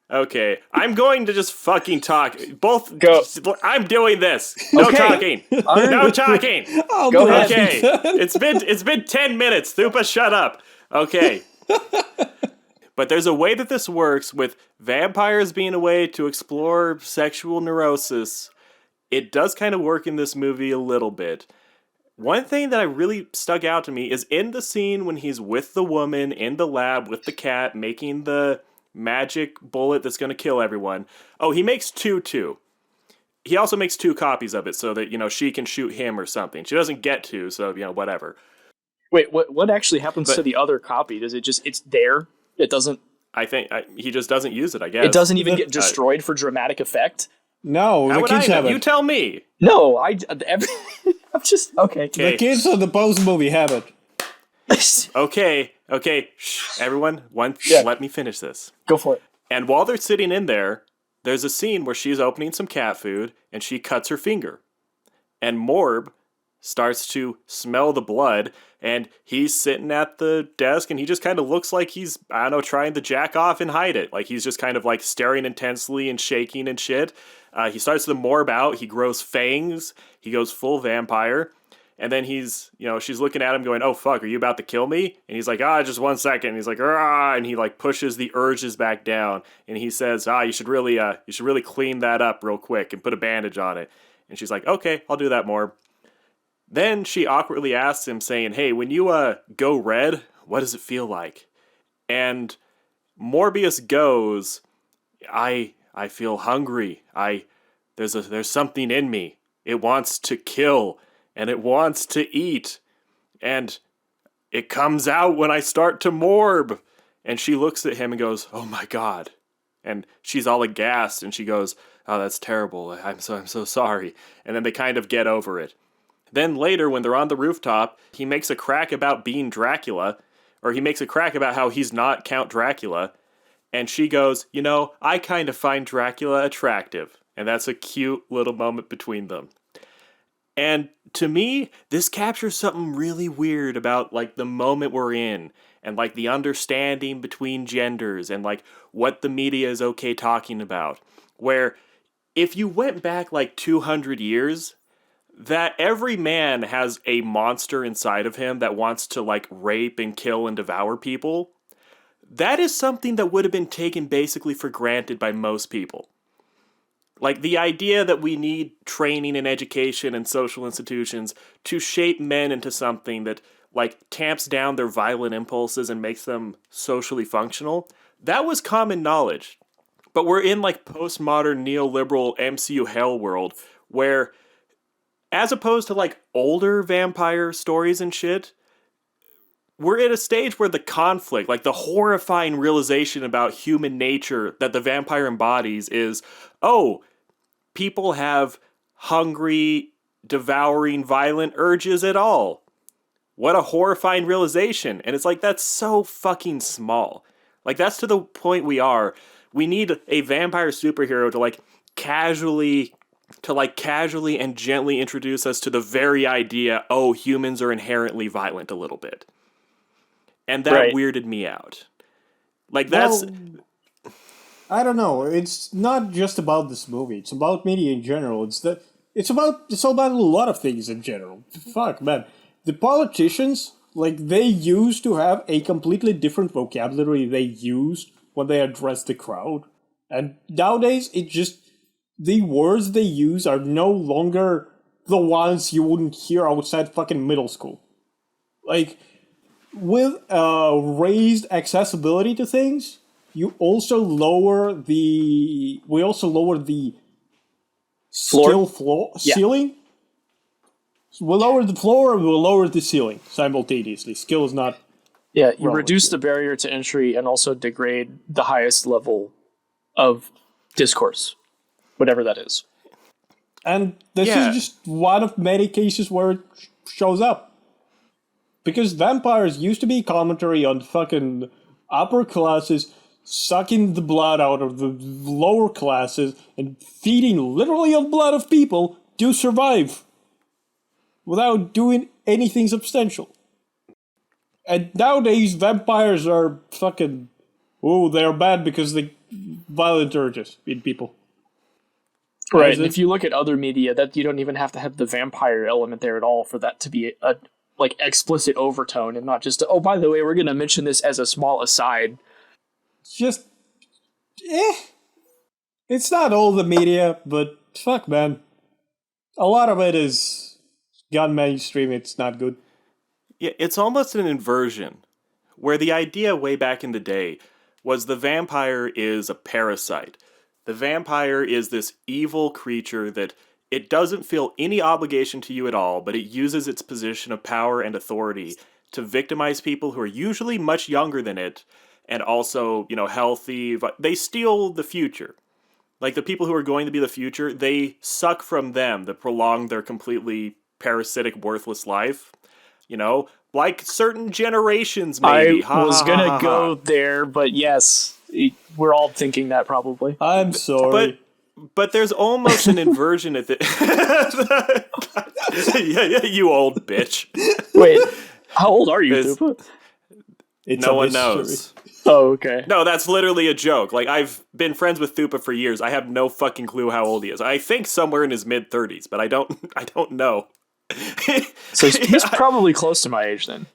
Okay, I'm going to just fucking talk. Both. Go. I'm doing this. No Okay. talking. No talking. I'll Go do ahead. that. Okay, it's been 10 minutes. Thupa, shut up. Okay. But there's a way that this works with vampires being a way to explore sexual neurosis. It does kind of work in this movie a little bit. One thing that really stuck out to me is in the scene when he's with the woman in the lab with the cat making the magic bullet that's going to kill everyone. Oh, he makes two. He also makes 2 copies of it so that, she can shoot him or something. She doesn't get to, so, whatever. Wait, what actually happens to the other copy? Does it just, it's there? It doesn't, I think he just doesn't use it, I guess. it doesn't even get destroyed for dramatic effect? No, How the would kids I know? have You it. tell me. No, I'm just, okay. The kids on the post movie have it. Okay, Okay, shh, everyone, Yeah. let me finish this. Go for it. And while they're sitting in there, there's a scene where she's opening some cat food and she cuts her finger. And Morb starts to smell the blood, and he's sitting at the desk and he just kind of looks like he's, I don't know, trying to jack off and hide it. Like he's just kind of like staring intensely and shaking and shit. He starts to Morb out, he grows fangs, he goes full vampire. And then she's looking at him going, oh fuck, are you about to kill me? And he's like, just 1 second. And he's like, and he like pushes the urges back down. And he says, you should really clean that up real quick and put a bandage on it. And she's like, okay, I'll do that more. Then she awkwardly asks him saying, hey, when you go red, what does it feel like? And Morbius goes, I feel hungry. There's something in me. It wants to kill. And it wants to eat. And it comes out when I start to morb. And she looks at him and goes, oh my God. And she's all aghast and she goes, oh, that's terrible. I'm so sorry. And then they kind of get over it. Then later, when they're on the rooftop, he makes a crack about being Dracula. Or he makes a crack about how he's not Count Dracula. And she goes, I kind of find Dracula attractive. And that's a cute little moment between them. And to me, this captures something really weird about, like, the moment we're in, and, like, the understanding between genders, and, like, what the media is okay talking about. Where, if you went back, like, 200 years, that every man has a monster inside of him that wants to, like, rape and kill and devour people, that is something that would have been taken basically for granted by most people. Like, the idea that we need training and education and social institutions to shape men into something that, like, tamps down their violent impulses and makes them socially functional, that was common knowledge. But we're in, like, postmodern neoliberal MCU hell world where, as opposed to, like, older vampire stories and shit, we're at a stage where the conflict, like the horrifying realization about human nature that the vampire embodies is, oh, people have hungry, devouring, violent urges at all. What a horrifying realization. And it's like, that's so fucking small. Like, that's to the point we are. We need a vampire superhero to casually and gently introduce us to the very idea, oh, humans are inherently violent a little bit. And that weirded me out. Like, that's... Well, I don't know. It's not just about this movie. It's about media in general. It's all about a lot of things in general. Fuck, man. The politicians, like, they used to have a completely different vocabulary they used when they addressed the crowd. And nowadays, the words they use are no longer the ones you wouldn't hear outside fucking middle school. Like, with raised accessibility to things, we also lower the ceiling. We'll lower the floor and we'll lower the ceiling simultaneously. Skill is not. Yeah, you reduce the barrier to entry and also degrade the highest level of discourse, whatever that is. And this is just one of many cases where it shows up. Because vampires used to be commentary on fucking upper classes sucking the blood out of the lower classes and feeding literally on blood of people to survive without doing anything substantial. And nowadays, vampires are fucking... Oh, they're bad because they violent urges in people. Right, and if you look at other media, that you don't even have to have the vampire element there at all for that to be a like explicit overtone and not just, oh, by the way, we're going to mention this as a small aside. It's just, it's not all the media, but fuck, man. A lot of it is gone mainstream. It's not good. Yeah, it's almost an inversion, where the idea way back in the day was the vampire is a parasite. The vampire is this evil creature that it doesn't feel any obligation to you at all, but it uses its position of power and authority to victimize people who are usually much younger than it, and also, healthy. They steal the future. Like, the people who are going to be the future, they suck from them to prolong their completely parasitic, worthless life. You know, like certain generations, maybe. I was gonna go there, but yes, we're all thinking that probably. I'm sorry. But there's almost an inversion at the. yeah, you old bitch. Wait, how old are you, There's- Thupa? It's No a one mystery. knows. Oh, okay. No, that's literally a joke. Like, I've been friends with Thupa for years. I have no fucking clue how old he is. I think somewhere in his mid-30s, but I don't know. So he's probably close to my age then.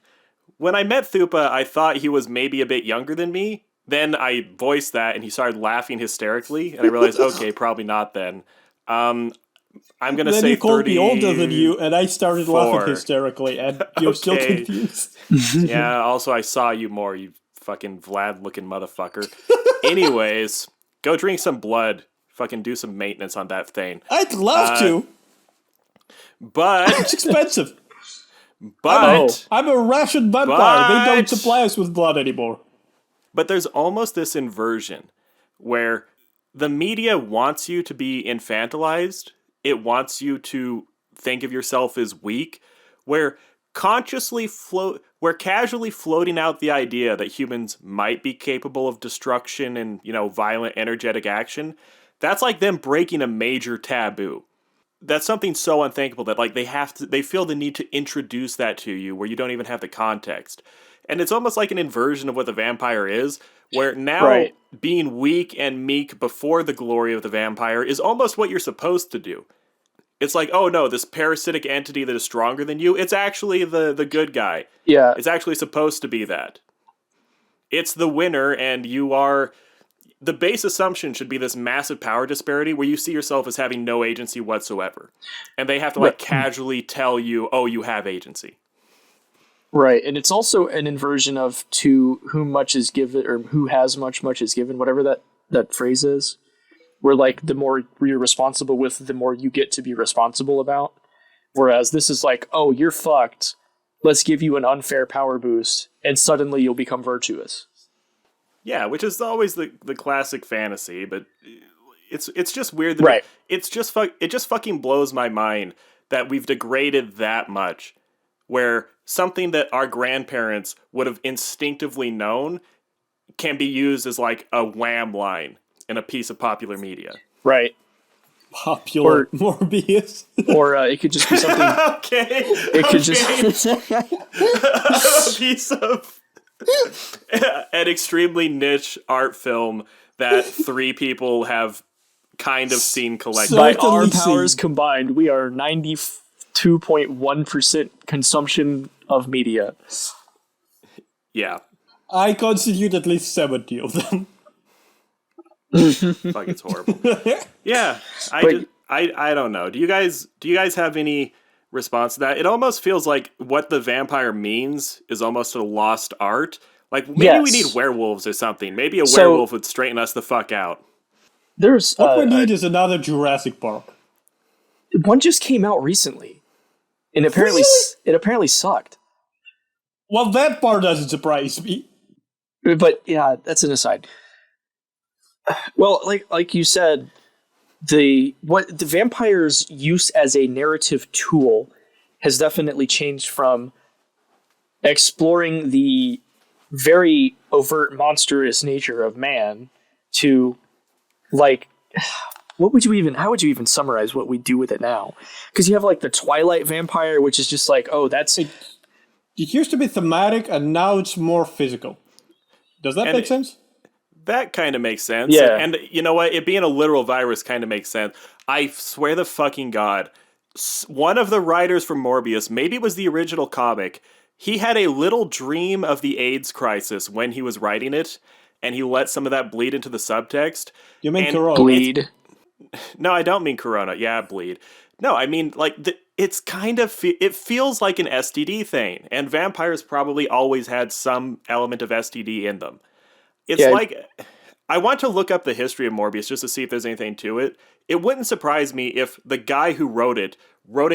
When I met Thupa, I thought he was maybe a bit younger than me. Then I voiced that, and he started laughing hysterically, and I realized, okay, probably not then. I'm gonna Then say you called 30. me older than you, and I started laughing 4. hysterically, and you're still Okay. confused. Yeah, also I saw you more, you fucking Vlad-looking motherfucker. Anyways, go drink some blood. Fucking do some maintenance on that thing. I'd love to. But, It's expensive. but, I'm a rationed vampire. They don't But- supply us with blood anymore. but there's almost this inversion where the media wants you to be infantilized. It wants you to think of yourself as weak, where we're casually floating out the idea that humans might be capable of destruction and, violent, energetic action. That's like them breaking a major taboo. That's something so unthinkable that like they feel the need to introduce that to you where you don't even have the context. And it's almost like an inversion of what the vampire is, where now Right. being weak and meek before the glory of the vampire is almost what you're supposed to do. It's like, oh no, this parasitic entity that is stronger than you, it's actually the good guy. Yeah. It's actually supposed to be that. It's the winner, and you are... The base assumption should be this massive power disparity where you see yourself as having no agency whatsoever. And they have to like casually tell you, oh, you have agency. Right, and it's also an inversion of to whom much is given, or who has much is given, whatever that phrase is. Where like the more you're responsible with, the more you get to be responsible about. Whereas this is like, oh, you're fucked. Let's give you an unfair power boost, and suddenly you'll become virtuous. Yeah, which is always the classic fantasy, but it's just weird that Right. it just fucking blows my mind that we've degraded that much, where something that our grandparents would have instinctively known can be used as like a wham line in a piece of popular media. Right. Popular Morbius. Or it could just be something. Okay. It could just. A piece of an extremely niche art film that 3 people have kind of seen collectively. By Certainly our powers seen. combined, we are 92.1% consumption of media. Yeah. I constitute at least 70 of them. Fuck, it's horrible. Yeah. But- I don't know. Do you guys have any response to that? It almost feels like what the vampire means is almost a lost art. Like maybe we Yes. need werewolves or something. Maybe a So- werewolf would straighten us the fuck out. There's What we need is another Jurassic Park. one just came out recently, and apparently it apparently sucked. Well, that part doesn't surprise me. But yeah, that's an aside. Well, like you said, the vampire's use as a narrative tool has definitely changed from exploring the very overt monstrous nature of man to like how would you even summarize what we do with it now? Because you have like the Twilight vampire, which is just like, oh, that's It used to be thematic, and now it's more physical. Does that And make sense? That kind of makes sense. Yeah. And you know what? It being a literal virus kind of makes sense. I swear to fucking God, one of the writers from Morbius, maybe it was the original comic, he had a little dream of the AIDS crisis when he was writing it, and he let some of that bleed into the subtext. You mean and Corona? bleed. No, I don't mean Corona. Yeah, bleed. No, I mean, like, it's kind of, it feels like an STD thing, and vampires probably always had some element of STD in them. It's Yeah. like, I want to look up the history of Morbius just to see if there's anything to it. It wouldn't surprise me if the guy who wrote it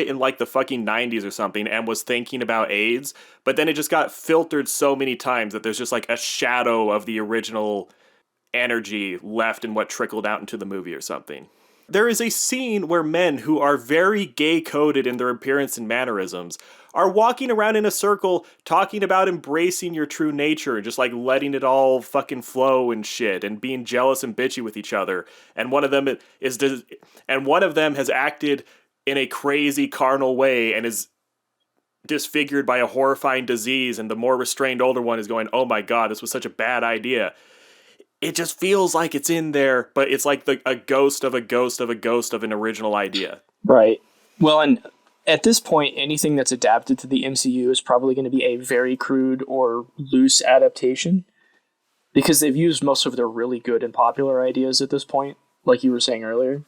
in like the fucking 90s or something and was thinking about AIDS, but then it just got filtered so many times that there's just like a shadow of the original energy left in what trickled out into the movie or something. There is a scene where men who are very gay-coded in their appearance and mannerisms are walking around in a circle talking about embracing your true nature and just like letting it all fucking flow and shit and being jealous and bitchy with each other. And one of them has acted in a crazy carnal way and is disfigured by a horrifying disease, and the more restrained older one is going, oh my god, this was such a bad idea. It just feels like it's in there, but it's like a ghost of a ghost of a ghost of an original idea. Right. Well, and at this point, anything that's adapted to the MCU is probably going to be a very crude or loose adaptation, because they've used most of their really good and popular ideas at this point, like you were saying earlier.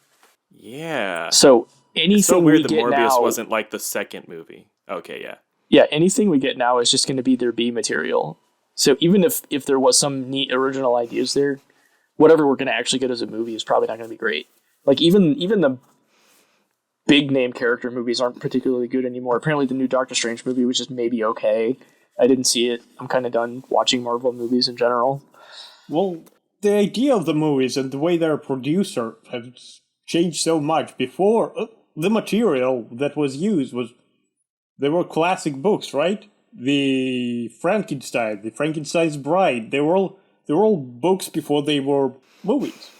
Yeah. So anything it's so weird we that get Morbius now wasn't like the second movie. Okay, yeah. Yeah, anything we get now is just going to be their B material. So even if there was some neat original ideas there, whatever we're going to actually get as a movie is probably not going to be great. Like even the big name character movies aren't particularly good anymore. Apparently the new Doctor Strange movie was just maybe okay. I didn't see it. I'm kind of done watching Marvel movies in general. Well, the idea of the movies and the way they're produced have changed so much. Before, the material that was used they were classic books, right? The Frankenstein's Bride. They were all books before they were movies,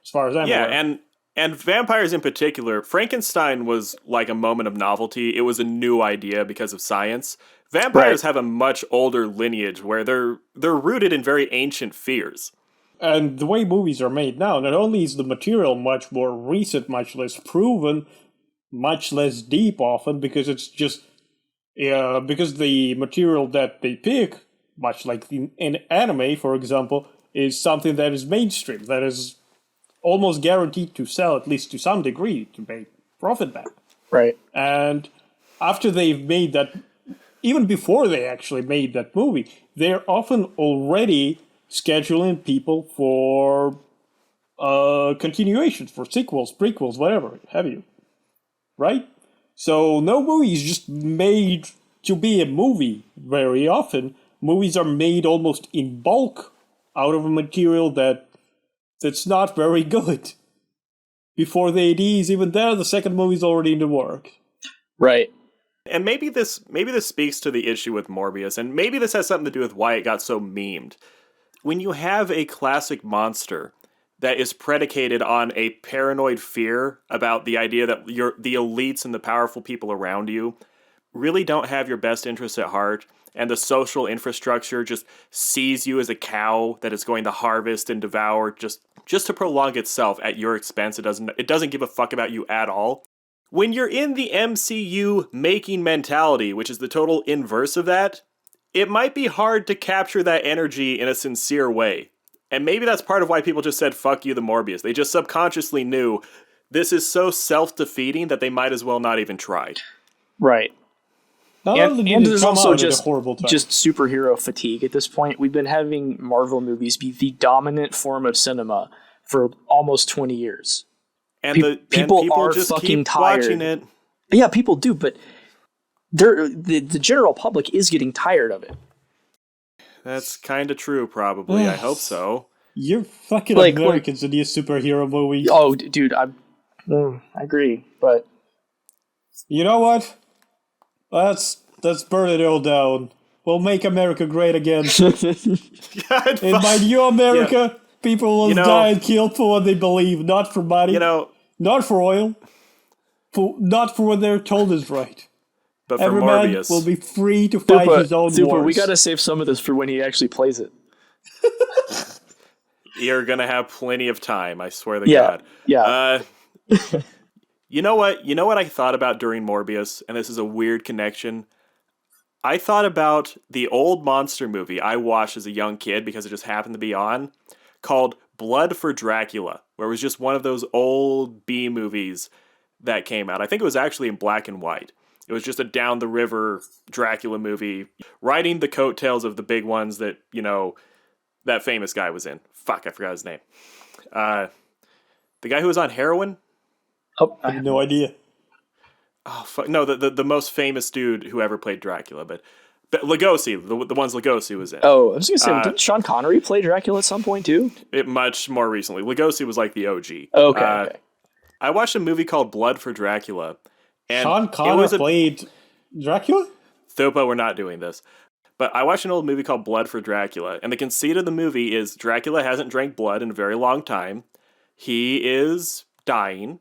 as far as I'm aware. Yeah, and vampires in particular, Frankenstein was like a moment of novelty. It was a new idea because of science. Vampires have a much older lineage where they're rooted in very ancient fears. And the way movies are made now, not only is the material much more recent, much less proven, much less deep often, because it's just because the material that they pick, much like in anime, for example, is something that is mainstream, that is almost guaranteed to sell, at least to some degree, to make profit back. Right. And after they've made that, even before they actually made that movie, they're often already scheduling people for continuations, for sequels, prequels, whatever have you. Right? So no movie is just made to be a movie very often. Movies are made almost in bulk out of a material that's not very good. Before the AD is even there, the second movie's already in the works. Right. And maybe this speaks to the issue with Morbius, and maybe this has something to do with why it got so memed. When you have a classic monster that is predicated on a paranoid fear about the idea that the elites and the powerful people around you really don't have your best interests at heart, and the social infrastructure just sees you as a cow that it's going to harvest and devour just to prolong itself at your expense. It doesn't give a fuck about you at all. When you're in the MCU making mentality, which is the total inverse of that, it might be hard to capture that energy in a sincere way. And maybe that's part of why people just said, fuck you, the Morbius. They just subconsciously knew this is so self-defeating that they might as well not even try. Right. And there's also just superhero fatigue at this point. We've been having Marvel movies be the dominant form of cinema for almost 20 years. And people are just fucking tired. Watching it. Yeah, people do, but the general public is getting tired of it. That's kind of true, probably. I hope so. You're fucking Americans in these superhero movies. Oh, dude, I agree, but you know what? Let's burn it all down. We'll make America great again. In my new America, people will die and killed for what they believe, not for money, not for oil, not for what they're told is right. But for every Morbius, man will be free to fight his own wars. We gotta save some of this for when he actually plays it. You're gonna have plenty of time, I swear to God. Yeah. You know what? You know what I thought about during Morbius, and this is a weird connection. I thought about the old monster movie I watched as a young kid because it just happened to be on, called Blood for Dracula, where it was just one of those old B movies that came out. I think it was actually in black and white. It was just a down-the-river Dracula movie, riding the coattails of the big ones that, that famous guy was in. Fuck, I forgot his name. The guy who was on heroin? Oh, I have no idea. Oh, fuck. No, the most famous dude who ever played Dracula, but Lugosi, the ones Lugosi was in. Oh, I was going to say, didn't Sean Connery play Dracula at some point, too? Much more recently. Lugosi was like the OG. Okay. I watched a movie called Blood for Dracula. And Sean Connery played Dracula? Thupa, we're not doing this. But I watched an old movie called Blood for Dracula, and the conceit of the movie is Dracula hasn't drank blood in a very long time. He is dying,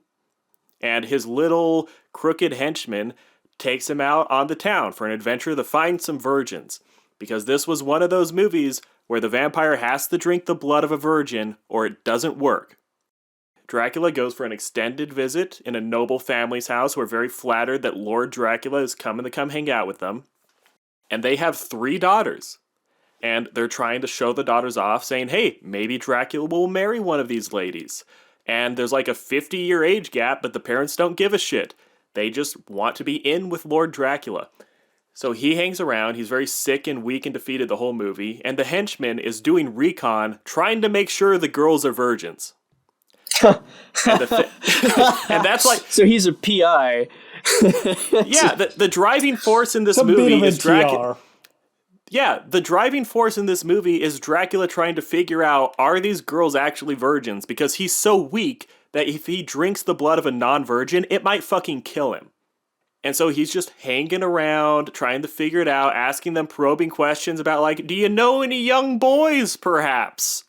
and his little crooked henchman takes him out on the town for an adventure to find some virgins. Because this was one of those movies where the vampire has to drink the blood of a virgin or it doesn't work. Dracula goes for an extended visit in a noble family's house who are very flattered that Lord Dracula is coming to come hang out with them. And they have 3 daughters. And they're trying to show the daughters off, saying, hey, maybe Dracula will marry one of these ladies. And there's like a 50-year age gap, but the parents don't give a shit. They just want to be in with Lord Dracula. So he hangs around, he's very sick and weak and defeated the whole movie, and the henchman is doing recon, trying to make sure the girls are virgins. and that's like... So he's a PI. Yeah, the driving force in this movie is Dracula. Yeah, the driving force in this movie is Dracula trying to figure out, are these girls actually virgins? Because he's so weak that if he drinks the blood of a non-virgin, it might fucking kill him. And so he's just hanging around, trying to figure it out, asking them probing questions about, like, do you know any young boys, perhaps?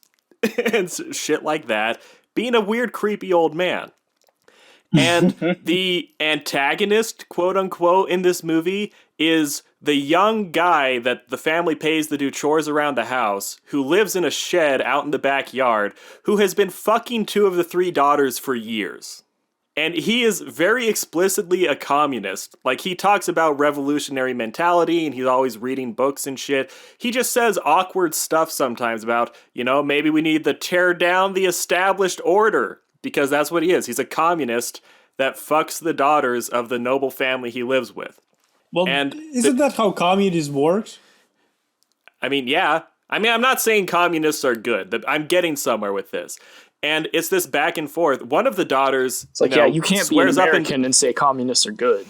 And shit like that. Being a weird, creepy old man. And the antagonist, quote unquote, in this movie is the young guy that the family pays to do chores around the house, who lives in a shed out in the backyard, who has been fucking 2 of the 3 daughters for years. And he is very explicitly a communist. Like, he talks about revolutionary mentality, and he's always reading books and shit. He just says awkward stuff sometimes about, maybe we need to tear down the established order. Because that's what he is. He's a communist that fucks the daughters of the noble family he lives with. Well, isn't that how communism works? I mean, yeah. I'm not saying communists are good. I'm getting somewhere with this. And it's this back and forth. One of the daughters, it's like, you can't be an American and say communists are good.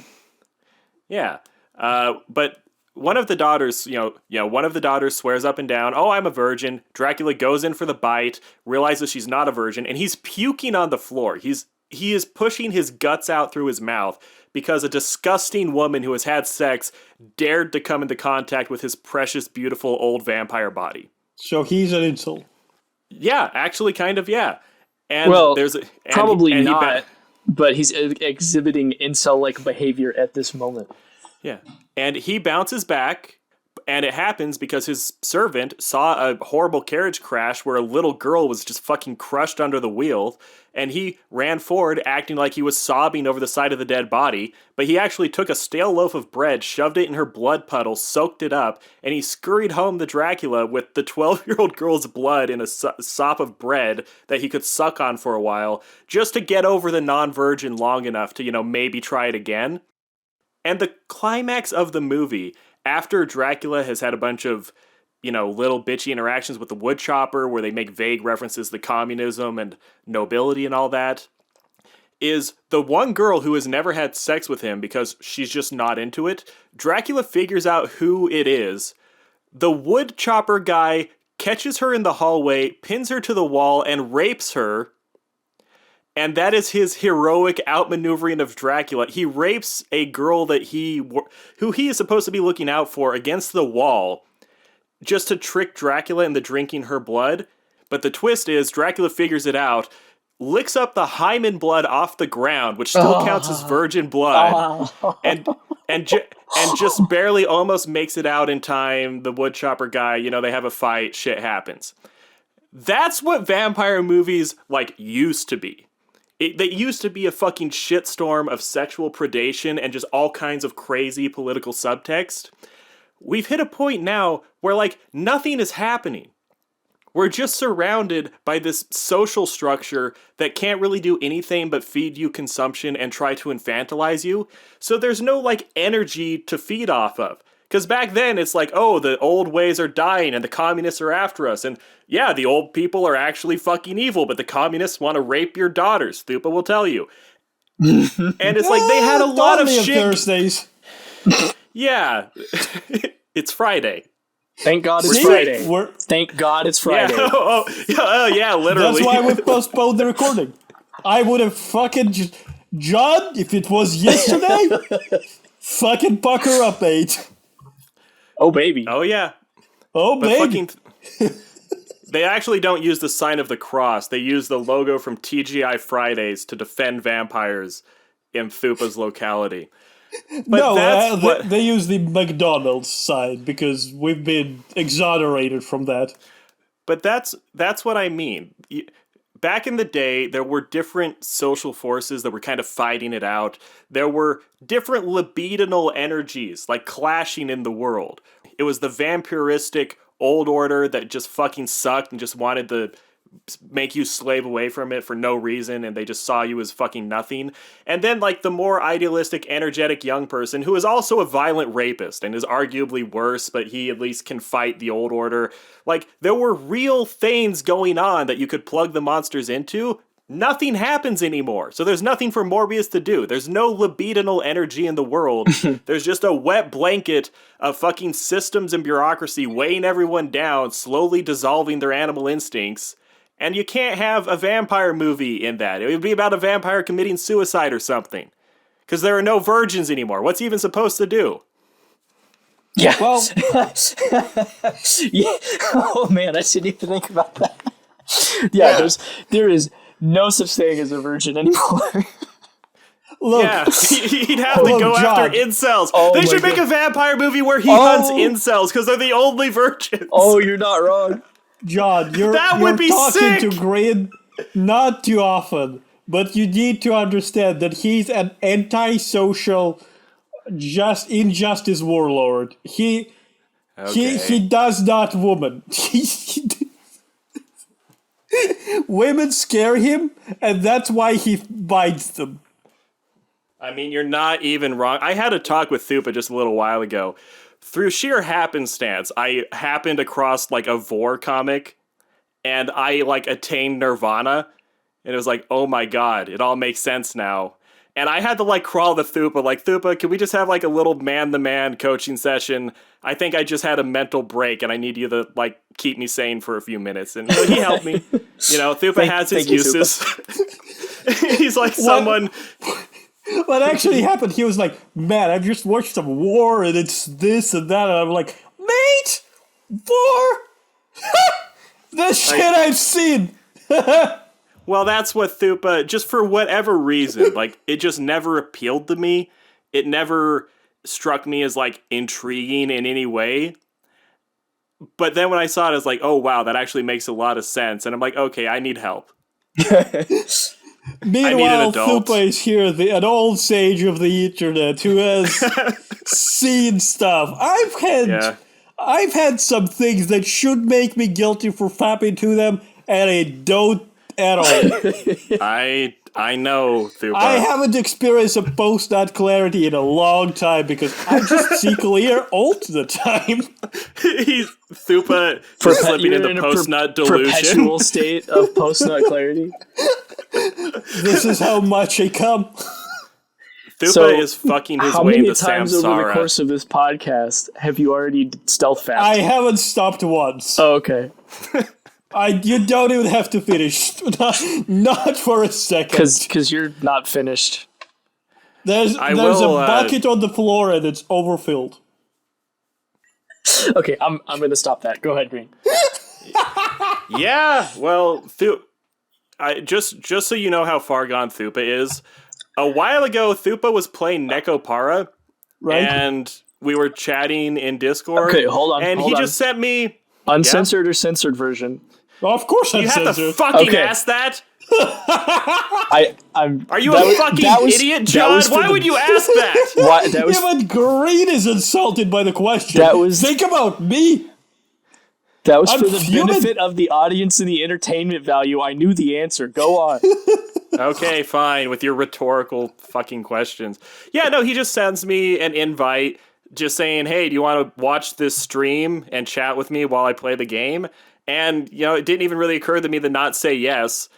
Yeah, but one of the daughters, one of the daughters swears up and down, "Oh, I'm a virgin." Dracula goes in for the bite, realizes she's not a virgin, and he's puking on the floor. He is pushing his guts out through his mouth because a disgusting woman who has had sex dared to come into contact with his precious, beautiful old vampire body. So he's an insult. Yeah, actually, kind of, yeah. And probably not, but he's exhibiting incel-like behavior at this moment. Yeah, and he bounces back, and it happens because his servant saw a horrible carriage crash where a little girl was just fucking crushed under the wheel, and he ran forward acting like he was sobbing over the side of the dead body, but he actually took a stale loaf of bread, shoved it in her blood puddle, soaked it up, and he scurried home to Dracula with the 12-year-old girl's blood in a sop of bread that he could suck on for a while, just to get over the non-virgin long enough to, maybe try it again. And the climax of the movie, after Dracula has had a bunch of, little bitchy interactions with the woodchopper where they make vague references to communism and nobility and all that, is the one girl who has never had sex with him because she's just not into it. Dracula figures out who it is. The woodchopper guy catches her in the hallway, pins her to the wall, and rapes her. And that is his heroic outmaneuvering of Dracula. He rapes a girl who he is supposed to be looking out for against the wall just to trick Dracula into drinking her blood. But the twist is Dracula figures it out, licks up the hymen blood off the ground, which still counts as virgin blood, and just barely almost makes it out in time. The woodchopper guy, they have a fight, shit happens. That's what vampire movies, used to be. They used to be a fucking shitstorm of sexual predation and just all kinds of crazy political subtext. We've hit a point now where, nothing is happening. We're just surrounded by this social structure that can't really do anything but feed you consumption and try to infantilize you. So there's no, energy to feed off of. Because back then, it's the old ways are dying and the communists are after us. And yeah, the old people are actually fucking evil, but the communists want to rape your daughters. Thupa will tell you. And it's they had a lot of shit. Thursdays. Yeah. It's Friday. Thank God it's Friday. Thank God it's Friday. Yeah. Oh, yeah, literally. That's why we postponed the recording. I would have fucking John, if it was yesterday, fucking pucker up, mate. Oh baby. Oh yeah. Oh, But baby. they actually don't use the sign of the cross. They use the logo from TGI Fridays to defend vampires in Thupa's locality. But No, that's what. they use the McDonald's sign because we've been exonerated from that. But that's what I mean. Back in the day, there were different social forces that were kind of fighting it out. There were different libidinal energies, like clashing in the world. It was the vampiristic old order that just fucking sucked and just wanted to make you slave away from it for no reason, and they just saw you as fucking nothing. And then, like, the more idealistic, energetic young person who is also a violent rapist and is arguably worse, but he at least can fight the old order. Like, there were real things going on that you could plug the monsters into. Nothing happens anymore. So there's nothing for Morbius to do. There's no libidinal energy in the world. There's just a wet blanket of fucking systems and bureaucracy weighing everyone down, slowly dissolving their animal instincts. And you can't have a vampire movie in that. It would be about a vampire committing suicide or something. Because there are no virgins anymore. What's he even supposed to do? Yeah. Well, Yeah. Oh man, I didn't even think about that. Yeah. There is no such thing as a virgin anymore. look, Yeah, he'd have to Look, go John. after incels. Oh They my should make God. a vampire movie where he hunts incels because they're the only virgins. Oh, you're not wrong. John, you're That would be talking sick. to Grin not too often, but you need to understand that he's an antisocial, just injustice warlord. He does not woman. Women scare him, and that's why he bites them. I mean, you're not even wrong. I had a talk with Thupa just a little while ago. Through sheer happenstance, I happened across like a Vor comic, and I like attained nirvana, and it was like, oh my god, it all makes sense now. And I had to like crawl to Thupa, like, Thupa, can we just have like a little man-to-man coaching session? I think I just had a mental break, and I need you to like keep me sane for a few minutes. And he helped me. You know, Thupa has his thank you, uses. He's like someone. What actually happened, he was like, man, I've just watched some war, and it's this and that, and I'm like, mate, war? The shit I've seen! Well, that's what Thupa, just for whatever reason, like, it just never appealed to me. It never struck me as, like, intriguing in any way. But then when I saw it, I was like, oh, wow, that actually makes a lot of sense. And I'm like, okay, I need help. Meanwhile, adult. Thupa is here, an old sage of the internet who has seen stuff. I've had some things that should make me guilty for fapping to them, and I don't at all. I know, Thupa. I haven't experienced a post-nut clarity in a long time because I just see clear all the time. He's Thupa just slipping You're into in a post-nut delusion. perpetual state of post-nut clarity. This is how much I come. Thupa is fucking his How way many into times over the samsara. course of this podcast have you already stealth fapped? I haven't stopped once. Oh, okay. You don't even have to finish. Not for a second. Because you're not finished. There's I a will, bucket on the floor and it's overfilled. Okay, I'm gonna stop that. Go ahead, Green. Yeah, well, just so you know how far gone Thupa is, a while ago Thupa was playing Nekopara, Right? and we were chatting in Discord. Okay, hold on, and hold he on. just sent me. Uncensored or censored version? Of course I'm You have to censored. fucking Okay. ask that. I'm. Are you that a was- fucking that was- idiot, that John? was for Why the- would you ask that? Why, that was Even Green is insulted by the question. That was- Think about me. that was I'm for the fuming. benefit of the audience and the entertainment value. I knew the answer. Go on. Okay, fine, with your rhetorical fucking questions. Yeah, no, he just sends me an invite just saying, hey, do you want to watch this stream and chat with me while I play the game? And, you know, it didn't even really occur to me to not say yes.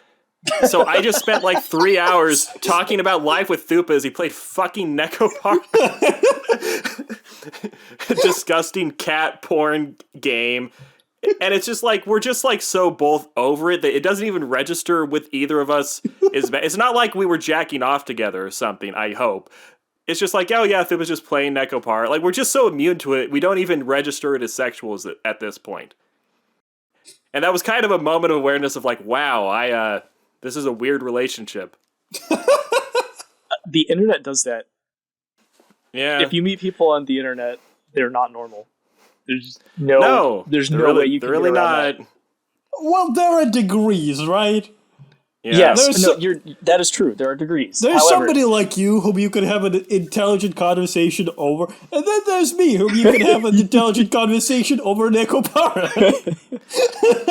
So I just spent like 3 hours talking about life with Thupa as he played fucking Nekopar. Disgusting cat porn game. And it's just like, we're just like so both over it that it doesn't even register with either of us. It's not like we were jacking off together or something, I hope. It's just like, oh yeah, Thupa was just playing Nekopar. Like, we're just so immune to it, we don't even register it as sexual at this point. And that was kind of a moment of awareness of like, wow, this is a weird relationship. The internet does that. Yeah. If you meet people on the internet, they're not normal. There's no way you can they're really get around not. Well, there are degrees, right? Yeah. Yes, that is true. There are degrees. There's However, somebody like you whom you can have an intelligent conversation over, and then there's me whom you can have an intelligent conversation over Nekopara.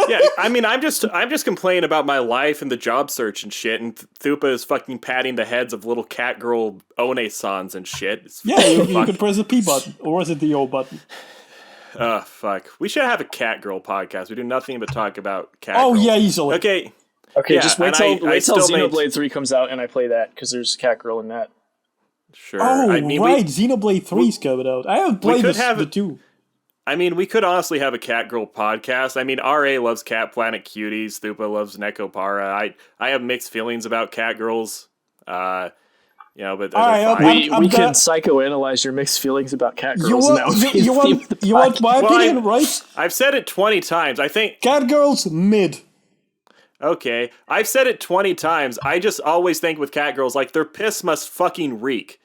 Yeah, I mean, I'm just complaining about my life and the job search and shit, and Thupa is fucking patting the heads of little cat girl One-sans and shit. You can press the P button, or was it the O button? Fuck. We should have a cat girl podcast. We do nothing but talk about cat Oh, girls. yeah, easily. Okay. Okay, Yeah, just wait and till I still Xenoblade 3 comes out and I play that, because there's a cat girl in that. Sure. Oh, I mean, right, Xenoblade 3's coming out. I haven't played the 2. I mean, we could honestly have a cat girl podcast. I mean, RA loves Cat Planet Cuties. Thupa loves Nekopara. I have mixed feelings about cat girls. But All right, fine. We can psychoanalyze your mixed feelings about cat girls. You want my opinion, right? I've said it 20 times. I think... Cat girls, mid. Okay, I've said it 20 times. I just always think with cat girls, like, their piss must fucking reek.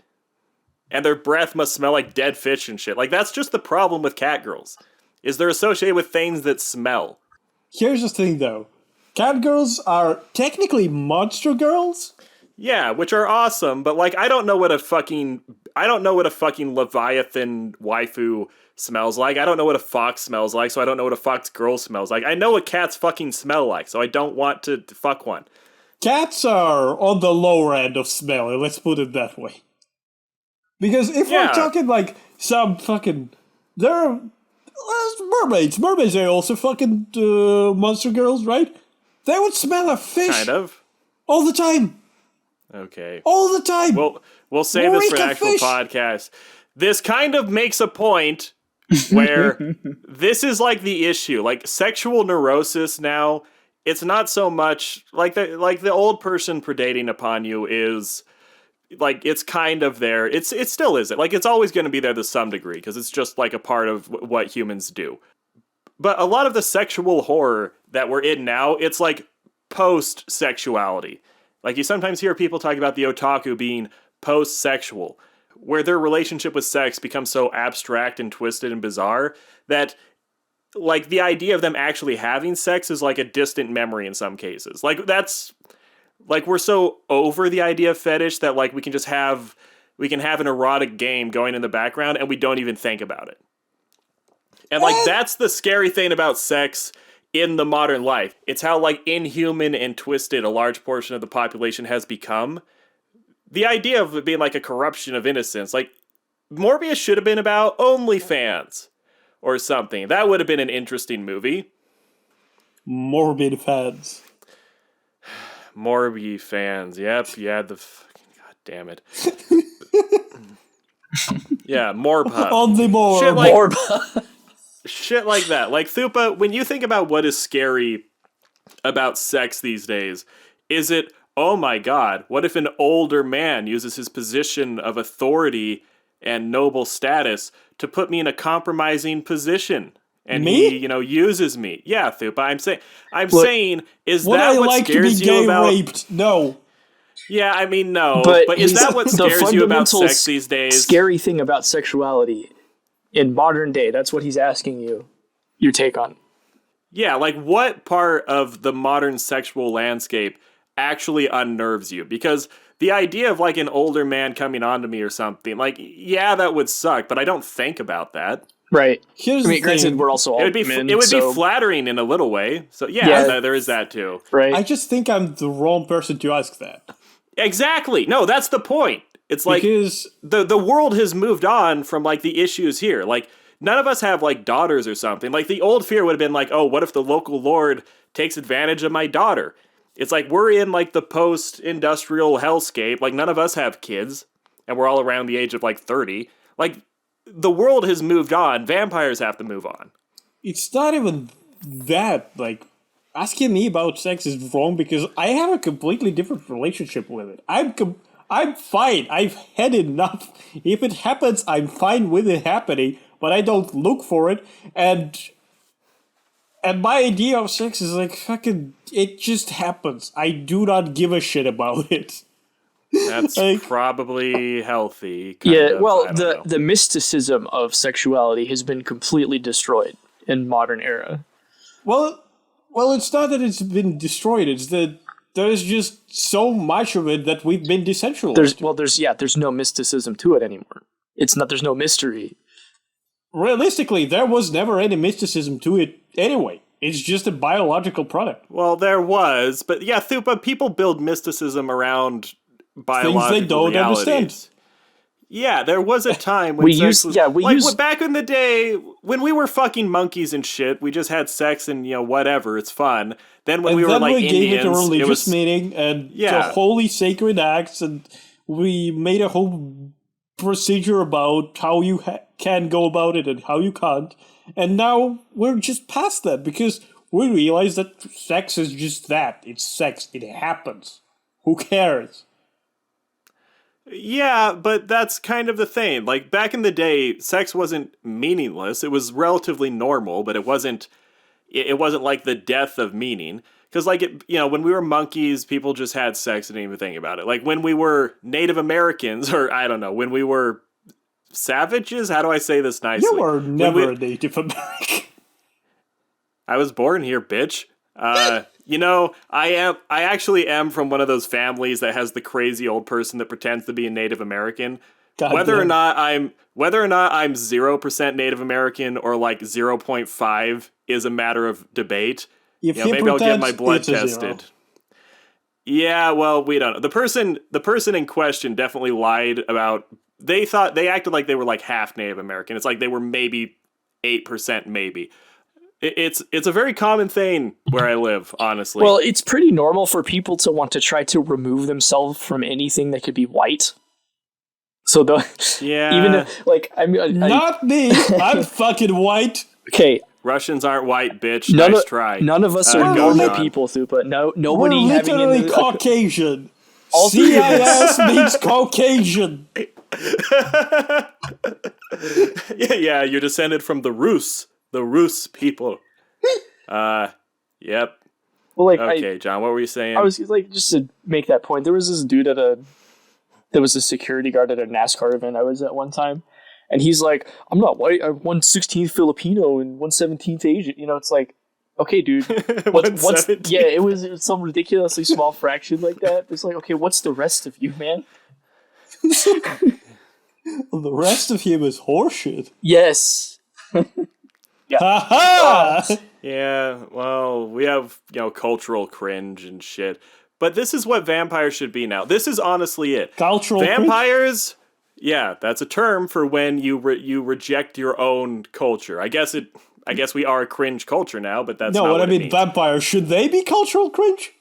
And their breath must smell like dead fish and shit. Like, that's just the problem with cat girls. Is they're associated with things that smell. Here's the thing, though. Cat girls are technically monster girls. Yeah, which are awesome, but, like, I don't know what a fucking Leviathan waifu smells like. I don't know what a fox smells like, so I don't know what a fox girl smells like. I know what cats fucking smell like, so I don't want to fuck one. Cats are on the lower end of smelling, let's put it that way. Because if we're talking like some fucking... They're mermaids. Mermaids are also fucking monster girls, right? They would smell a fish. Kind of. All the time. Okay. All the time. We'll save this for an actual podcast. This kind of makes a point where this is like the issue. Like, sexual neurosis now, it's not so much like the old person predating upon you is like, it's kind of there. It still isn't. Like, it's always going to be there to some degree because it's just like a part of what humans do. But a lot of the sexual horror that we're in now, it's like post-sexuality. Like, you sometimes hear people talk about the otaku being post-sexual, where their relationship with sex becomes so abstract and twisted and bizarre that, like, the idea of them actually having sex is like a distant memory in some cases. Like, that's, like, we're so over the idea of fetish that, like, we can have an erotic game going in the background and we don't even think about it. And, like, that's the scary thing about sex in the modern life. It's how, like, inhuman and twisted a large portion of the population has become. The idea of it being like a corruption of innocence, like, Morbius should have been about OnlyFans or something. That would have been an interesting movie. Morbid fans. Morbi fans. Yep, yeah, the fucking... God damn it. Yeah, Morba. On the more. Shit like that. Like, Thupa, when you think about what is scary about sex these days, is it, oh my god, what if an older man uses his position of authority and noble status to put me in a compromising position? And me? he, uses me. Yeah, Thupa, I'm saying, is would that I what like scares to be you gay about... raped? No. Yeah, I mean, no. But is that what scares you about sex these days? Scary thing about sexuality in modern day, that's what he's asking you. Your take on. Yeah, like, what part of the modern sexual landscape actually unnerves you? Because the idea of, like, an older man coming on to me or something, like, yeah, that would suck, but I don't think about that. Right. Here's the granted, thing. we're also all It would be men, be flattering in a little way. So, yeah. There is that, too. Right. I just think I'm the wrong person to ask that. Exactly. No, that's the point. It's like, because the world has moved on from, like, the issues here. Like, none of us have, like, daughters or something. Like, the old fear would have been like, oh, what if the local lord takes advantage of my daughter? It's like, we're in, like, the post-industrial hellscape. Like, none of us have kids, and we're all around the age of, like, 30. Like, the world has moved on. Vampires have to move on. it's not even that, like, asking me about sex is wrong because I have a completely different relationship with it. I'm fine. I've had enough. If it happens, I'm fine with it happening, but I don't look for it. And my idea of sex is like fucking. It just happens. I do not give a shit about it. That's Like- probably healthy. Well, I don't know. the mysticism of sexuality has been completely destroyed in modern era. Well, it's not that it's been destroyed. It's that there's just so much of it that we've been decentralized. There's no mysticism to it anymore. There's no mystery. Realistically, there was never any mysticism to it anyway. It's just a biological product. Well, there was, but yeah, Thupa, people build mysticism around biological Things they don't realities. understand. Yeah, there was a time when back in the day when we were fucking monkeys and shit. We just had sex and whatever, it's fun. Then when we were like Indians, gave it a religious meaning and Yeah. holy sacred acts, and we made a whole procedure about how you can go about it and how you can't. And now we're just past that because we realize that sex is just that. It's sex. It happens. Who cares? Yeah, but that's kind of the thing. Like back in the day, sex wasn't meaningless. It was relatively normal, but it wasn't like the death of meaning. Because when we were monkeys, people just had sex and didn't even think about it. Like when we were Native Americans, or I don't know, when we were savages. How do I say this nicely? You were never a Native American. I was born here, bitch. I actually am from one of those families that has the crazy old person that pretends to be a Native American. Whether or not I'm 0% Native American or like 0.5 is a matter of debate. Maybe I'll get my blood tested. Yeah, well, we don't know. The person in question definitely lied about. They acted like they were like half Native American. It's like they were maybe 8%, maybe. It's a very common thing where I live, honestly. Well, it's pretty normal for people to want to try to remove themselves from anything that could be white. So even not me. I'm fucking white. Okay, Russians aren't white, bitch. None nice of, try. None of us are normal people, Thupa. Nobody We're having literally Caucasian. All CIS means Caucasian. yeah, you're descended from the Rus people. Yep. Well, okay, John, what were you saying? I was just to make that point. There was this dude there was a security guard at a NASCAR event I was at one time, and he's like, "I'm not white. I'm 1/16th Filipino and 1/17th Asian." It's like, okay, dude. It was some ridiculously small fraction like that. It's like, okay, what's the rest of you, man? Well, the rest of him is horseshit. Yes. Ha-ha! Yeah, well, we have, cultural cringe and shit. But this is what vampires should be now. This is honestly it. Cultural vampires, cringe? Yeah, that's a term for when you reject your own culture. I guess we are a cringe culture now, but that's not what I mean. Vampires, should they be cultural cringe?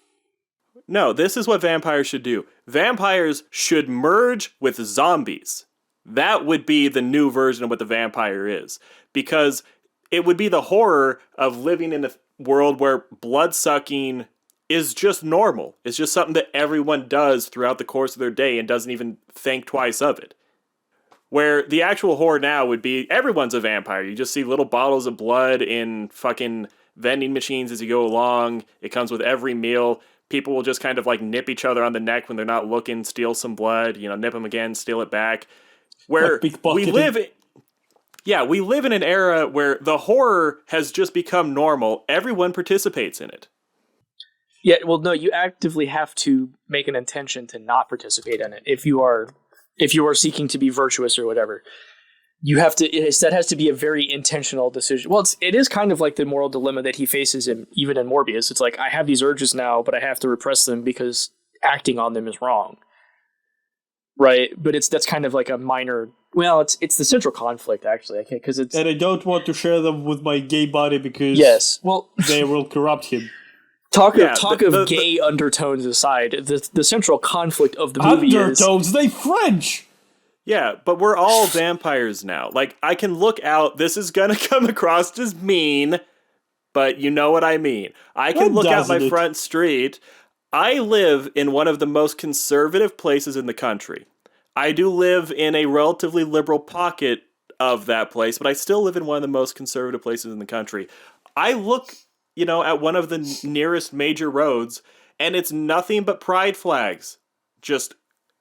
No, this is what vampires should do. Vampires should merge with zombies. That would be the new version of what the vampire is. Because it would be the horror of living in a world where blood-sucking is just normal. It's just something that everyone does throughout the course of their day and doesn't even think twice of it. Where the actual horror now would be everyone's a vampire. You just see little bottles of blood in fucking vending machines as you go along. It comes with every meal. People will just kind of like nip each other on the neck when they're not looking, steal some blood, nip them again, steal it back. Where we live in an era where the horror has just become normal. Everyone participates in it. Yeah, well, no, you actively have to make an intention to not participate in it. If you are seeking to be virtuous or whatever, you have to. That has to be a very intentional decision. Well, it is kind of like the moral dilemma that he faces even in Morbius. It's like, I have these urges now, but I have to repress them because acting on them is wrong. Right, but that's kind of like a minor. Well, it's the central conflict actually, because it's. And I don't want to share them with my gay body because they will corrupt him. Talk of gay undertones aside, the central conflict of the movie undertones. They French. Yeah, but we're all vampires now. Like I can look out. This is gonna come across as mean, but you know what I mean. I can look out my front street. I live in one of the most conservative places in the country. I do live in a relatively liberal pocket of that place, but I still live in one of the most conservative places in the country. I look, at one of the nearest major roads, and it's nothing but pride flags. Just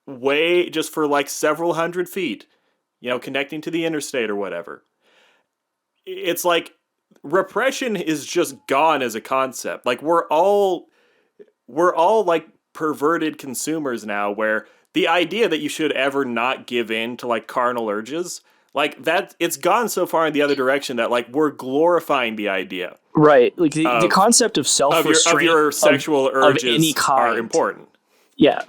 for like several hundred feet, connecting to the interstate or whatever. It's like repression is just gone as a concept. Like we're all like perverted consumers now, where the idea that you should ever not give in to like carnal urges, like that, it's gone so far in the other direction that like we're glorifying the idea. Right. Like the concept of self-restraint of your sexual urges of any kind are important. Yeah.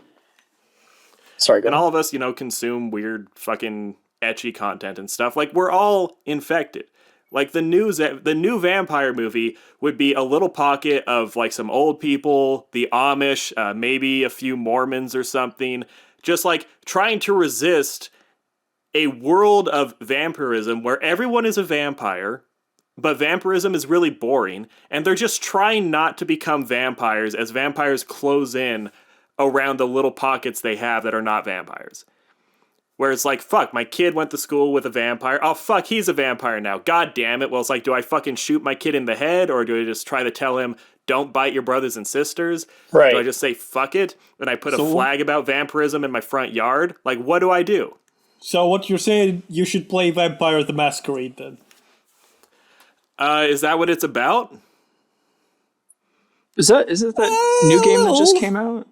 Sorry, go and all of us, consume weird fucking ecchi content and stuff. Like we're all infected. Like the new vampire movie would be a little pocket of like some old people, the Amish, maybe a few Mormons or something, just like trying to resist a world of vampirism where everyone is a vampire, but vampirism is really boring, and they're just trying not to become vampires as vampires close in around the little pockets they have that are not vampires. Where it's like, fuck, my kid went to school with a vampire. Oh, fuck, he's a vampire now. God damn it. Well, it's like, do I fucking shoot my kid in the head, or do I just try to tell him, don't bite your brothers and sisters? Right. Do I just say, fuck it, and I put a flag about vampirism in my front yard? Like, what do I do? So what you're saying, you should play Vampire the Masquerade, then? Is that what it's about? Is it that new game that just came out?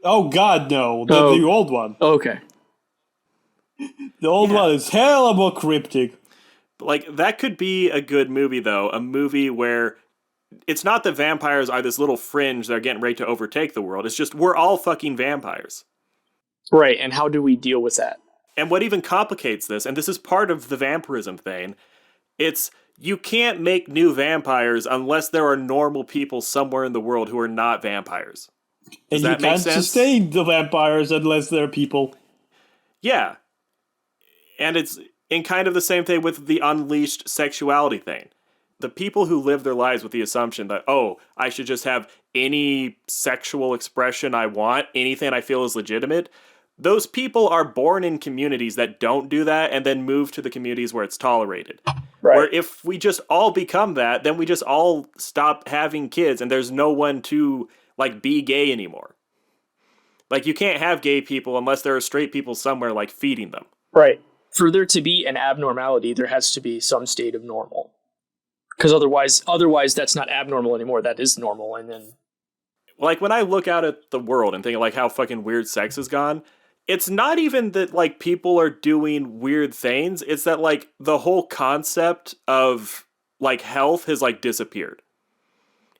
Oh, God, no. The old one. Oh, okay. The old one is hella more cryptic. Like, that could be a good movie, though. A movie where it's not that vampires are this little fringe that are getting ready to overtake the world. It's just, we're all fucking vampires. Right, and how do we deal with that? And what even complicates this, and this is part of the vampirism thing, it's you can't make new vampires unless there are normal people somewhere in the world who are not vampires. Does and that you make can't sense? sustain the vampires unless they're people. Yeah. And it's in kind of the same thing with the unleashed sexuality thing. The people who live their lives with the assumption that, oh, I should just have any sexual expression I want, anything I feel is legitimate, those people are born in communities that don't do that and then move to the communities where it's tolerated. Right. Where if we just all become that, then we just all stop having kids and there's no one to, like, be gay anymore. Like, you can't have gay people unless there are straight people somewhere, like, feeding them. Right. For there to be an abnormality, there has to be some state of normal. Because otherwise that's not abnormal anymore. That is normal. And then, like, when I look out at the world and think, like, how fucking weird sex has gone, it's not even that, like, people are doing weird things. It's that, like, the whole concept of, like, health has, like, disappeared.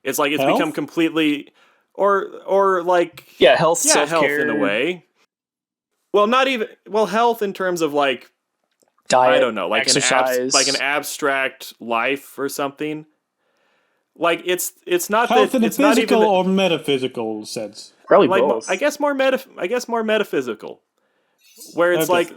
It's like it's become completely, or like, health, self-care. Health in a way. Well, not even, health in terms of, like, diet, I don't know, like exercise. an abstract life or something. Like, it's not health that in a it's not even physical or metaphysical sense. Probably like, both. I guess more metaphysical, where it's like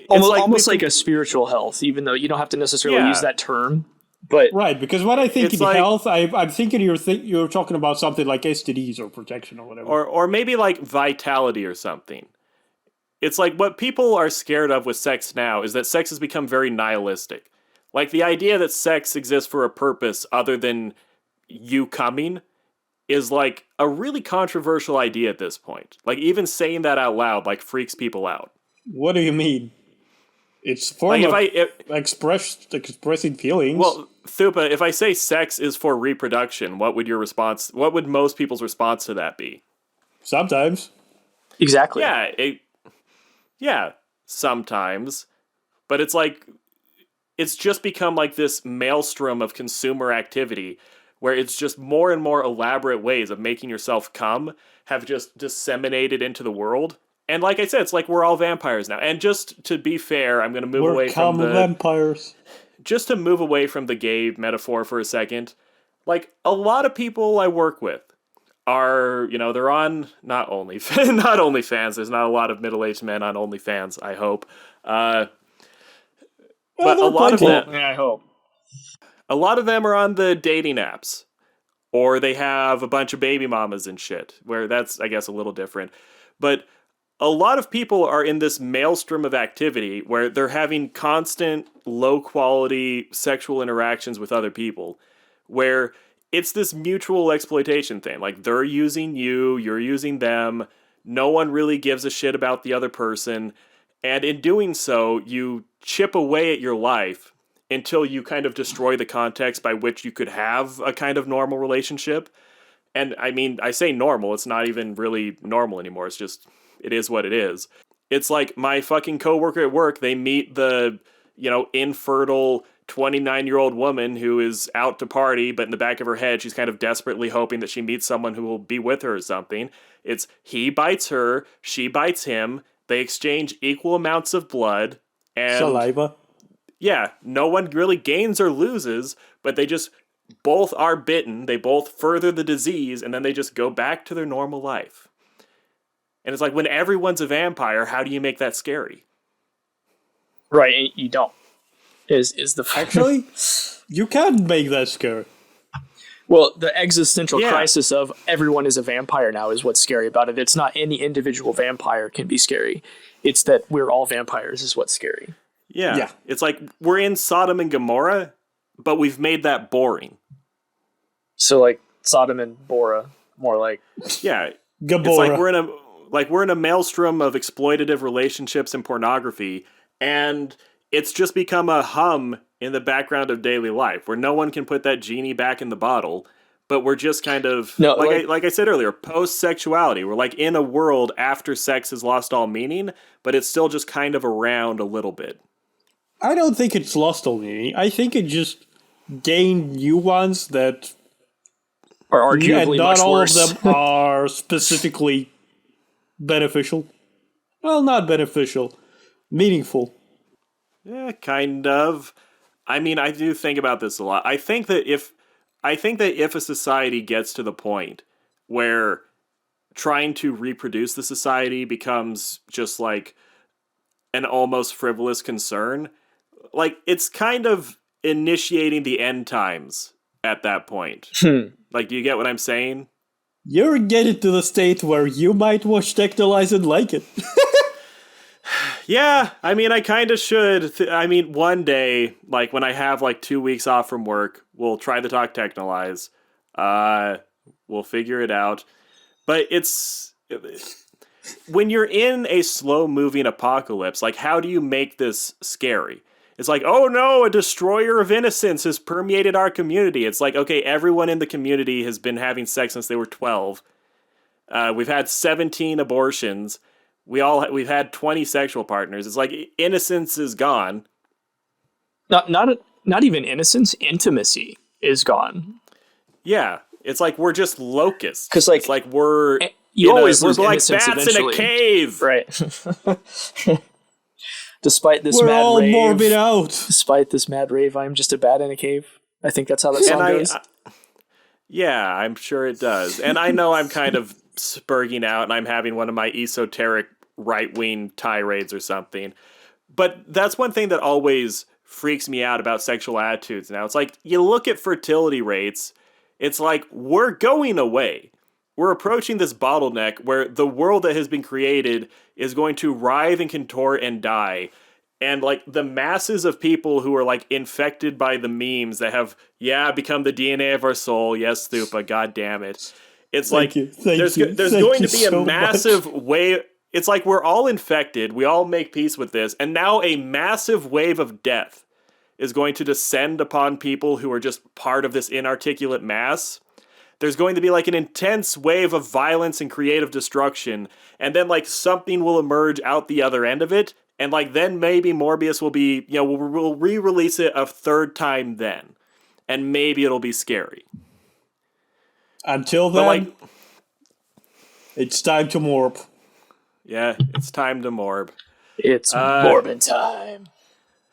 almost like a spiritual health, even though you don't have to necessarily use that term. But right, because when I think it's in like, health, I'm thinking you're talking about something like STDs or protection or whatever, or maybe like vitality or something. It's like what people are scared of with sex now is that sex has become very nihilistic. Like the idea that sex exists for a purpose other than you coming is like a really controversial idea at this point. Like even saying that out loud like freaks people out. What do you mean? It's form like of expressing feelings. Well, Thupa, if I say sex is for reproduction, what would most people's response to that be? Sometimes. Exactly. Yeah, sometimes. But it's like, it's just become like this maelstrom of consumer activity where it's just more and more elaborate ways of making yourself come have just disseminated into the world. And like I said, it's like we're all vampires now. And just to be fair, I'm going to move away from the vampires. Just to move away from the gay metaphor for a second. Like a lot of people I work with are, they're on not OnlyFans. There's not a lot of middle-aged men on OnlyFans, I hope. But a lot of them, I hope. a lot of them are on the dating apps. Or they have a bunch of baby mamas and shit, where that's, I guess, a little different. But a lot of people are in this maelstrom of activity where they're having constant, low-quality sexual interactions with other people, where it's this mutual exploitation thing. Like, they're using you, you're using them, no one really gives a shit about the other person, and in doing so, you chip away at your life until you kind of destroy the context by which you could have a kind of normal relationship. And I mean, I say normal, it's not even really normal anymore. It's just, it is what it is. It's like my fucking coworker at work, they meet the, infertile 29-year-old woman who is out to party, but in the back of her head, she's kind of desperately hoping that she meets someone who will be with her or something. It's he bites her, she bites him, they exchange equal amounts of blood, and Saliva. Yeah, no one really gains or loses, but they just both are bitten, they both further the disease, and then they just go back to their normal life. And it's like, when everyone's a vampire, how do you make that scary? Right, you don't. Is the Actually, you can make that scary. Well, the existential crisis of everyone is a vampire now is what's scary about it. It's not any individual vampire can be scary. It's that we're all vampires is what's scary. Yeah. It's like we're in Sodom and Gomorrah, but we've made that boring. So like Sodom and Bora, more like Yeah. Gomorrah. It's like we're in a maelstrom of exploitative relationships and pornography, and it's just become a hum in the background of daily life where no one can put that genie back in the bottle, but we're just kind of like I said earlier, post-sexuality. We're like in a world after sex has lost all meaning, but it's still just kind of around a little bit. I don't think it's lost all meaning. I think it just gained new ones that are arguably and not much all worse. of them are specifically beneficial. Well, not beneficial. Meaningful. Yeah, kind of. I mean, I do think about this a lot. I think that if a society gets to the point where trying to reproduce the society becomes just like an almost frivolous concern, like it's kind of initiating the end times at that point. Like, do you get what I'm saying? You're getting to the state where you might watch Tectilize and like it. Yeah, I mean, I kind of should. I mean, one day, like when I have like 2 weeks off from work, we'll try the Talk Technolize. We'll figure it out. But it's when you're in a slow-moving apocalypse, like how do you make this scary? It's like, oh no, a destroyer of innocence has permeated our community. It's like, okay, everyone in the community has been having sex since they were 12. We've had 17 abortions. We've had 20 sexual partners. It's like innocence is gone. Not even innocence, intimacy is gone. Yeah, it's like we're just locusts. Because like it's like we're we're like bats eventually. in a cave, right? Despite this We're mad all rave, morbid out. Despite this mad rave, I'm just a bat in a cave. I think that's how that song goes. Yeah, I'm sure it does. And I know I'm kind of spurging out and I'm having one of my esoteric right-wing tirades or something. But that's one thing that always freaks me out about sexual attitudes now. It's like, you look at fertility rates, it's like, we're going away. We're approaching this bottleneck where the world that has been created is going to writhe and contort and die. And like the masses of people who are like infected by the memes that have, become the DNA of our soul. Yes, Thupa, god damn it. It's there's going to be a massive wave. It's like we're all infected. We all make peace with this. And now a massive wave of death is going to descend upon people who are just part of this inarticulate mass. There's going to be like an intense wave of violence and creative destruction. And then like something will emerge out the other end of it. And like then maybe Morbius will be, we'll re-release it a third time then. And maybe it'll be scary. Until then, it's time to morb. Yeah, it's time to morb. It's morbid time.